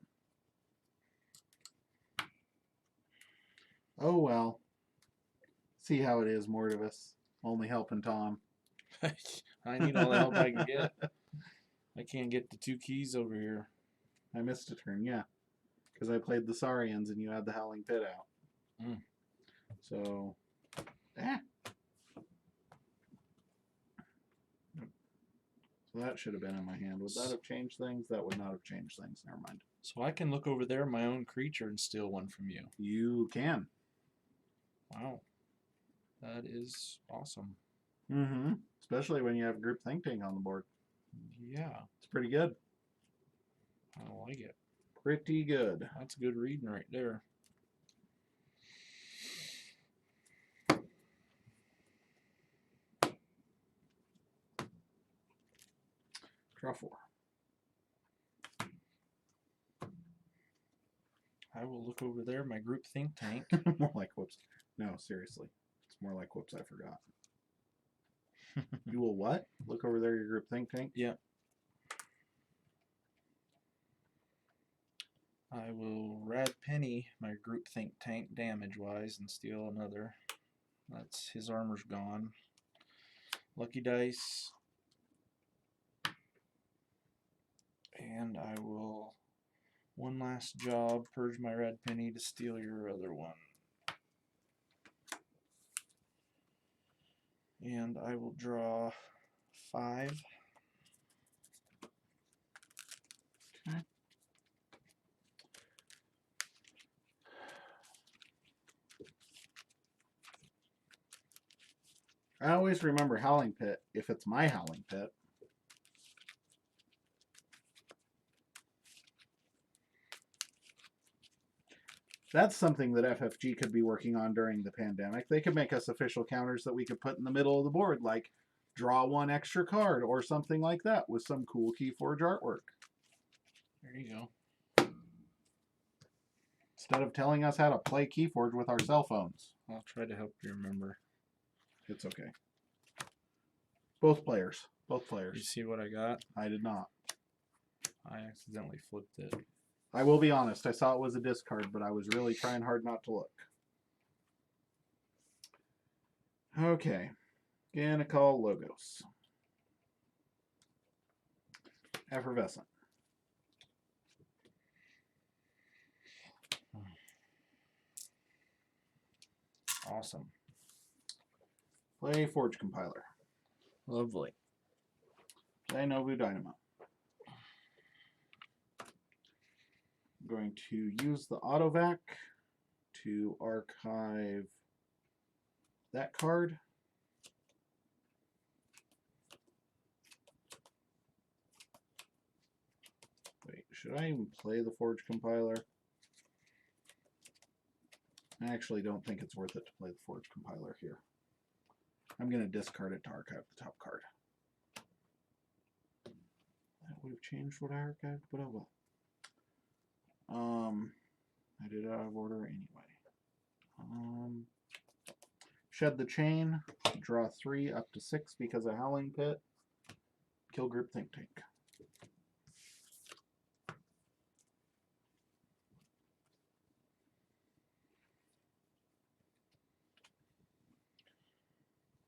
Oh well. See how it is, Mordivus. Only helping Tom. I need all the help I can get. I can't get the 2 keys over here. I missed a turn, yeah. Because I played the Saurians and you had the Howling Pit out. Mm. So, That should have been in my hand. Would that have changed things? That would not have changed things. Never mind. So I can look over there, my own creature, and steal one from you. You can. Wow. That is awesome. Mm-hmm. Especially when you have group think tank on the board. Yeah, It's pretty good. I like it. Pretty good. That's good reading right there. Draw 4. I will look over there, my group think tank. More like whoops. No, seriously. It's more like whoops, I forgot. You will what? Look over there, your group think tank? Yeah. I will rad penny my group think tank damage wise and steal another. That's his armor's gone. Lucky dice. And I will one last job, purge my red penny to steal your other one. And I will draw 5. Okay. I always remember Howling Pit if it's my Howling Pit. That's something that FFG could be working on during the pandemic. They could make us official counters that we could put in the middle of the board, like draw 1 extra card or something like that with some cool Keyforge artwork. There you go. Instead of telling us how to play Keyforge with our cell phones. I'll try to help you remember. It's okay. Both players. Both You players. see what I got? I did not. I accidentally flipped it. I will be honest. I saw it was a discard, but I was really trying hard not to look. Okay. Gonna call Logos. Effervescent. Awesome. Play Forge Compiler. Lovely. Play Novu Dynamo. I'm going to use the AutoVac to archive that card. Wait, should I even play the Forge Compiler? I actually don't think it's worth it to play the Forge Compiler here. I'm going to discard it to archive the top card. That would have changed what I archived, but oh well. I did it out of order anyway. Shed the Chain, draw 3 up to 6 because of Howling Pit. Kill group think tank.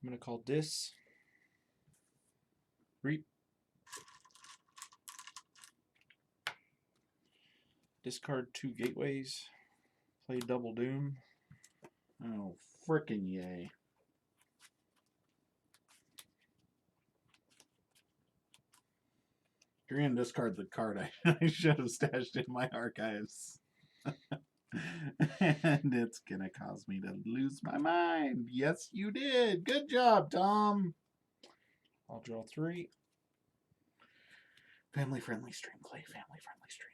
I'm going to call this Reap. Discard 2 gateways. Play Double Doom. Oh, frickin' yay. You're going to discard the card I should have stashed in my archives. And it's going to cause me to lose my mind. Yes, you did. Good job, Tom. I'll draw 3. Family-friendly stream, Clay. Family-friendly stream.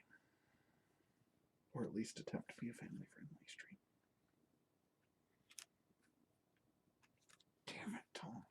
Or at least attempt to be a family-friendly stream. Damn it, Tom.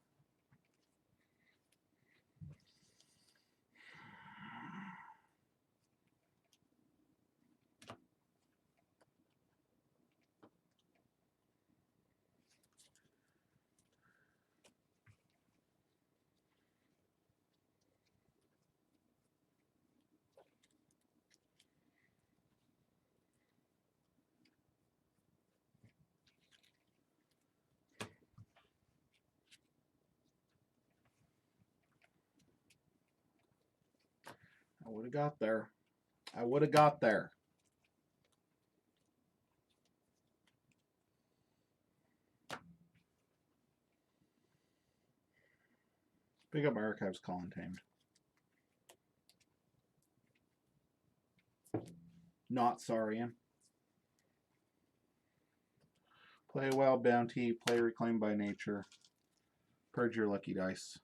I would have got there. I would have got there. Pick up Archives Call Untamed. not Saurian. Play Wild Bounty, play Reclaimed by Nature. Purge your lucky dice.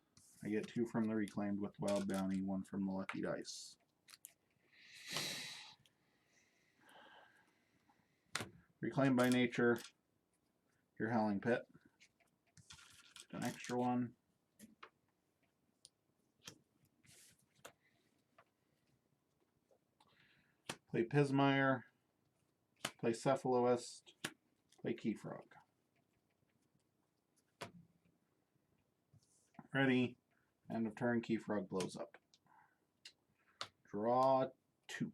I get 2 from the Reclaimed with Wild Bounty, 1 from the lucky dice. Reclaimed by Nature, your Howling Pit. An extra 1. Play Pismire, play Cephaloist, play Keyfrog. Ready, end of turn, Keyfrog blows up. Draw 2.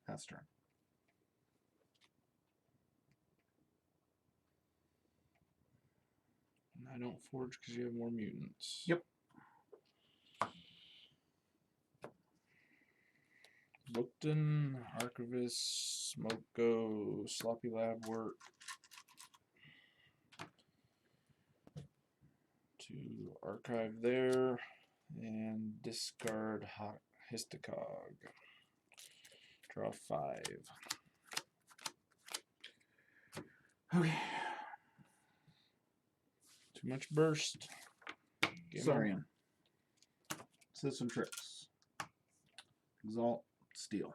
Pass turn. And I don't forge because you have more mutants. Yep. Bookton, Archivist, Smoko, Sloppy Lab Work. To archive there and discard Histocog. Draw 5. Okay. Too much burst. Game Saurian. Citizen Tricks. Exalt. Steel.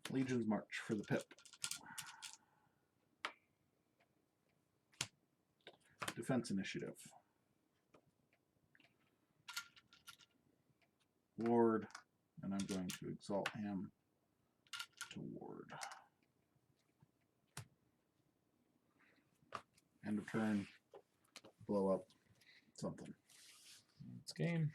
Legion's March for the Pip. Defense Initiative. Ward. And I'm going to exalt him to Ward. End of turn. Blow up something. It's game.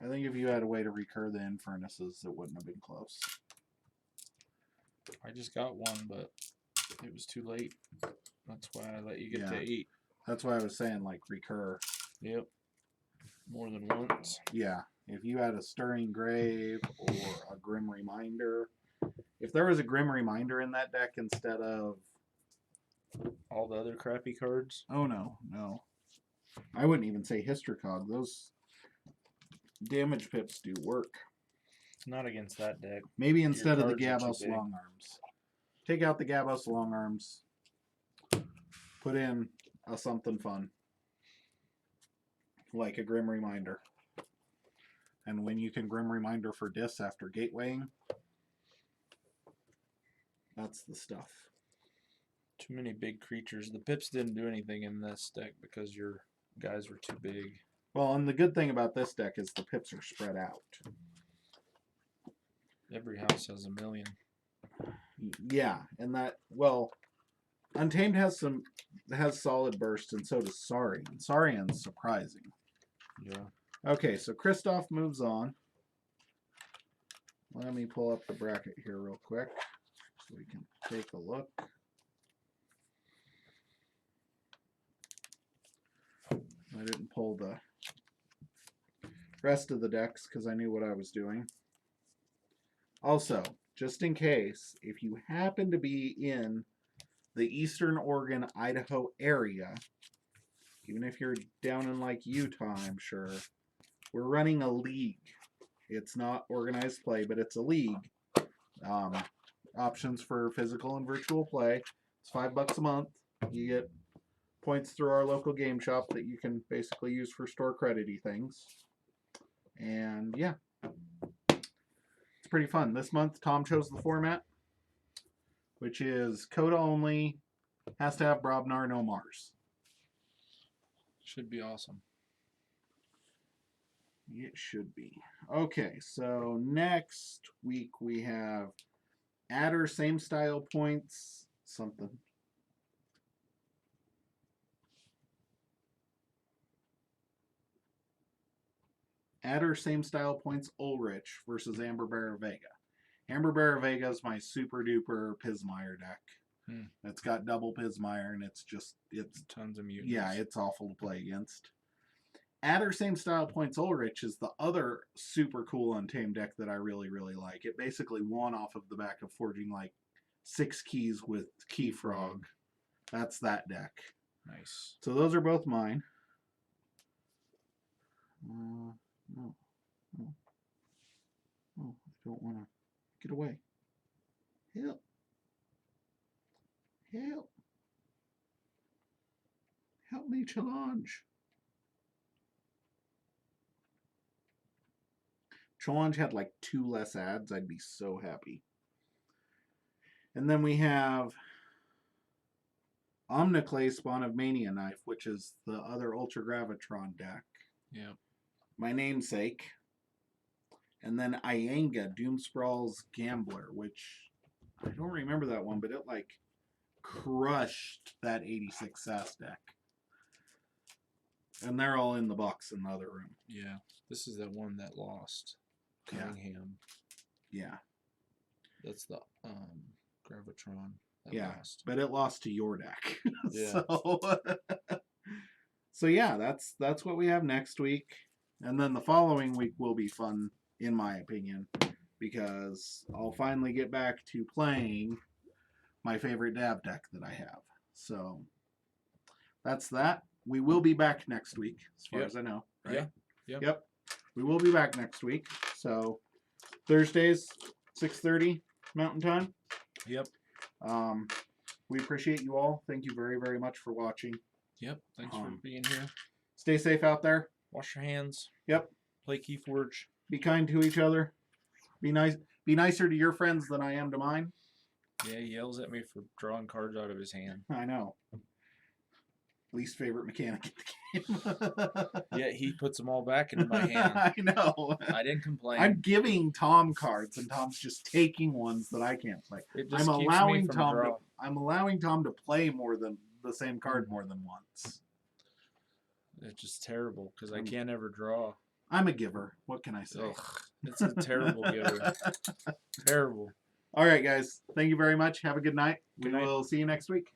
I think if you had a way to recur the Infernuses, it wouldn't have been close. I just got one, but it was too late. That's why I let you get to 8. That's why I was saying, like, recur. Yep. More than once. Yeah. If you had a Stirring Grave or a Grim Reminder. If there was a Grim Reminder in that deck instead of... All the other crappy cards? Oh, no. No. I wouldn't even say Histricog. Those damage pips do work. Not against that deck. Maybe instead of the cards are too Gabos big. Long Arms. Take out the Gabos Long Arms. Put in a something fun. Like a Grim Reminder. And when you can Grim Reminder for Dis after Gatewaying, that's the stuff. Too many big creatures. The pips didn't do anything in this deck because your guys were too big. Well, and the good thing about this deck is the pips are spread out. Every house has a million. Yeah, and that, well, Untamed has solid burst, and so does Saurian. Saurian's surprising. Yeah. Okay, so Kristoff moves on. Let me pull up the bracket here real quick so we can take a look. I didn't pull the rest of the decks because I knew what I was doing. Also, just in case, if you happen to be in the Eastern Oregon, Idaho area, even if you're down in like Utah, I'm sure, we're running a league. It's not organized play, but it's a league. Options for physical and virtual play. It's $5 a month. You get points through our local game shop that you can basically use for store credity things. And yeah, it's pretty fun. This month, Tom chose the format, which is Coda only, has to have Brobnar, no Mars. Should be awesome. It should be. Okay, so next week we have Adder, same style points, something. Adder, same style points, Ulrich versus Amber Bearer Vega. Amber Bearer Vega is my super duper Pismire deck. It's got double Pismire, and it's Tons of mutants. yeah, it's awful to play against. Adder, same style points, Ulrich is the other super cool Untamed deck that I really, really like. It basically won off of the back of forging like 6 keys with Keyfrog. That's that deck. Nice. So those are both mine. No. No. Oh, I don't want to. Get away. Help. Help. Help me, challenge. Challenge had like 2 less ads. I'd be so happy. And then we have Omniclay Spawn of Mania Knife, which is the other Ultra Gravitron deck. Yeah. My namesake. And then Ianga, Doom Sprawl's Gambler, which I don't remember that one, but it like crushed that 86 SAS deck. And they're all in the box in the other room. Yeah. This is the one that lost. Yeah. Cunningham. Yeah. That's the Gravitron that Yeah. lost. But it lost to your deck. Yeah. So yeah, that's what we have next week. And then the following week will be fun, in my opinion, because I'll finally get back to playing my favorite dab deck that I have. So that's that. We will be back next week, as far Yep. as I know. Right? Yeah. Yep. Yep. We will be back next week. So Thursdays, 6:30 Mountain Time. Yep. We appreciate you all. Thank you very, very much for watching. Yep. Thanks for being here. Stay safe out there. Wash your hands. Yep. Play Keyforge. Be kind to each other. Be nice. Be nicer to your friends than I am to mine. Yeah, he yells at me for drawing cards out of his hand. I know. Least favorite mechanic in the game. Yeah, he puts them all back into my hand. I know. I didn't complain. I'm giving Tom cards, and Tom's just taking ones that I can't play. It just I'm keeps allowing me from Tom. draw. I'm allowing Tom to play more than the same card more than once. It's just terrible because I can't ever draw. I'm a giver. What can I say? Ugh, it's a terrible giver. Terrible. All right, guys. Thank you very much. Have a good night. Good We night. will see you next week.